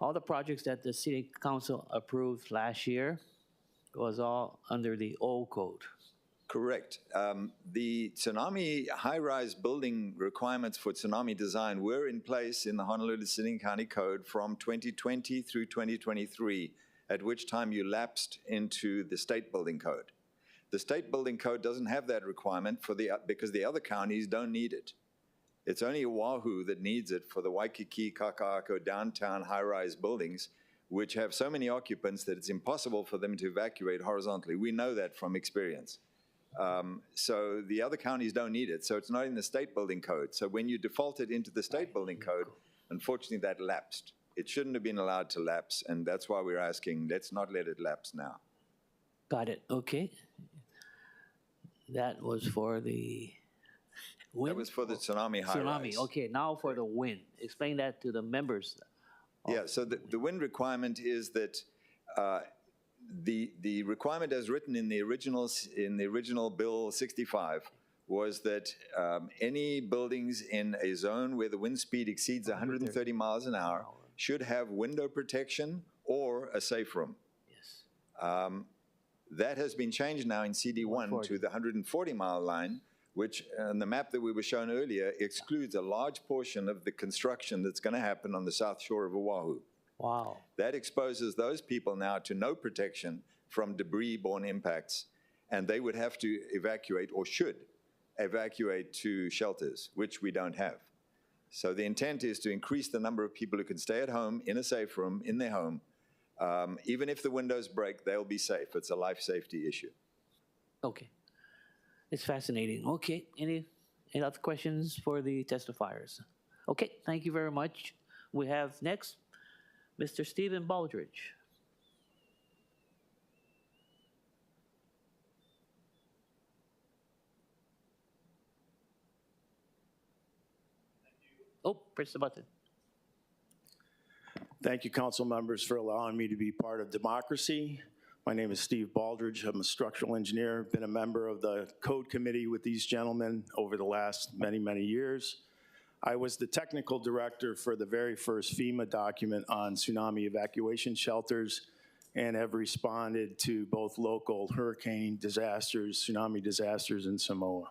All the projects that the city council approved last year was all under the old code. Correct. The tsunami high-rise building requirements for tsunami design were in place in the Honolulu City and County Code from 2020 through 2023, at which time you lapsed into the state building code. The state building code doesn't have that requirement because the other counties don't need it. It's only Oahu that needs it for the Waikiki, Kaka'ako downtown high-rise buildings, which have so many occupants that it's impossible for them to evacuate horizontally. We know that from experience. So the other counties don't need it, so it's not in the state building code. So when you default it into the state building code, unfortunately that lapsed. It shouldn't have been allowed to lapse, and that's why we're asking, let's not let it lapse now. Got it, okay. That was for the wind? That was for the tsunami high-rise. Tsunami, okay, now for the wind. Explain that to the members. Yeah, so the wind requirement is that the requirement as written in the original Bill 65 was that any buildings in a zone where the wind speed exceeds 130 miles an hour should have window protection or a safe room. Yes. That has been changed now in CD1 to the 140-mile line, which on the map that we were shown earlier excludes a large portion of the construction that's going to happen on the south shore of Oahu. Wow. That exposes those people now to no protection from debris-borne impacts, and they would have to evacuate or should evacuate to shelters, which we don't have. So the intent is to increase the number of people who can stay at home in a safe room in their home. Even if the windows break, they'll be safe. It's a life safety issue. Okay. It's fascinating. Okay, any other questions for the testifiers? Okay, thank you very much. We have next, Mr. Stephen Baldridge. Oh, press the button. Thank you, council members, for allowing me to be part of democracy. My name is Steve Baldridge. I'm a structural engineer, been a member of the code committee with these gentlemen over the last many, many years. I was the technical director for the very first FEMA document on tsunami evacuation shelters and have responded to both local hurricane disasters, tsunami disasters in Samoa.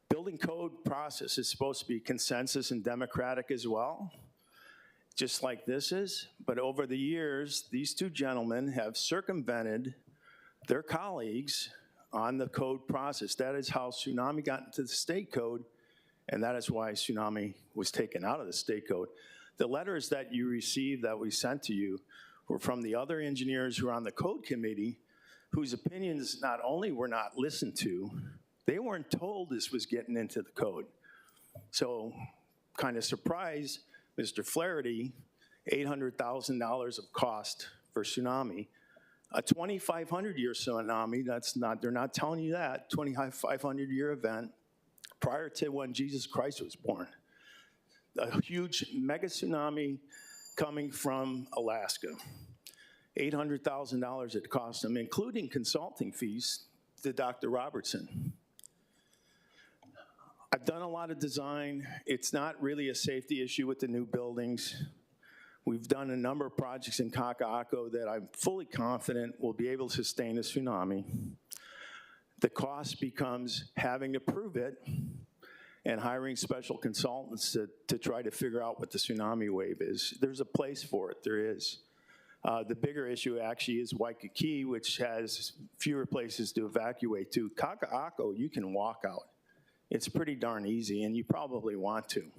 Building code process is supposed to be consensus and democratic as well, just like this is. But over the years, these two gentlemen have circumvented their colleagues on the code process. That is how tsunami got into the state code, and that is why tsunami was taken out of the state code. The letters that you received that we sent to you were from the other engineers who are on the code committee, whose opinions not only were not listened to, they weren't told this was getting into the code. So, kind of surprised, Mr. Flaherty, $800,000 of cost for tsunami. A 2,500-year tsunami, they're not telling you that, 2,500-year event prior to when Jesus Christ was born. A huge mega tsunami coming from Alaska. $800,000 it cost them, including consulting fees to Dr. Robertson. I've done a lot of design. It's not really a safety issue with the new buildings. We've done a number of projects in Kaka'ako that I'm fully confident will be able to sustain a tsunami. The cost becomes having to prove it and hiring special consultants to try to figure out what the tsunami wave is. There's a place for it, there is. The bigger issue actually is Waikiki, which has fewer places to evacuate to. Kaka'ako, you can walk out. It's pretty darn easy, and you probably want to.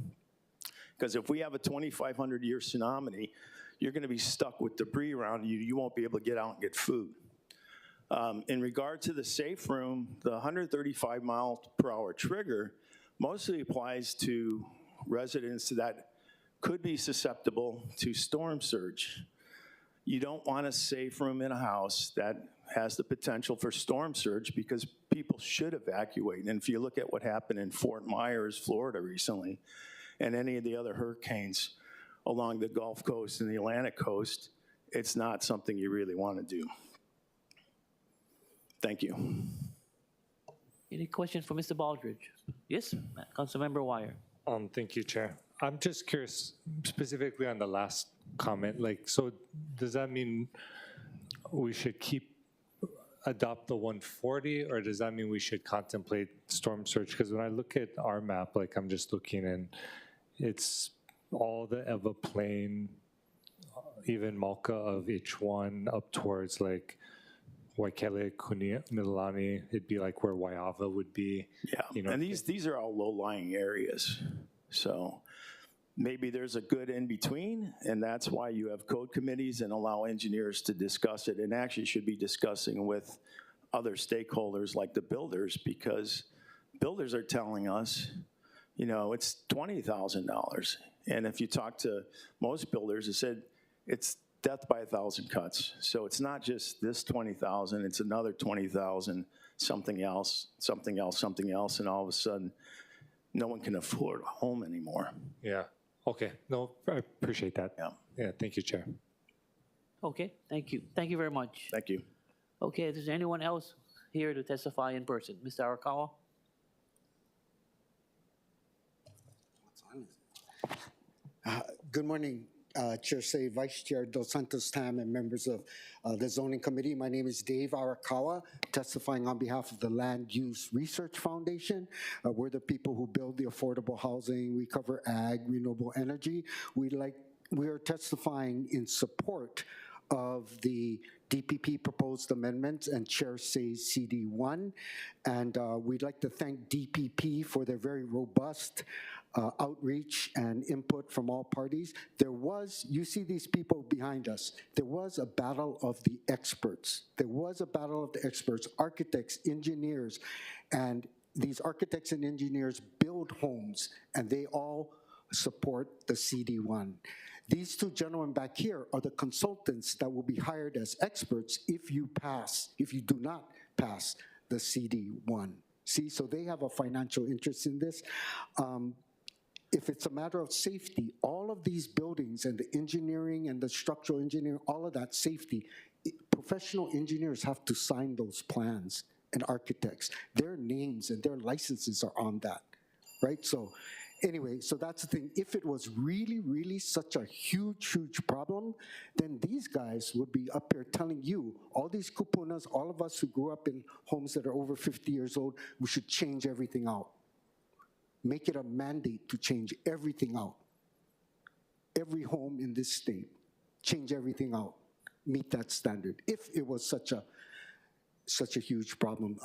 Because if we have a 2,500-year tsunami, you're going to be stuck with debris around you. You won't be able to get out and get food. In regard to the safe room, the 135 mile per hour trigger mostly applies to residents that could be susceptible to storm surge. You don't want a safe room in a house that has the potential for storm surge because people should evacuate. And if you look at what happened in Fort Myers, Florida recently, and any of the other hurricanes along the Gulf Coast and the Atlantic coast, it's not something you really want to do. Thank you. Any questions for Mr. Baldridge? Yes, Councilmember Wire. Thank you, Chair. I'm just curious, specifically on the last comment, so does that mean we should adopt the 140, or does that mean we should contemplate storm surge? Because when I look at our map, I'm just looking, and it's all the Eva Plain, even Malka of H1 up towards Waikele, Kunia, Mililani. It'd be where Waiava would be. Yeah, and these are all low-lying areas. So maybe there's a good in-between, and that's why you have code committees and allow engineers to discuss it, and actually should be discussing with other stakeholders like the builders, because builders are telling us, it's $20,000. And if you talk to most builders, it said it's death by 1,000 cuts. So it's not just this 20,000, it's another 20,000, something else, something else, something else, and all of a sudden, no one can afford a home anymore. Yeah. Okay. No, I appreciate that. Yeah. Thank you, Chair. Okay. Thank you. Thank you very much. Thank you. Okay. Is there anyone else here to testify in person? Mr. Arakawa? Good morning, Chair Say, Vice Chair Dos Santos Tam, and members of the Zoning Committee. My name is Dave Arakawa, testifying on behalf of the Land Use Research Foundation. We're the people who build the affordable housing. We cover ag, renewable energy. We are testifying in support of the DPP proposed amendments, and Chair says CD1. And we'd like to thank DPP for their very robust outreach and input from all parties. There was, you see these people behind us, there was a battle of the experts. There was a battle of the experts, architects, engineers, and these architects and engineers build homes, and they all support the CD1. These two gentlemen back here are the consultants that will be hired as experts if you do not pass the CD1. See, so they have a financial interest in this. If it's a matter of safety, all of these buildings and the engineering and the structural engineering, all of that safety, professional engineers have to sign those plans, and architects. Their names and their licenses are on that, right? So anyway, so that's the thing. If it was really, really such a huge, huge problem, then these guys would be up here telling you, all these kupunas, all of us who grew up in homes that are over 50 years old, we should change everything out. Make it a mandate to change everything out. Every home in this state, change everything out. Meet that standard. If it was such a huge problem.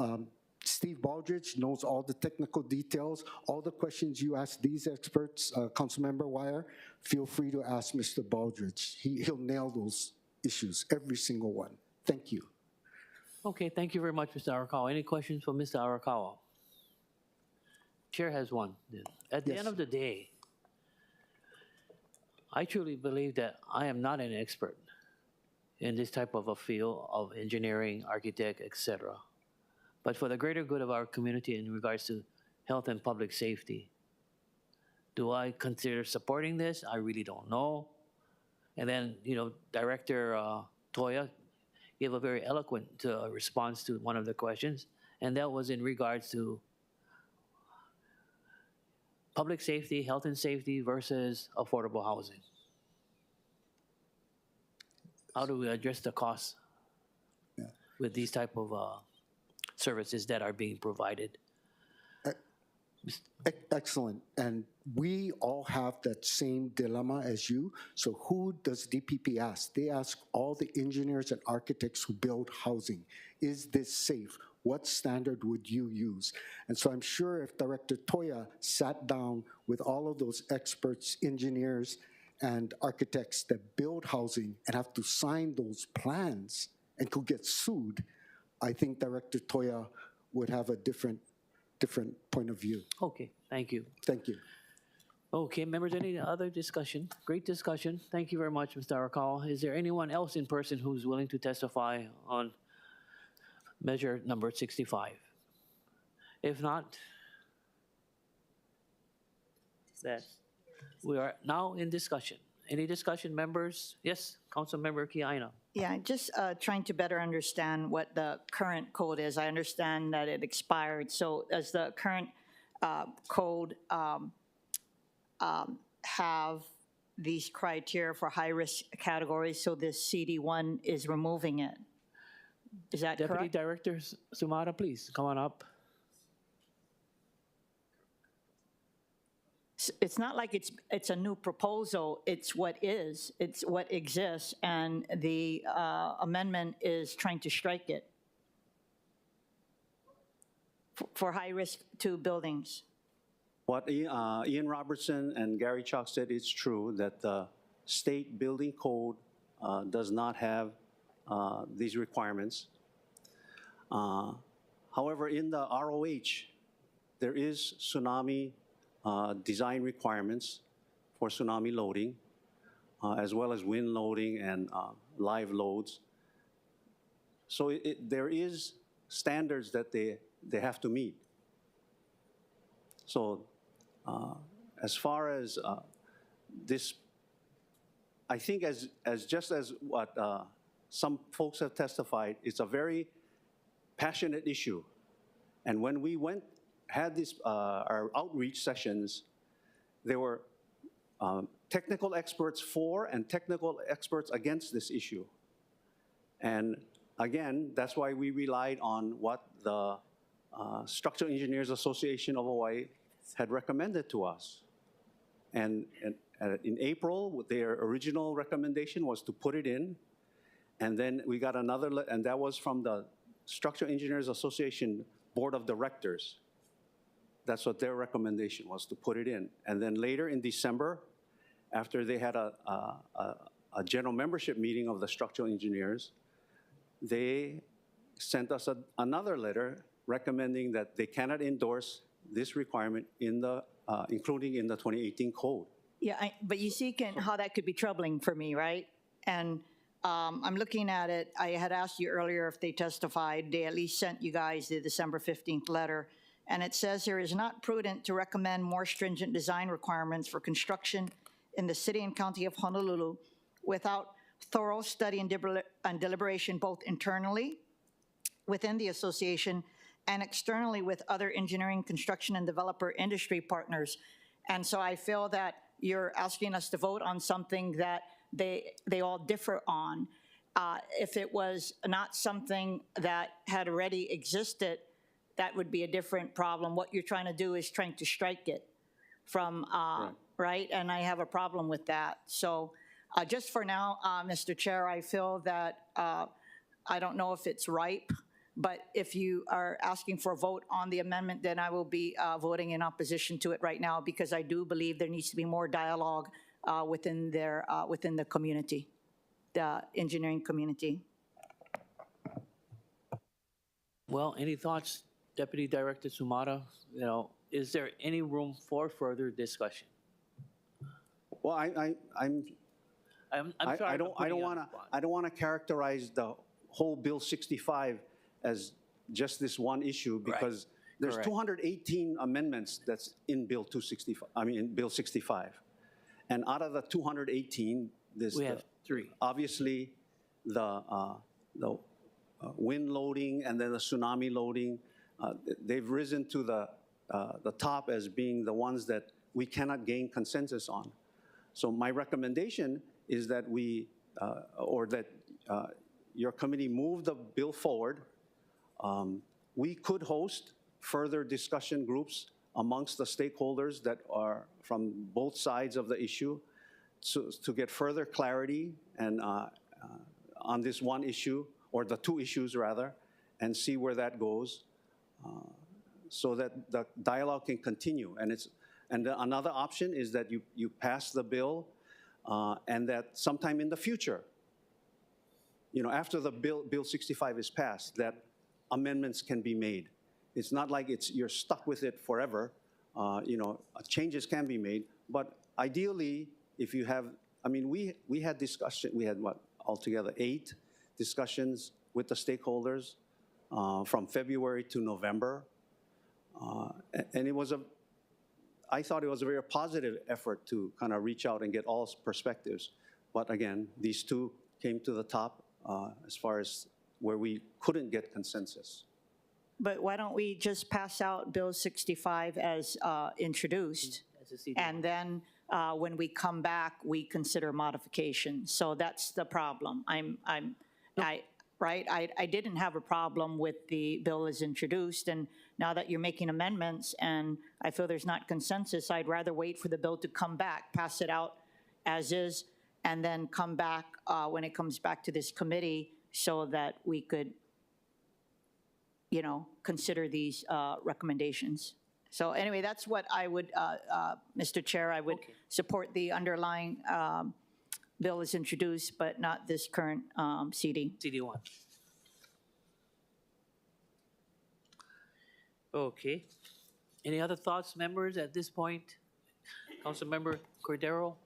Steve Baldridge knows all the technical details. All the questions you ask these experts, Councilmember Wire, feel free to ask Mr. Baldridge. He'll nail those issues, every single one. Thank you. Okay, thank you very much, Mr. Arakawa. Any questions for Mr. Arakawa? Chair has one. At the end of the day, I truly believe that I am not an expert in this type of a field of engineering, architect, etc. But for the greater good of our community in regards to health and public safety, do I consider supporting this? I really don't know. And then, you know, Director Toya gave a very eloquent response to one of the questions, and that was in regards to public safety, health and safety versus affordable housing. How do we address the costs with these type of services that are being provided? Excellent. And we all have that same dilemma as you. So who does DPP ask? They ask all the engineers and architects who build housing. Is this safe? What standard would you use? And so I'm sure if Director Toya sat down with all of those experts, engineers, and architects that build housing and have to sign those plans and could get sued, I think Director Toya would have a different point of view. Okay, thank you. Thank you. Okay, members, any other discussion? Great discussion. Thank you very much, Mr. Arakawa. Is there anyone else in person who's willing to testify on measure number 65? If not, we are now in discussion. Any discussion, members? Yes, Councilmember Kiaina. Yeah, just trying to better understand what the current code is. I understand that it expired. So does the current code have these criteria for high-risk categories, so this CD1 is removing it? Is that Deputy correct? Director Sumara, please, come on up. It's not like it's a new proposal, it's what exists, and the amendment is trying to strike it for high risk to buildings. What Ian Robertson and Gary Chalk said is true, that the state building code does not have these requirements. However, in the ROH, there is tsunami design requirements for tsunami loading, as well as wind loading and live loads. So there is standards that they have to meet. So as far as this, I think as just as what some folks have testified, it's a very passionate issue. And when we had this, our outreach sessions, there were technical experts for and technical experts against this issue. And again, that's why we relied on what the Structural Engineers Association of Hawaii had recommended to us. And in April, their original recommendation was to put it in. And then we got another, and that was from the Structural Engineers Association Board of Directors. That's what their recommendation was, to put it in. And then later in December, after they had a general membership meeting of the structural engineers, they sent us another letter recommending that they cannot endorse this requirement in the, including in the 2018 code. Yeah, but you see, Ken, how that could be troubling for me, right? And I'm looking at it. I had asked you earlier if they testified. They at least sent you guys the December 15th letter. And it says here, it is not prudent to recommend more stringent design requirements for construction in the city and county of Honolulu without thorough study and deliberation, both internally within the association and externally with other engineering, construction, and developer industry partners. And so I feel that you're asking us to vote on something that they all differ on. If it was not something that had already existed, that would be a different problem. What you're trying to do is trying to strike it from, right? And I have a problem with that. So just for now, Mr. Chair, I feel that I don't know if it's ripe, but if you are asking for a vote on the amendment, then I will be voting in opposition to it right now, because I do believe there needs to be more dialogue within the community, the engineering community. Well, any thoughts, Deputy Director Sumata? You know, is there any room for further discussion? Well, I'm sorry. I don't want to characterize the whole Bill 65 as just this one issue, because there's Correct. 218 amendments that's in Bill 265. I mean, in Bill 65, and out of the 218, We have 3. Obviously, the wind loading and then the tsunami loading, they've risen to the top as being the ones that we cannot gain consensus on. So my recommendation is that we, or that your committee move the bill forward. We could host further discussion groups amongst the stakeholders that are from both sides of the issue to get further clarity and on this one issue, or the 2 issues rather, and see where that goes, so that the dialogue can continue. And another option is that you pass the bill, and that sometime in the future, you know, after the Bill 65 is passed, that amendments can be made. It's not like you're stuck with it forever. You know, changes can be made, but ideally, if you have, I mean, we had discussion, we had what, altogether 8 discussions with the stakeholders from February to November. And it was I thought it was a very positive effort to kind of reach out and get all perspectives. But again, these 2 came to the top as far as where we couldn't get consensus. But why don't we just pass out Bill 65 as introduced, and then when we come back, we consider modification. So that's the problem. I didn't have a problem with the bill as introduced, and now that you're making amendments and I feel there's not consensus, I'd rather wait for the bill to come back, pass it out as is, and then come back when it comes back to this committee so that we could, you know, consider these recommendations. So anyway, that's what I would, Mr. Chair, I would support the underlying bill as introduced, but not this current CD. CD1. Okay. Any other thoughts, members, at this point? Councilmember Cordero?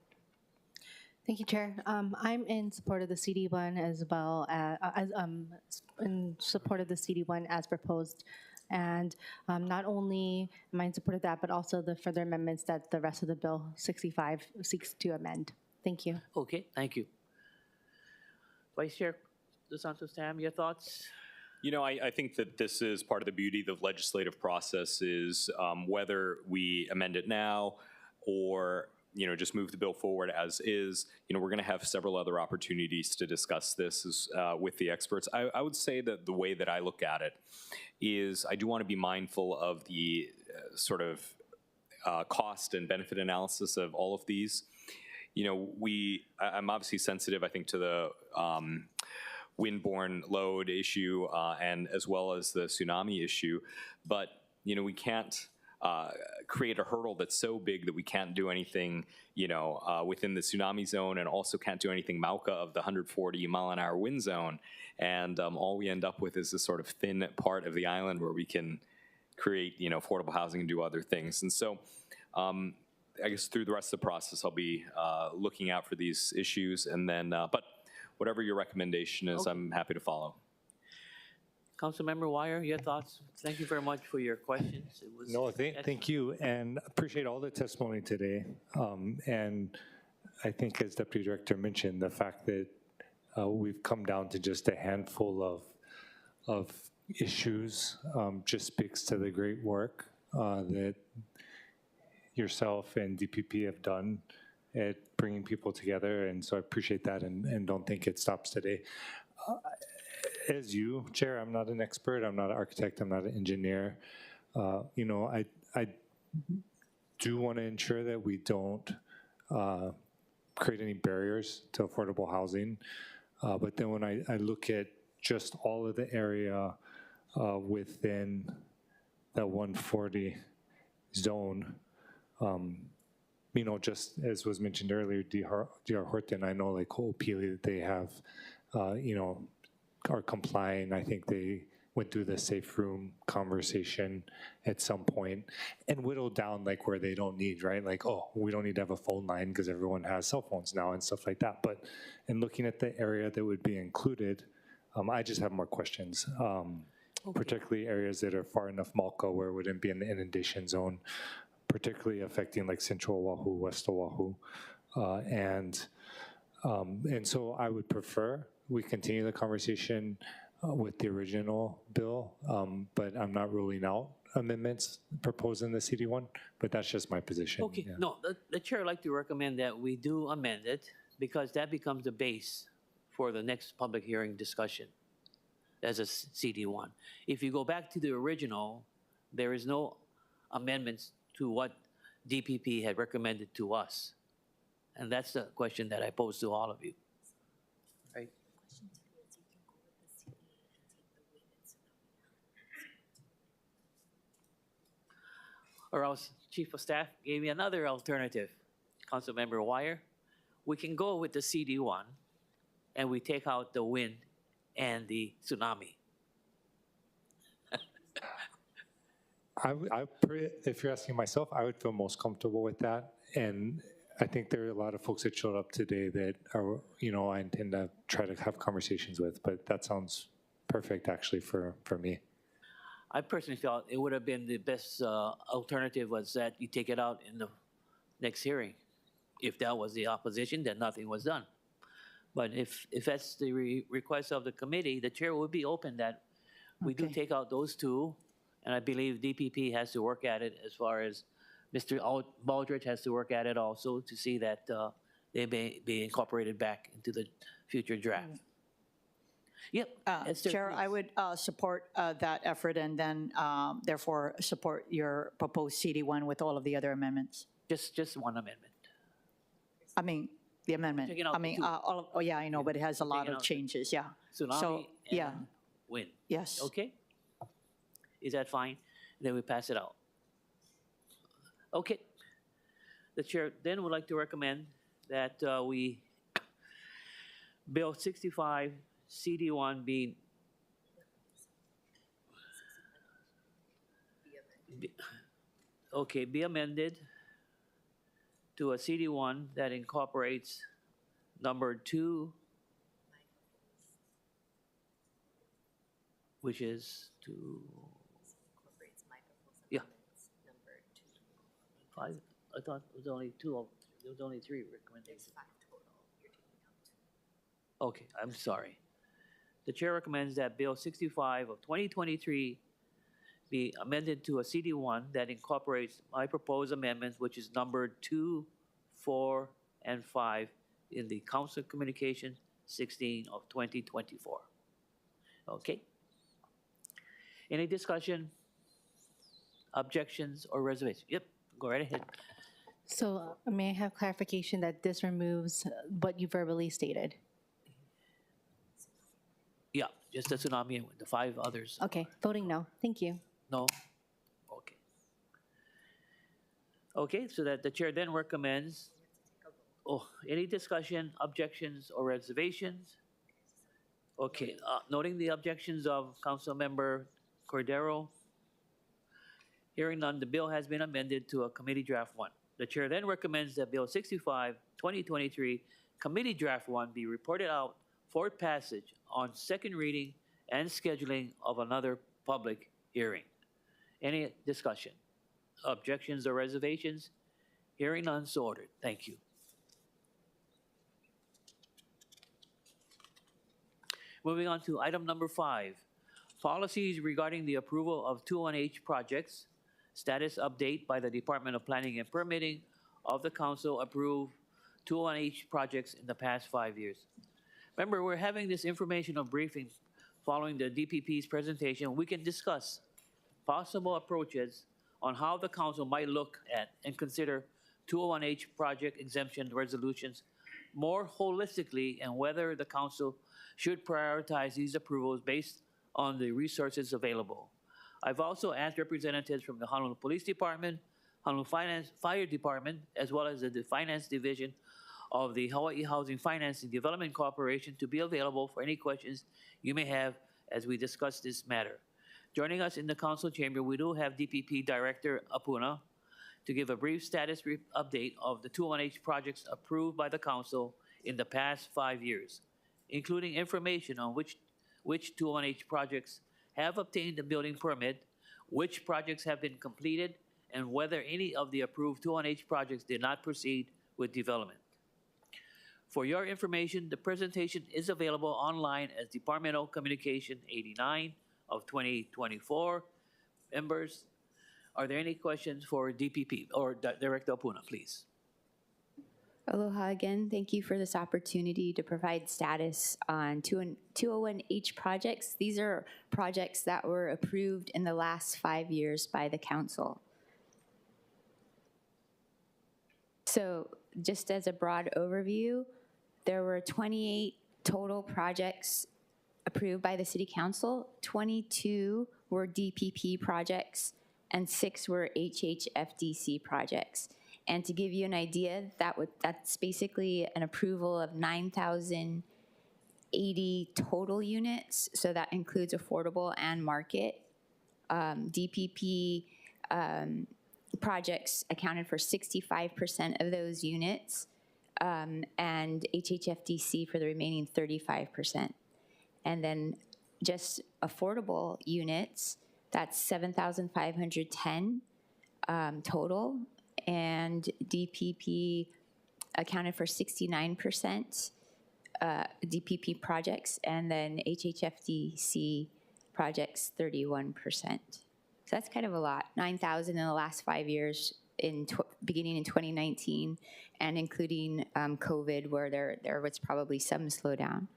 Thank you, Chair. I'm in support of the CD1 as well as in support of the CD1 as proposed. And not only am I in support of that, but also the further amendments that the rest of the Bill 65 seeks to amend. Thank you. Okay, thank you. Vice Chair Dos Santos Tam, your thoughts? You know, I think that this is part of the beauty of the legislative process is whether we amend it now or, you know, just move the bill forward as is. You know, we're going to have several other opportunities to discuss this with the experts. I would say that the way that I look at it is I do want to be mindful of the sort of cost and benefit analysis of all of these. You know, I'm obviously sensitive, I think, to the windborne load issue and as well as the tsunami issue. But, you know, we can't create a hurdle that's so big that we can't do anything, you know, within the tsunami zone, and also can't do anything Mauka of the 140-mile-an-hour wind zone. And all we end up with is this sort of thin part of the island where we can create, you know, affordable housing and do other things. And so I guess through the rest of the process, I'll be looking out for these issues. And then, but whatever your recommendation is, I'm happy to follow. Councilmember Wire, your thoughts? Thank you very much for your questions. It was No, thank you, and appreciate all the testimony today. And I think, as Deputy Director mentioned, the fact that we've come down to just a handful of issues just speaks to the great work that yourself and DPP have done at bringing people together, and so I appreciate that, and don't think it stops today. As you, Chair, I'm not an expert, I'm not an architect, I'm not an engineer. You know, I do want to ensure that we don't create any barriers to affordable housing. But then when I look at just all of the area within that 140 zone, you know, just as was mentioned earlier, DR Horton, I know like Ho'opili, that they have, you know, are complying. I think they went through the safe room conversation at some point and whittled down like where they don't need, right? Like, oh, we don't need to have a phone line because everyone has cell phones now and stuff like that. But in looking at the area that would be included, I just have more questions, particularly areas that are far enough Malka where it wouldn't be in the inundation zone, particularly affecting like Central Oahu, West Oahu. And so I would prefer we continue the conversation with the original bill, but I'm not ruling out amendments proposed in the CD1, but that's just my position. Okay, yeah. no, the chair would like to recommend that we do amend it because that becomes the base for the next public hearing discussion as a CD1. If you go back to the original, there is no amendments to what DPP had recommended to us. And that's the question that I pose to all of you. Right? Or else Chief of Staff gave me another alternative. Councilmember Wire, we can go with the CD1 and we take out the wind and the tsunami. If you're asking myself, I would feel most comfortable with that. And I think there are a lot of folks that showed up today that are, you know, I intend to try to have conversations with, but that sounds perfect actually for me. I personally felt it would have been the best alternative was that you take it out in the next hearing. If that was the opposition, then nothing was done. But if that's the request of the committee, the chair would be open that we do take out those two, and I believe DPP has to work at it as far as Mr. Baldridge has to work at it also to see that they may be incorporated back into the future draft. Yep. Esther, Chair, please. I would support that effort and then therefore support your proposed CD1 with all of the other amendments. Just one amendment. I mean, the amendment. Taking out I mean, two. all of, oh yeah, I know, but it has a lot Taking of out changes, yeah. Tsunami So, yeah, and wind. yes. Okay? Is that fine? Then we pass it out. Okay. The chair then would like to recommend that we Bill 65 CD1 be be amended to a CD1 that incorporates number 2, which is to five. I thought it was only 2. There was only 3 recommendations. 5 total. You're taking out 2. Okay, I'm sorry. The chair recommends that Bill 65 of 2023 be amended to a CD1 that incorporates my proposed amendments, which is number 2, 4, and 5 in the Council Communication 16 of 2024. Okay? Any discussion, objections, or reservations? Yep, go right ahead. So may I have clarification that this removes what you verbally stated? just the tsunami and the 5 others. Okay, voting no. Thank you. No? Okay. Okay, so that the chair then recommends, any discussion, objections, or reservations? Okay, noting the objections of Councilmember Cordero, hearing none, the bill has been amended to a committee draft 1. The chair then recommends that Bill 65, 2023, committee draft 1 be reported out for passage on second reading and scheduling of another public hearing. Any discussion, objections, or reservations? Hearing none, so ordered. Thank you. Moving on to item number 5, policies regarding the approval of 21H projects. Status update by the Department of Planning and Permitting of the Council approved 21H projects in the past 5 years. Remember, we're having this informational briefing following the DPP's presentation. We can discuss possible approaches on how the council might look at and consider 201H project exemption resolutions more holistically, and whether the council should prioritize these approvals based on the resources available. I've also asked representatives from the Honolulu Police Department, Honolulu Fire Department, as well as the Finance Division of the Hawaii Housing Finance and Development Corporation to be available for any questions you may have as we discuss this matter. Joining us in the council chamber, we do have DPP Director Apuna to give a brief status update of the 21H projects approved by the council in the past 5 years, including information on which 21H projects have obtained a building permit, which projects have been completed, and whether any of the approved 21H projects did not proceed with development. For your information, the presentation is available online as Departmental Communication 89 of 2024. Members, are there any questions for DPP or Director Apuna, please? Aloha again. Thank you for this opportunity to provide status on 201H projects. These are projects that were approved in the last 5 years by the council. So just as a broad overview, there were 28 total projects approved by the City Council. 22 were DPP projects and 6 were HHFDC projects. And to give you an idea, that's basically an approval of 9,080 total units. So that includes affordable and market. DPP projects accounted for 65% of those units, and HHFDC for the remaining 35%. And then just affordable units, that's 7,510 total. And DPP accounted for 69% DPP projects, and then HHFDC projects 31%. So that's kind of a lot. 9,000 in the last 5 years, beginning in 2019, and including COVID, where there was probably some slowdown.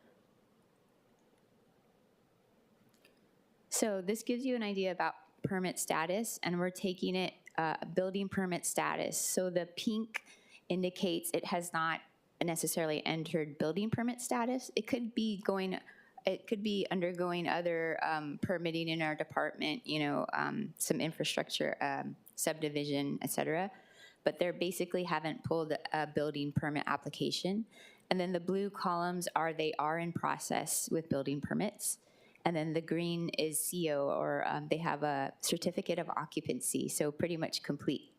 So this gives you an idea about permit status, and we're taking it building permit status. So the pink indicates it has not necessarily entered building permit status. It could be undergoing other permitting in our department, some infrastructure, subdivision, et cetera. But they basically haven't pulled a building permit application. And then the blue columns they are in process with building permits. And then the green is CO, or they have a certificate of occupancy, so pretty much complete.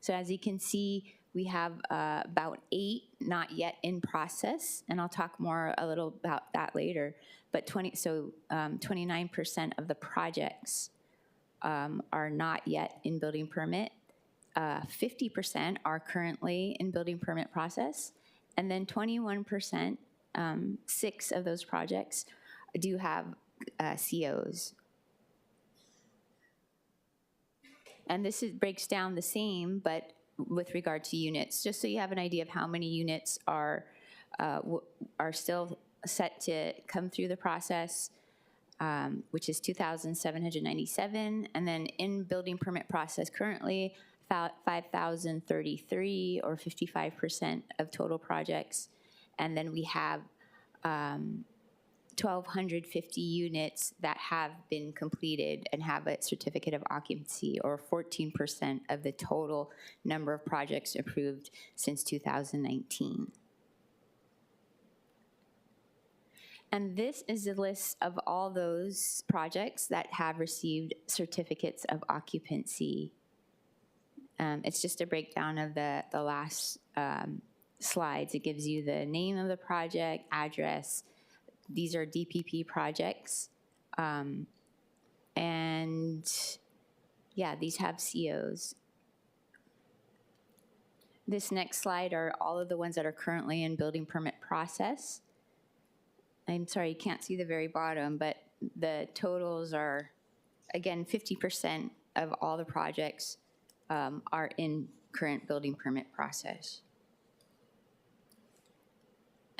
So as you can see, we have about 8 not yet in process, and I'll talk a little about that later. But 29% of the projects are not yet in building permit. 50% are currently in building permit process, and then 21%, 6 of those projects do have COs. And this breaks down the same, but with regard to units, just so you have an idea of how many units are still set to come through the process, which is 2,797, and then in building permit process currently, 5,033, or 55% of total projects. And then we have 1,250 units that have been completed and have a certificate of occupancy, or 14% of the total number of projects approved since 2019. And this is a list of all those projects that have received certificates of occupancy. It's just a breakdown of the last slides. It gives you the name of the project, address. These are DPP projects. And yeah, these have COs. This next slide are all of the ones that are currently in building permit process. I'm sorry, you can't see the very bottom, but the totals are, again, 50% of all the projects are in current building permit process.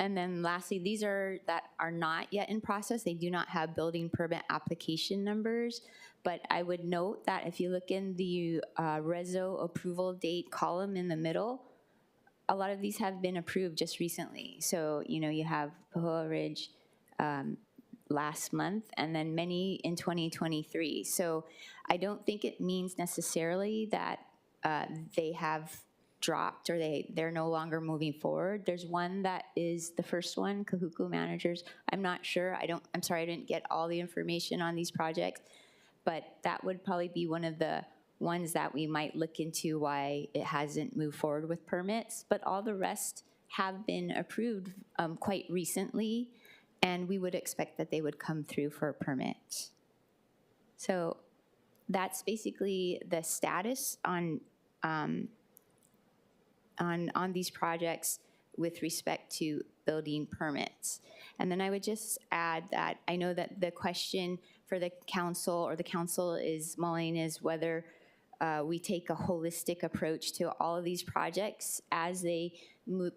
And then lastly, these are that are not yet in process. They do not have building permit application numbers, but I would note that if you look in the Reso approval date column in the middle, a lot of these have been approved just recently. So, you know, you have Pahoa Ridge last month, and then many in 2023. So I don't think it means necessarily that they have dropped or they're no longer moving forward. There's one that is the first one, Kahuku Managers. I'm not sure. I'm sorry, I didn't get all the information on these projects, but that would probably be one of the ones that we might look into why it hasn't moved forward with permits. But all the rest have been approved quite recently, and we would expect that they would come through for a permit. So that's basically the status on these projects with respect to building permits. And then I would just add that I know that the question for the council, or the council is mulling, is whether we take a holistic approach to all of these projects as they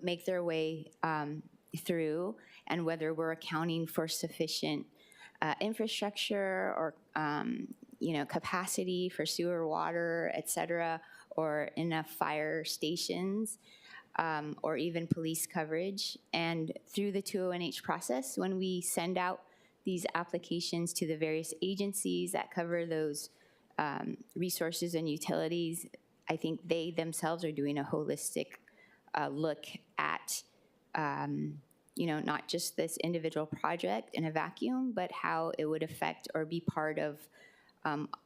make their way through, and whether we're accounting for sufficient infrastructure or capacity for sewer, water, et cetera, or enough fire stations, or even police coverage. And through the 201H process, when we send out these applications to the various agencies that cover those resources and utilities, I think they themselves are doing a holistic look at not just this individual project in a vacuum, but how it would affect or be part of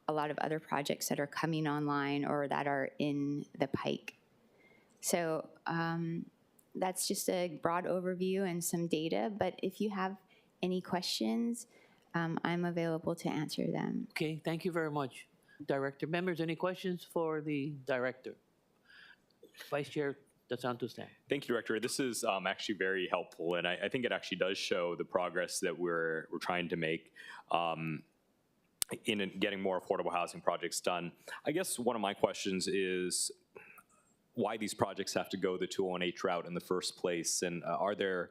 a lot of other projects that are coming online or that are in the pike. So that's just a broad overview and some data, but if you have any questions, I'm available to answer them. Okay, thank you very much, Director. Members, any questions for the Director? Vice Chair Dos Santos. Thank you, Director. This is actually very helpful, and I think it actually does show the progress that we're trying to make in getting more affordable housing projects done. I guess one of my questions is why these projects have to go the 201H route in the first place, and are there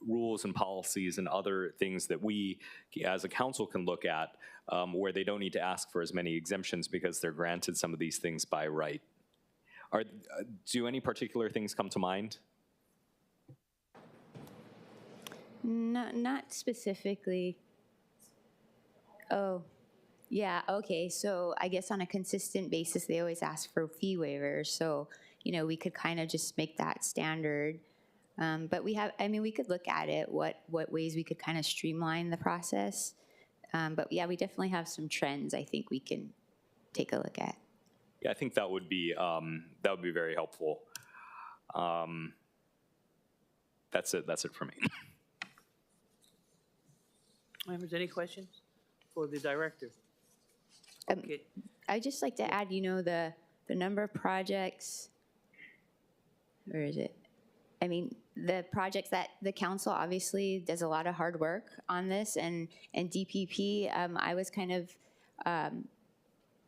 rules and policies and other things that we as a council can look at where they don't need to ask for as many exemptions because they're granted some of these things by right? Do any particular things come to mind? Not specifically. Oh, yeah, okay. So I guess on a consistent basis, they always ask for fee waivers. So, we could kind of just make that standard. But we could look at it, what ways we could kind of streamline the process. But yeah, we definitely have some trends I think we can take a look at. Yeah, I think that would be very helpful. That's it for me. Members, any questions for the Director? Okay. I'd just like to add, the number of projects, where is it? I mean, the projects that the council obviously does a lot of hard work on this, and DPP, I was kind of,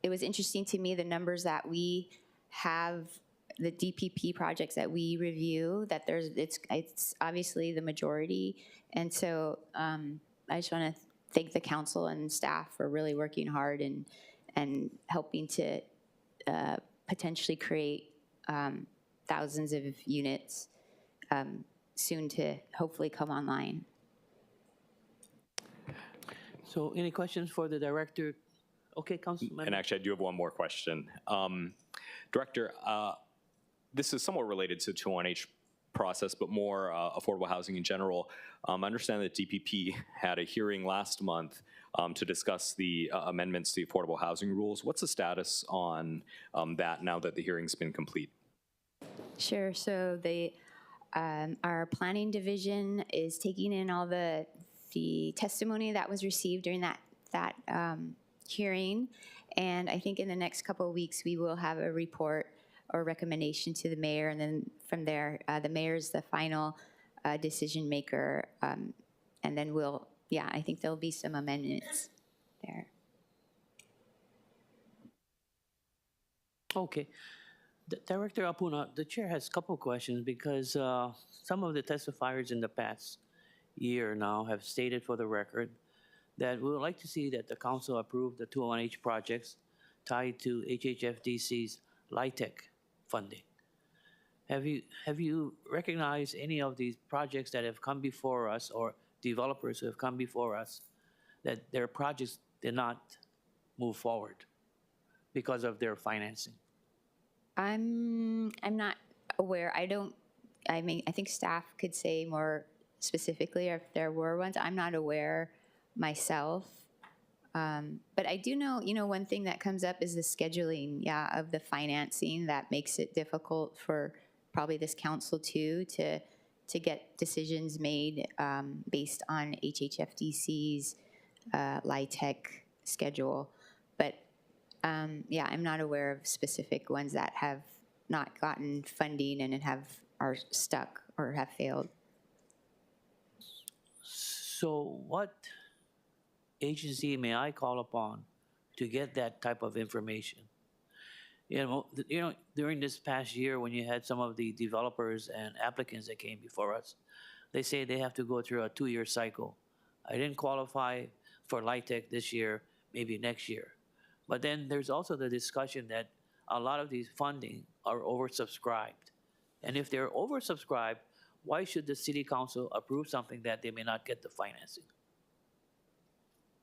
it was interesting to me the numbers that we have, the DPP projects that we review, that it's obviously the majority. And so I just want to thank the council and staff for really working hard and helping to potentially create thousands of units soon to hopefully come online. So any questions for the director? Okay, Councilman. And actually, I do have one more question. Director, this is somewhat related to 218H process, but more affordable housing in general. I understand that DPP had a hearing last month to discuss the amendments to the affordable housing rules. What's the status on that now that the hearing's been complete? Sure. So our planning division is taking in all the testimony that was received during that hearing, and I think in the next couple of weeks we will have a report or recommendation to the mayor, and then from there the mayor is the final decision maker, and then I think there'll be some amendments there. Okay. Director Apuna, the chair has a couple of questions because some of the testifiers in the past year now have stated for the record that we would like to see that the council approve the 201H projects tied to HHFDC's LIHTC funding. Have you recognized any of these projects that have come before us, or developers who have come before us, that their projects did not move forward because of their financing? I'm not aware. I think staff could say more specifically if there were ones. I'm not aware myself. But I do know, one thing that comes up is the scheduling, of the financing that makes it difficult for probably this council too to get decisions made based on HHFDC's LIHTC schedule. But I'm not aware of specific ones that have not gotten funding and are stuck or have failed. So what agency may I call upon to get that type of information? During this past year, when you had some of the developers and applicants that came before us, they say they have to go through a 2-year cycle. I didn't qualify for LIHTC this year, maybe next year. But then there's also the discussion that a lot of these funding are oversubscribed. And if they're oversubscribed, why should the city council approve something that they may not get the financing?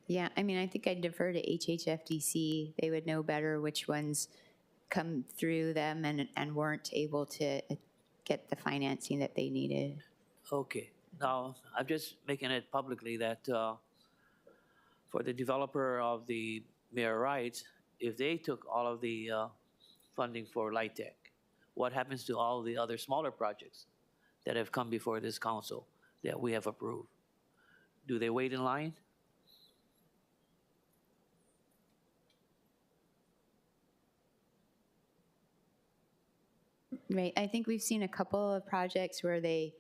Yeah, I think I'd defer to HHFDC. They would know better which ones come through them and weren't able to get the financing that they needed. Okay. Now, I'm just making it publicly that for the developer of the Mayor Rights, if they took all of the funding for LIHTC, what happens to all the other smaller projects that have come before this council that we have approved? Do they wait in line? Right. I think we've seen a couple of projects where they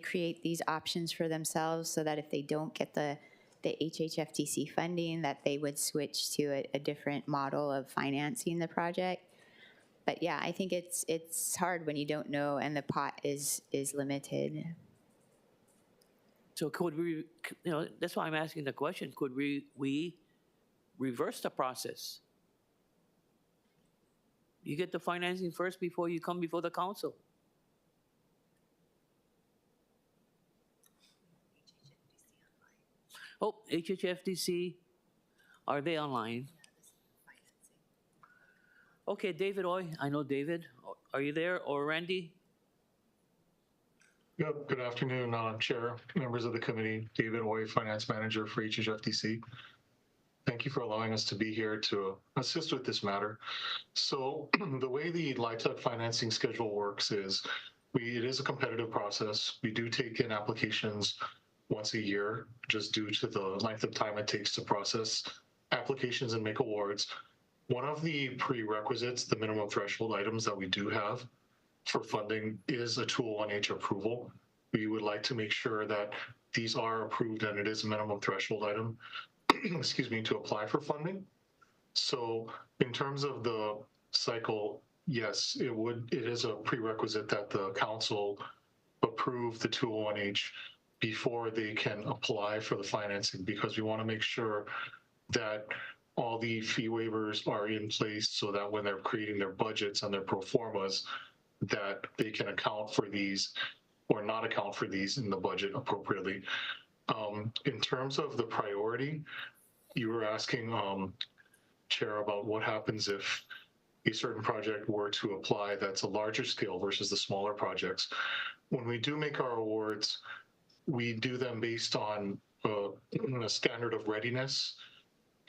create these options for themselves so that if they don't get the HHFDC funding, that they would switch to a different model of financing the project. But yeah, I think it's hard when you don't know and the pot is limited. So could we, that's why I'm asking the question, could we reverse the process? You get the financing first before you come before the council. Oh, HHFDC, are they online? Okay, David Oy, I know David. Are you there? Or Randy? Yep, good afternoon, Chair, members of the committee. David Oy, Finance Manager for HHFDC. Thank you for allowing us to be here to assist with this matter. So the way the LIHTC financing schedule works is it is a competitive process. We do take in applications once a year, just due to the length of time it takes to process applications and make awards. One of the prerequisites, the minimum threshold items that we do have for funding is a 201H approval. We would like to make sure that these are approved and it is a minimum threshold item, excuse me, to apply for funding. So in terms of the cycle, yes, it is a prerequisite that the council approve the 201H before they can apply for the financing, because we want to make sure that all the fee waivers are in place so that when they're creating their budgets and their pro formas, that they can account for these or not account for these in the budget appropriately. In terms of the priority, you were asking, Chair, about what happens if a certain project were to apply that's a larger scale versus the smaller projects. When we do make our awards, we do them based on a standard of readiness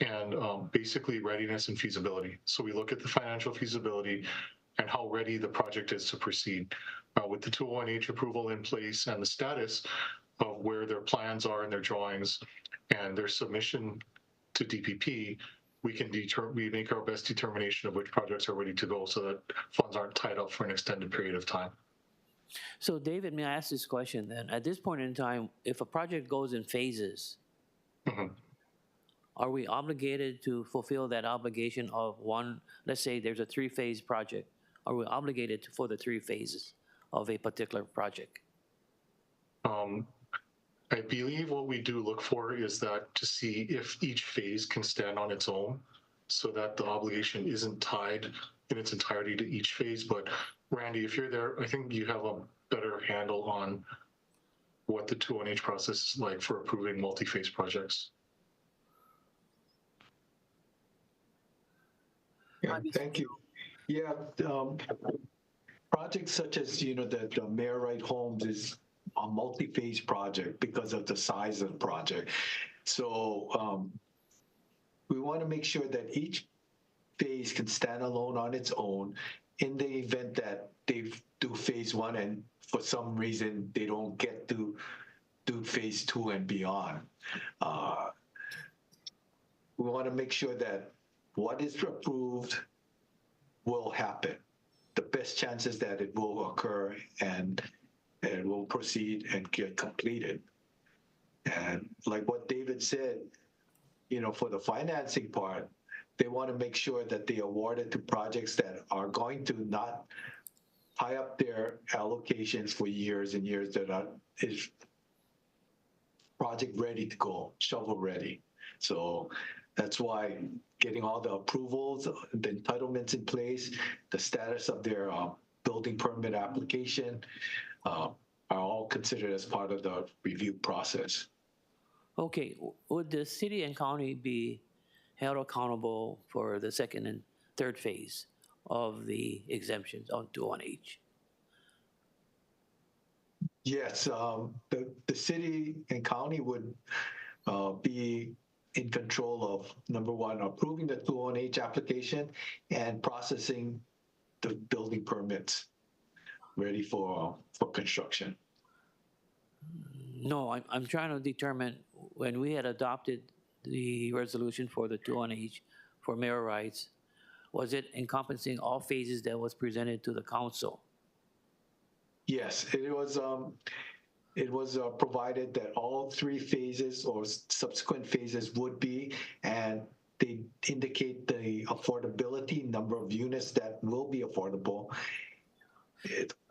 and basically readiness and feasibility. So we look at the financial feasibility and how ready the project is to proceed. With the 201H approval in place and the status of where their plans are and their drawings and their submission to DPP, we make our best determination of which projects are ready to go so that funds aren't tied up for an extended period of time. So David, may I ask this question then? At this point in time, if a project goes in phases, are we obligated to fulfill that obligation of one, let's say there's a 3-phase project, are we obligated for the 3 phases of a particular project? I believe what we do look for is that to see if each phase can stand on its own so that the obligation isn't tied in its entirety to each phase. But Randy, if you're there, I think you have a better handle on what the 201H process is like for approving multi-phase projects. Yeah, thank you. Yeah, projects such as, the Mayor Right Homes is a multi-phase project because of the size of the project. So we want to make sure that each phase can stand alone on its own in the event that they do phase 1 and for some reason they don't get to do phase 2 and beyond. We want to make sure that what is approved will happen. The best chances that it will occur and it will proceed and get completed. And like what David said, for the financing part, they want to make sure that they award it to projects that are going to not tie up their allocations for years and years, that is project ready to go, shovel ready. So that's why getting all the approvals, the entitlements in place, the status of their building permit application are all considered as part of the review process. Okay, would the city and county be held accountable for the 2nd and 3rd phase of the exemptions on 201H? Yes, the city and county would be in control of, number one, approving the 201H application and processing the building permits ready for construction. No, I'm trying to determine when we had adopted the resolution for the 201H for mayor rights, was it encompassing all phases that was presented to the council? Yes, it was provided that all 3 phases or subsequent phases would be, and they indicate the affordability, number of units that will be affordable.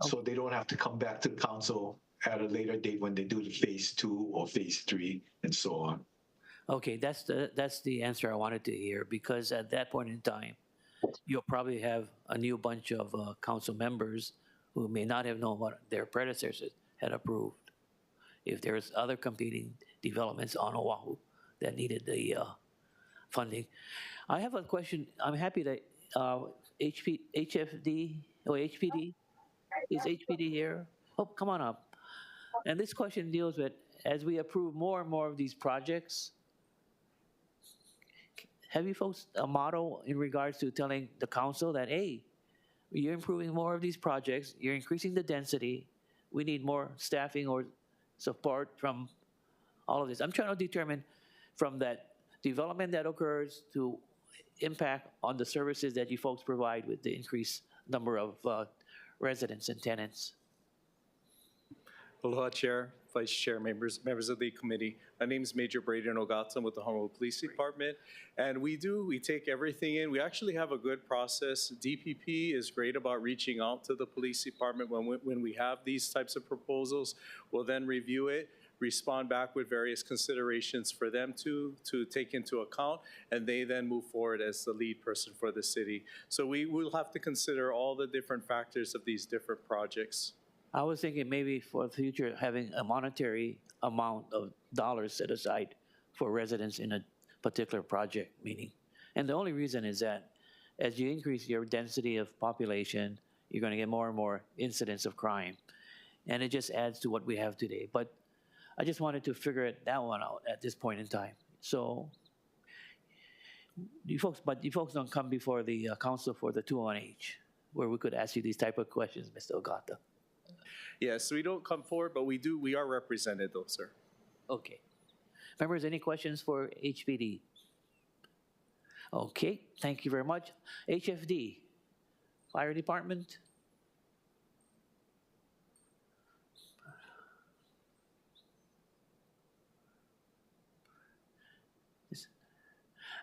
So they don't have to come back to the council at a later date when they do the phase 2 or phase 3 and so on. Okay, that's the answer I wanted to hear, because at that point in time, you'll probably have a new bunch of council members who may not have known what their predecessors had approved. If there's other competing developments on Oahu that needed the funding. I have a question. I'm happy that HFD or HPD, is HPD here? Oh, come on up. And this question deals with, as we approve more and more of these projects, have you folks a model in regards to telling the council that, hey, you're improving more of these projects, you're increasing the density, we need more staffing or support from all of this? I'm trying to determine from that development that occurs to impact on the services that you folks provide with the increased number of residents and tenants. Aloha, Chair, Vice Chair, members of the committee. My name is Major Braden Ogata with the Honolulu Police Department, and we take everything in. We actually have a good process. DPP is great about reaching out to the police department when we have these types of proposals. We'll then review it, respond back with various considerations for them to take into account, and they then move forward as the lead person for the city. So we will have to consider all the different factors of these different projects. I was thinking maybe for the future, having a monetary amount of dollars set aside for residents in a particular project meeting. And the only reason is that as you increase your density of population, you're going to get more and more incidents of crime. And it just adds to what we have today. But I just wanted to figure that one out at this point in time. So you folks don't come before the council for the 201H, where we could ask you these type of questions, Mr. Ogata. Yes, we don't come forward, but we are represented though, sir. Okay. Members, any questions for HPD? Okay, thank you very much. HFD, Fire Department.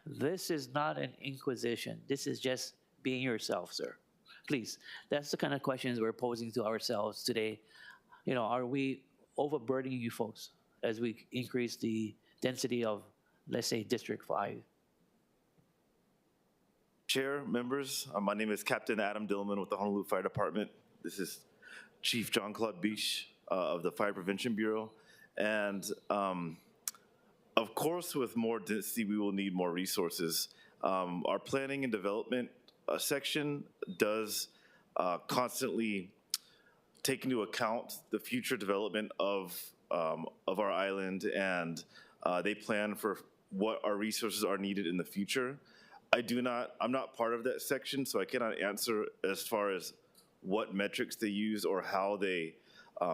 This is not an inquisition. This is just being yourself, sir. Please, that's the kind of questions we're posing to ourselves today. You know, are we overburdening you folks as we increase the density of, let's say, District 5? Chair, members, my name is Captain Adam Dillman with the Honolulu Fire Department. This is Chief John Claude Biche of the Fire Prevention Bureau. And of course, with more density, we will need more resources. Our planning and development section does constantly take into account the future development of our island, and they plan for what our resources are needed in the future. I'm not part of that section, so I cannot answer as far as what metrics they use or how they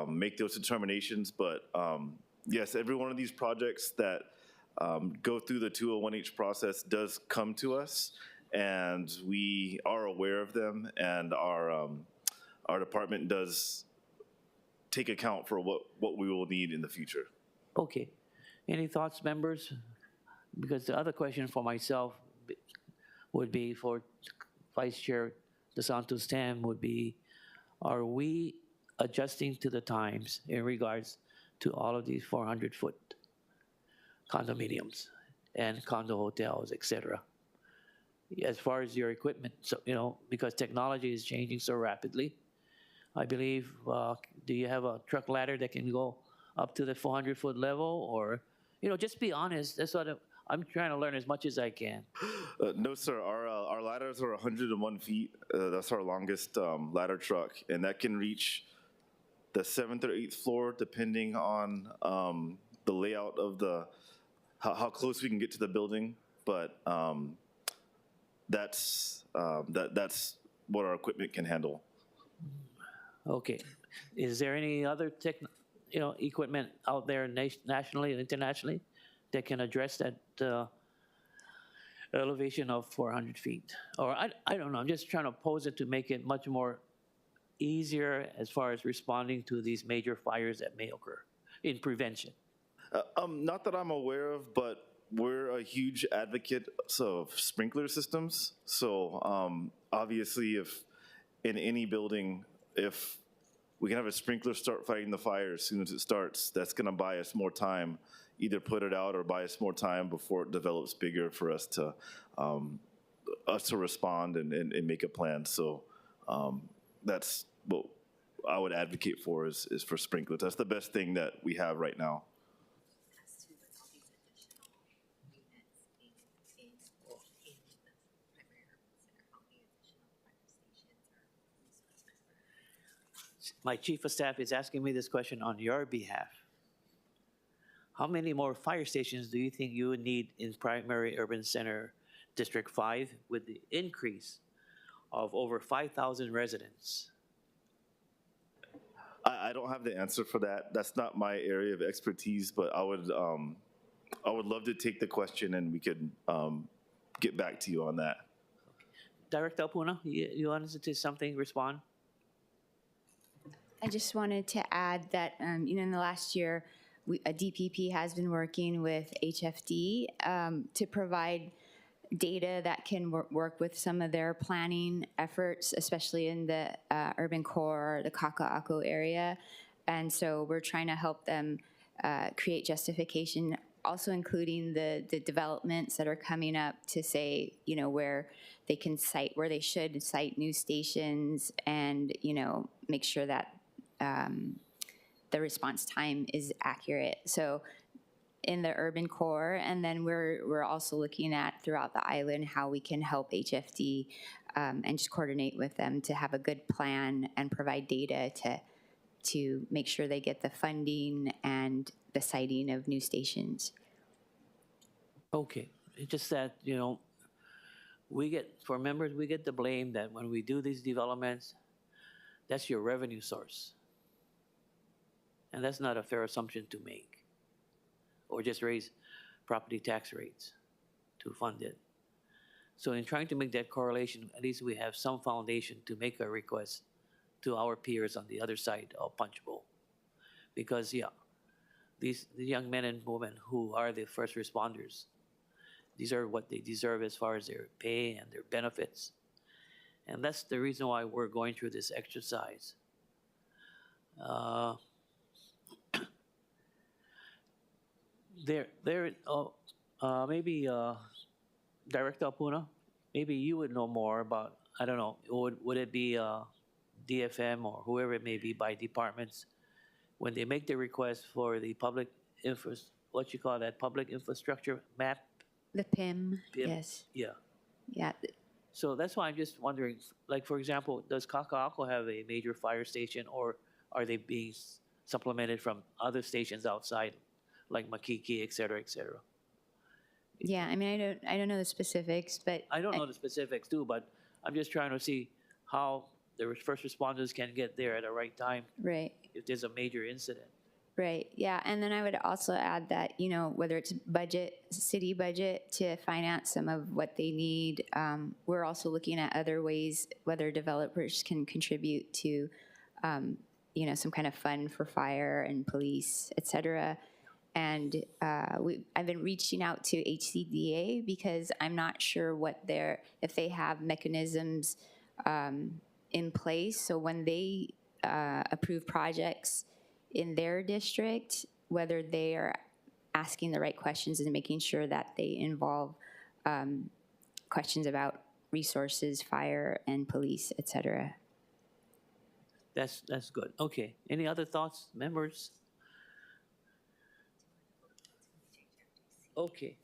make those determinations. But yes, every one of these projects that go through the 201H process does come to us, and we are aware of them, and our department does take account for what we will need in the future. Okay. Any thoughts, members? Because the other question for myself would be for Vice Chair DeSantos Tam would be, are we adjusting to the times in regards to all of these 400-foot condominiums and condo hotels, etc.? As far as your equipment, so, you know, because technology is changing so rapidly, I believe, do you have a truck ladder that can go up to the 400-foot level? Or, you know, just be honest. That's what I'm trying to learn as much as I can. No, sir. Our ladders are 101 feet. That's our longest ladder truck, and that can reach the 7th or 8th floor, depending on the layout of how close we can get to the building. But that's what our equipment can handle. Okay. Is there any other equipment out there nationally and internationally that can address that elevation of 400 feet? Or I don't know. I'm just trying to pose it to make it much more easier as far as responding to these major fires that may occur in prevention. Not that I'm aware of, but we're a huge advocate of sprinkler systems. So obviously, if in any building, if we can have a sprinkler start fighting the fire as soon as it starts, that's going to buy us more time, either put it out or buy us more time before it develops bigger for us to respond and make a plan. So that's what I would advocate for is for sprinklers. That's the best thing that we have right now. My chief of staff is asking me this question on your behalf. How many more fire stations do you think you would need in primary urban center District 5 with the increase of over 5,000 residents? I don't have the answer for that. That's not my area of expertise, but I would love to take the question and we could get back to you on that. Director Apuna, you wanted to say something, respond? I just wanted to add that, in the last year, a DPP has been working with HFD to provide data that can work with some of their planning efforts, especially in the urban core, the Kaka'ako area. And so we're trying to help them create justification, also including the developments that are coming up to say, where they can cite, where they should cite new stations and, make sure that the response time is accurate. So in the urban core, and then we're also looking at throughout the island how we can help HFD and just coordinate with them to have a good plan and provide data to make sure they get the funding and the siting of new stations. Okay, it's just that, for members, we get the blame that when we do these developments, that's your revenue source. And that's not a fair assumption to make. Or just raise property tax rates to fund it. So in trying to make that correlation, at least we have some foundation to make a request to our peers on the other side of Punch Bowl. Because, the young men and women who are the first responders, these are what they deserve as far as their pay and their benefits. And that's the reason why we're going through this exercise. Maybe Director Apuna, maybe you would know more about, I don't know, would it be DFM or whoever it may be by departments, when they make the request for the public public infrastructure map? The PIM, PIM? yes. Yeah. Yeah. So that's why I'm just wondering, like, for example, does Kaka'ako have a major fire station, or are they being supplemented from other stations outside, like Makiki, et cetera, et cetera? Yeah, I mean, I don't know the specifics, but I don't know the specifics too, but I'm just trying to see how the first responders can get there at the right time. Right. If there's a major incident. Right, yeah, and then I would also add that, whether it's city budget to finance some of what they need, we're also looking at other ways, whether developers can contribute to, some kind of fund for fire and police, et cetera. And I've been reaching out to HCDA because I'm not sure if they have mechanisms in place. So when they approve projects in their district, whether they are asking the right questions and making sure that they involve questions about resources, fire and police, et cetera. That's good. Okay. Any other thoughts, members? Okay.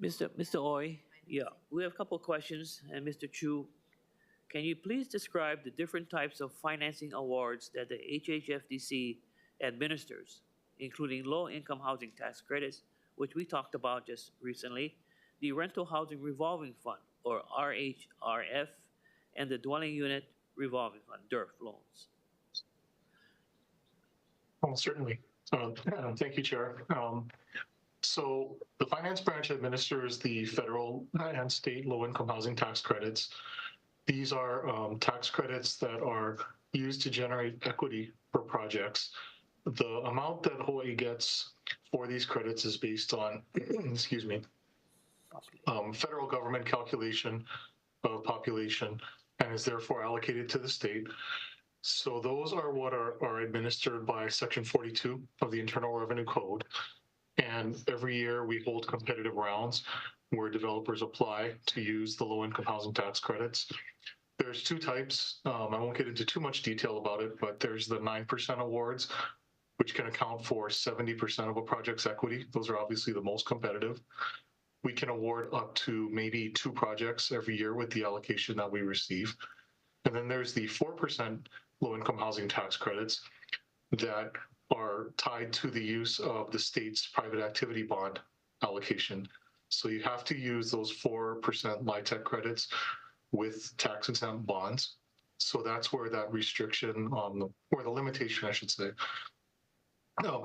Mr. Oy, we have a couple of questions, and Mr. Chu, can you please describe the different types of financing awards that the HHFDC administers, including low-income housing tax credits, which we talked about just recently, the Rental Housing Revolving Fund, or RHRF, and the Dwelling Unit Revolving Fund, DURF loans? Well, certainly. Thank you, Chair. So the Finance Branch administers the federal and state low-income housing tax credits. These are tax credits that are used to generate equity for projects. The amount that Hawaii gets for these credits is based on, federal government calculation of population and is therefore allocated to the state. So those are what are administered by Section 42 of the Internal Revenue Code. And every year we hold competitive rounds where developers apply to use the low-income housing tax credits. There's two types. I won't get into too much detail about it, but there's the 9% awards, which can account for 70% of a project's equity. Those are obviously the most competitive. We can award up to maybe 2 projects every year with the allocation that we receive. And then there's the 4% low-income housing tax credits that are tied to the use of the state's private activity bond allocation. So you have to use those 4% LIHTC credits with tax-exempt bonds. So that's where that restriction or the limitation, I should say,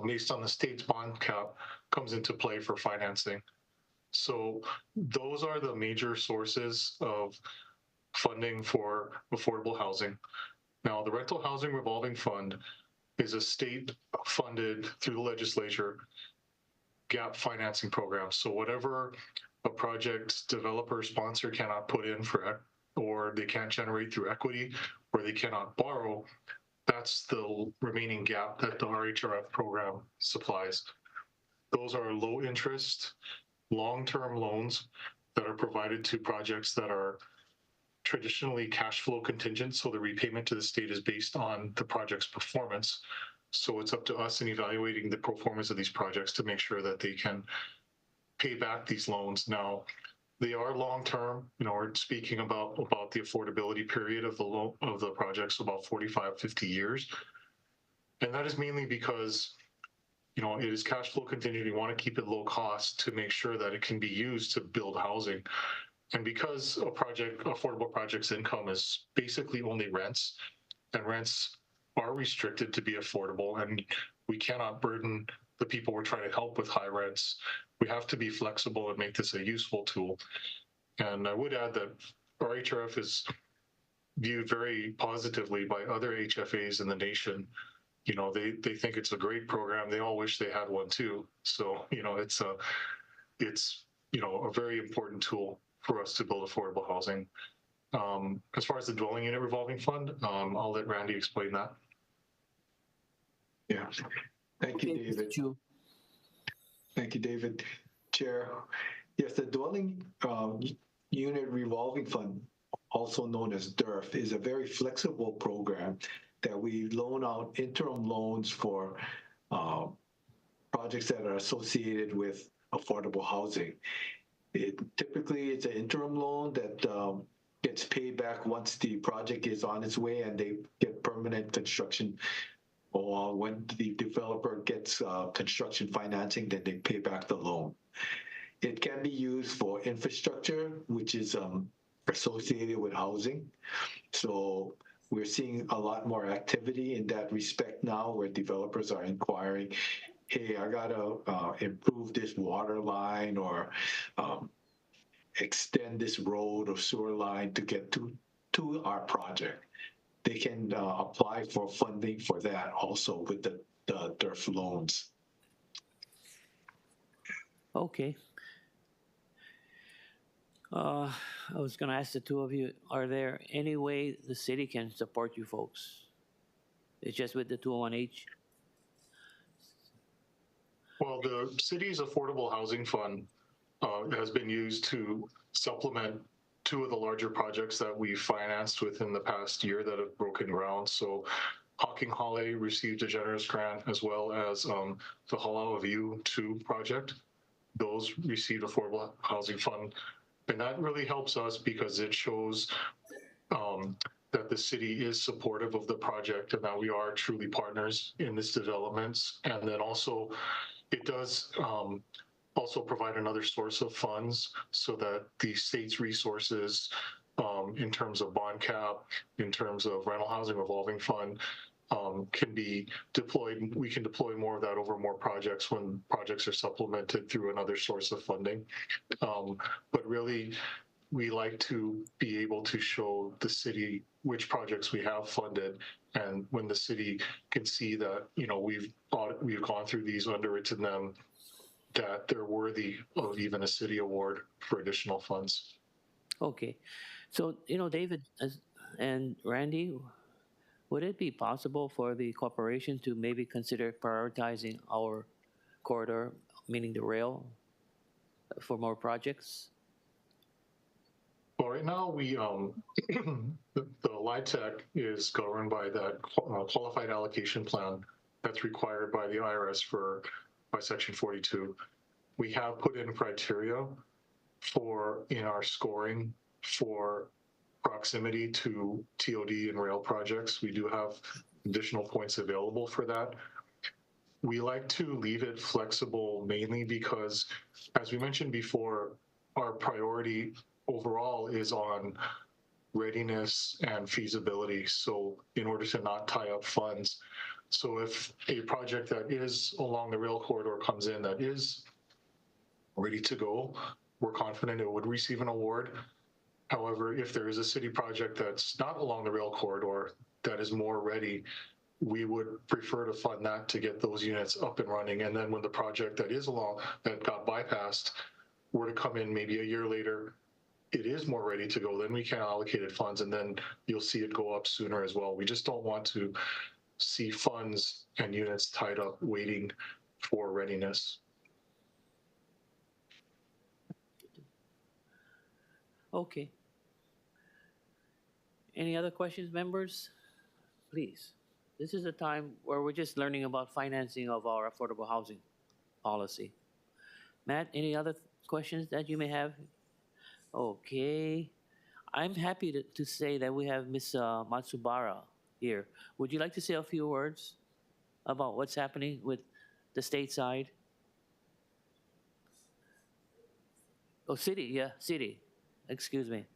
based on the state's bond cap comes into play for financing. So those are the major sources of funding for affordable housing. Now, the Rental Housing Revolving Fund is a state-funded, through the legislature, gap financing program. So whatever a project developer sponsor cannot put in for, or they can't generate through equity, or they cannot borrow, that's the remaining gap that the RHRF program supplies. Those are low interest, long-term loans that are provided to projects that are traditionally cash flow contingent, so the repayment to the state is based on the project's performance. So it's up to us in evaluating the performance of these projects to make sure that they can pay back these loans. Now, they are long-term. We're speaking about the affordability period of the project, so about 45, 50 years. And that is mainly because, it is cash flow contingent. You want to keep it low cost to make sure that it can be used to build housing. And because affordable projects income is basically only rents, and rents are restricted to be affordable, and we cannot burden the people we're trying to help with high rents. We have to be flexible and make this a useful tool. And I would add that our HRF is viewed very positively by other HFAs in the nation. They think it's a great program. They all wish they had one too. So, it's a very important tool for us to build affordable housing. As far as the dwelling unit revolving fund, I'll let Randy explain that. Yeah. Thank you, David. Thank you, David. Chair. Yes, the dwelling unit revolving fund, also known as DERF, is a very flexible program that we loan out interim loans for projects that are associated with affordable housing. Typically, it's an interim loan that gets paid back once the project is on its way and they get permanent construction. Or when the developer gets construction financing, then they pay back the loan. It can be used for infrastructure, which is associated with housing. So we're seeing a lot more activity in that respect now, where developers are inquiring, hey, I gotta improve this water line or extend this road or sewer line to get to our project. They can apply for funding for that also with the DERF loans. Okay. I was going to ask the two of you, are there any way the city can support you folks? It's just with the 201H? Well, the city's affordable housing fund has been used to supplement two of the larger projects that we financed within the past year that have broken ground. So Hawking Holly received a generous grant, as well as the Halal View 2 project. Those received affordable housing fund. And that really helps us because it shows that the city is supportive of the project and that we are truly partners in this development. And then also, it does also provide another source of funds so that the state's resources in terms of bond cap, in terms of rental housing revolving fund, can be deployed. We can deploy more of that over more projects when projects are supplemented through another source of funding. But really, we like to be able to show the city which projects we have funded, and when the city can see that we've gone through these, underwritten them, that they're worthy of even a city award for additional funds. Okay. So, David and Randy, would it be possible for the corporation to maybe consider prioritizing our corridor, meaning the rail, for more projects? Well, right now, we the LIHTC is governed by that qualified allocation plan that's required by the IRS by Section 42. We have put in criteria in our scoring for proximity to TOD and rail projects. We do have additional points available for that. We like to leave it flexible mainly because, as we mentioned before, our priority overall is on readiness and feasibility. So in order to not tie up funds. So if a project that is along the rail corridor comes in that is ready to go, we're confident it would receive an award. However, if there is a city project that's not along the rail corridor that is more ready, we would prefer to fund that to get those units up and running. And then when the project that got bypassed were to come in maybe a year later, it is more ready to go, then we can allocate funds, and then you'll see it go up sooner as well. We just don't want to see funds and units tied up waiting for readiness. Okay. Any other questions, members? Please. This is a time where we're just learning about financing of our affordable housing policy. Matt, any other questions that you may have? Okay. I'm happy to say that we have Ms. Matsubara here. Would you like to say a few words about what's happening with the state side? Oh, city, yeah, city. Excuse me.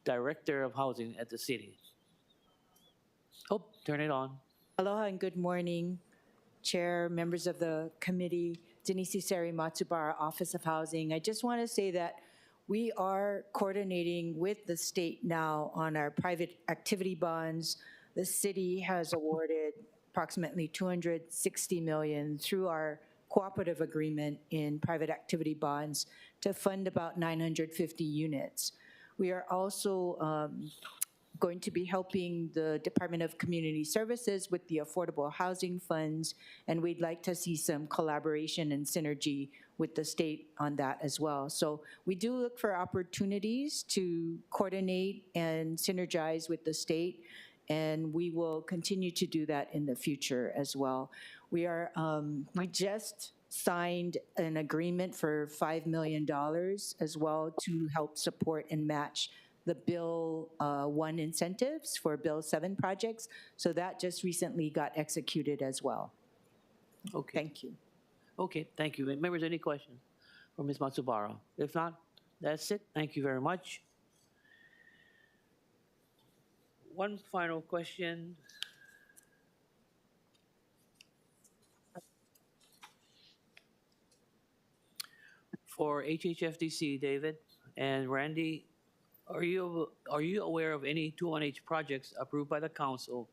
Director of Housing at the city. Oh, turn it on. Aloha and good morning, Chair, members of the committee, Denise Sari Matsubara, Office of Housing. I just want to say that we are coordinating with the state now on our private activity bonds. The city has awarded approximately $260 million through our cooperative agreement in private activity bonds to fund about 950 units. We are also going to be helping the Department of Community Services with the affordable housing funds, and we'd like to see some collaboration and synergy with the state on that as well. So we do look for opportunities to coordinate and synergize with the state, and we will continue to do that in the future as well. We just signed an agreement for $5 million as well to help support and match the Bill 1 incentives for Bill 7 projects. So that just recently got executed as well. Okay. Thank you. Okay, thank you. Members, any questions for Ms. Matsubara? If not, that's it. Thank you very much. One final question. For HHFDC, David and Randy, are you aware of any 2-1H projects approved by the council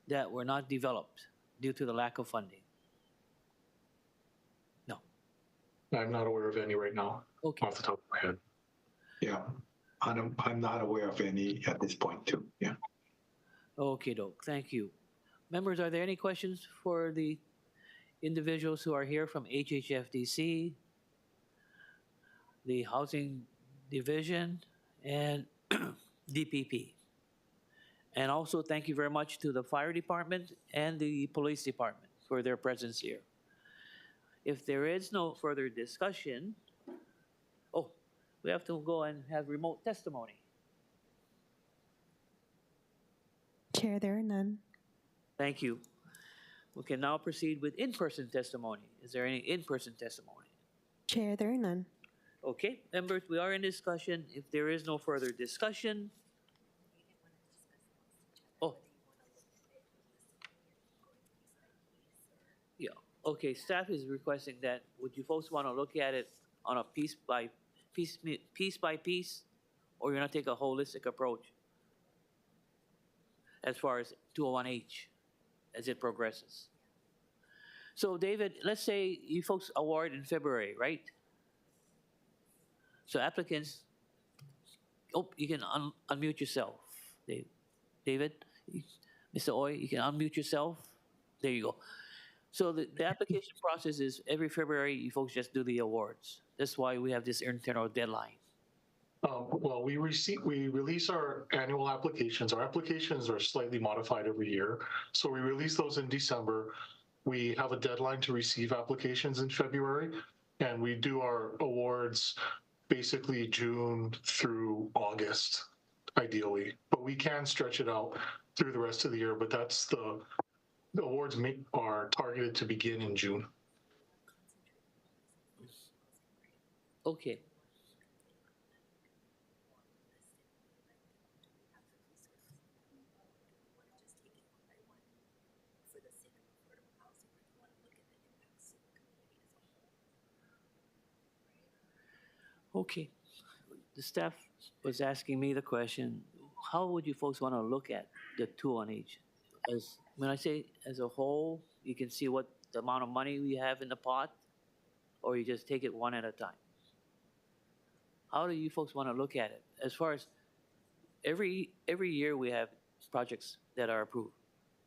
that were not developed due to the lack of funding? No. I'm not aware of any right now, off the top of my head. Yeah, I'm not aware of any at this point too, yeah. Okay, doke, thank you. Members, are there any questions for the individuals who are here from HHFDC, the Housing Division, and DPP? And also, thank you very much to the Fire Department and the Police Department for their presence here. If there is no further discussion, oh, we have to go and have remote testimony. Chair, there are none. Thank you. We can now proceed with in-person testimony. Is there any in-person testimony? Chair, there are none. Okay, members, we are in discussion. If there is no further discussion, oh. Yeah, okay, staff is requesting that, would you folks want to look at it on a piece by piece, or you're going to take a holistic approach as far as 201H as it progresses? So David, let's say you folks award in February, right? So applicants, oh, you can unmute yourself, David. Mr. Oy, you can unmute yourself. There you go. So the application process is every February, you folks just do the awards. That's why we have this internal deadline. Well, we release our annual applications. Our applications are slightly modified every year. So we release those in December. We have a deadline to receive applications in February, and we do our awards basically June through August, ideally. But we can stretch it out through the rest of the year, but that's the awards are targeted to begin in June. Okay. Okay. The staff was asking me the question, how would you folks want to look at the 2-1H? As when I say as a whole, you can see what the amount of money we have in the pot, or you just take it one at a time? How do you folks want to look at it? As far as every year we have projects that are approved,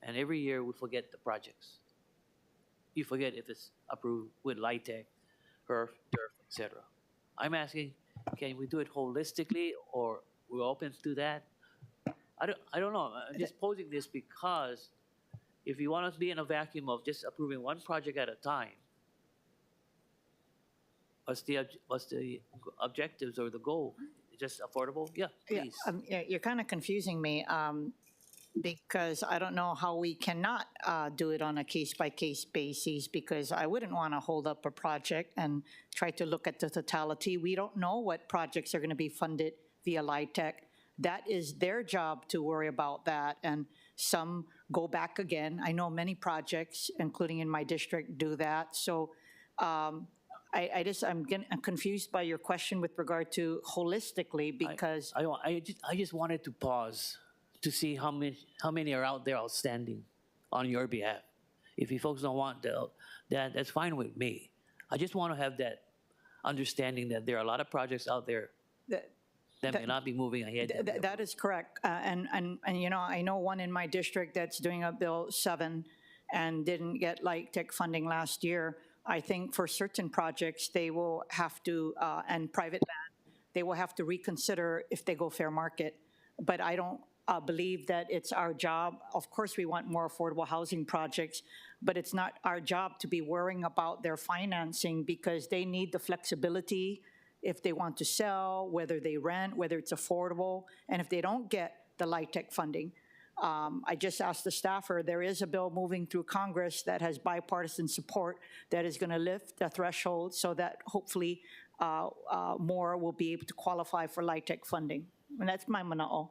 and every year we forget the projects. You forget if it's approved with LIHTC, HERF, DERF, etc. I'm asking, can we do it holistically, or we're open to that. I don't know. I'm just posing this because if you want us to be in a vacuum of just approving one project at a time, what's the objectives or the goal? Just affordable? Yeah, please. You're kind of confusing me because I don't know how we cannot do it on a case-by-case basis, because I wouldn't want to hold up a project and try to look at the totality. We don't know what projects are going to be funded via LIHTC. That is their job to worry about that, and some go back again. I know many projects, including in my district, do that. So I'm confused by your question with regard to holistically, because I just wanted to pause to see how many are out there outstanding on your behalf. If you folks don't want that, that's fine with me. I just want to have that understanding that there are a lot of projects out there that may not be moving ahead. That is correct. And you know, I know one in my district that's doing a Bill 7 and didn't get LIHTC funding last year. I think for certain projects, they will have to, and private land, they will have to reconsider if they go fair market. But I don't believe that it's our job. Of course, we want more affordable housing projects, but it's not our job to be worrying about their financing, because they need the flexibility if they want to sell, whether they rent, whether it's affordable, and if they don't get the LIHTC funding. I just asked the staffer, there is a bill moving through Congress that has bipartisan support that is going to lift the threshold so that hopefully more will be able to qualify for LIHTC funding. And that's my mana'o.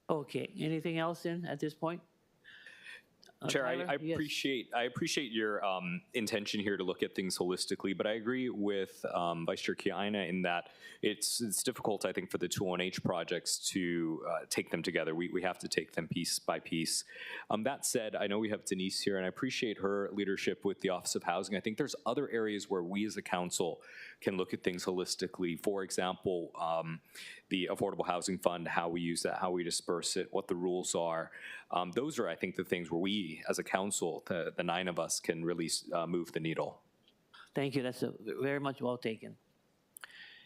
Okay, anything else then at this point? Chair, Tyler? I appreciate your intention here to look at things holistically, but I agree with Vice Chair Kiaina in that it's difficult, I think, for the 201H projects to take them together. We have to take them piece by piece. That said, I know we have Denise here, and I appreciate her leadership with the Office of Housing. I think there's other areas where we as a council can look at things holistically. For example, the Affordable Housing Fund, how we use that, how we disperse it, what the rules are. Those are, I think, the things where we, as a council, the 9 of us, can really move the needle. Thank you. That's very much well taken.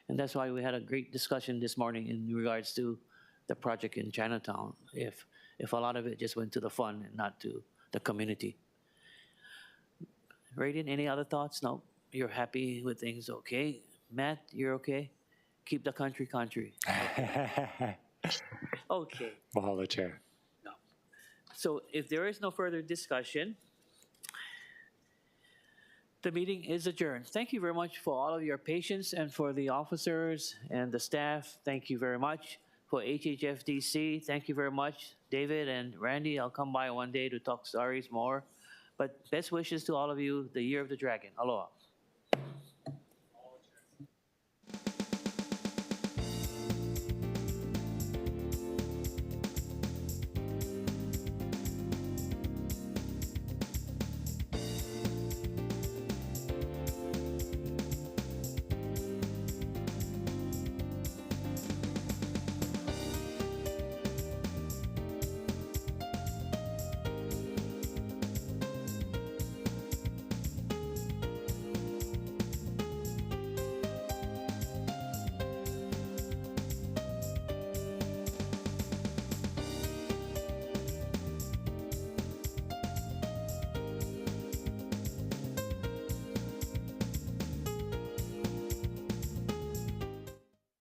And that's why we had a great discussion this morning in regards to the project in Chinatown, if a lot of it just went to the fund and not to the community. Radian, any other thoughts? No? You're happy with things? Okay. Matt, you're okay? Keep the country. Okay. Mahalo, Chair. So if there is no further discussion, the meeting is adjourned. Thank you very much for all of your patience, and for the officers and the staff, thank you very much. For HHFDC, thank you very much. David and Randy, I'll come by one day to talk stories more. But best wishes to all of you, the Year of the Dragon. Aloha.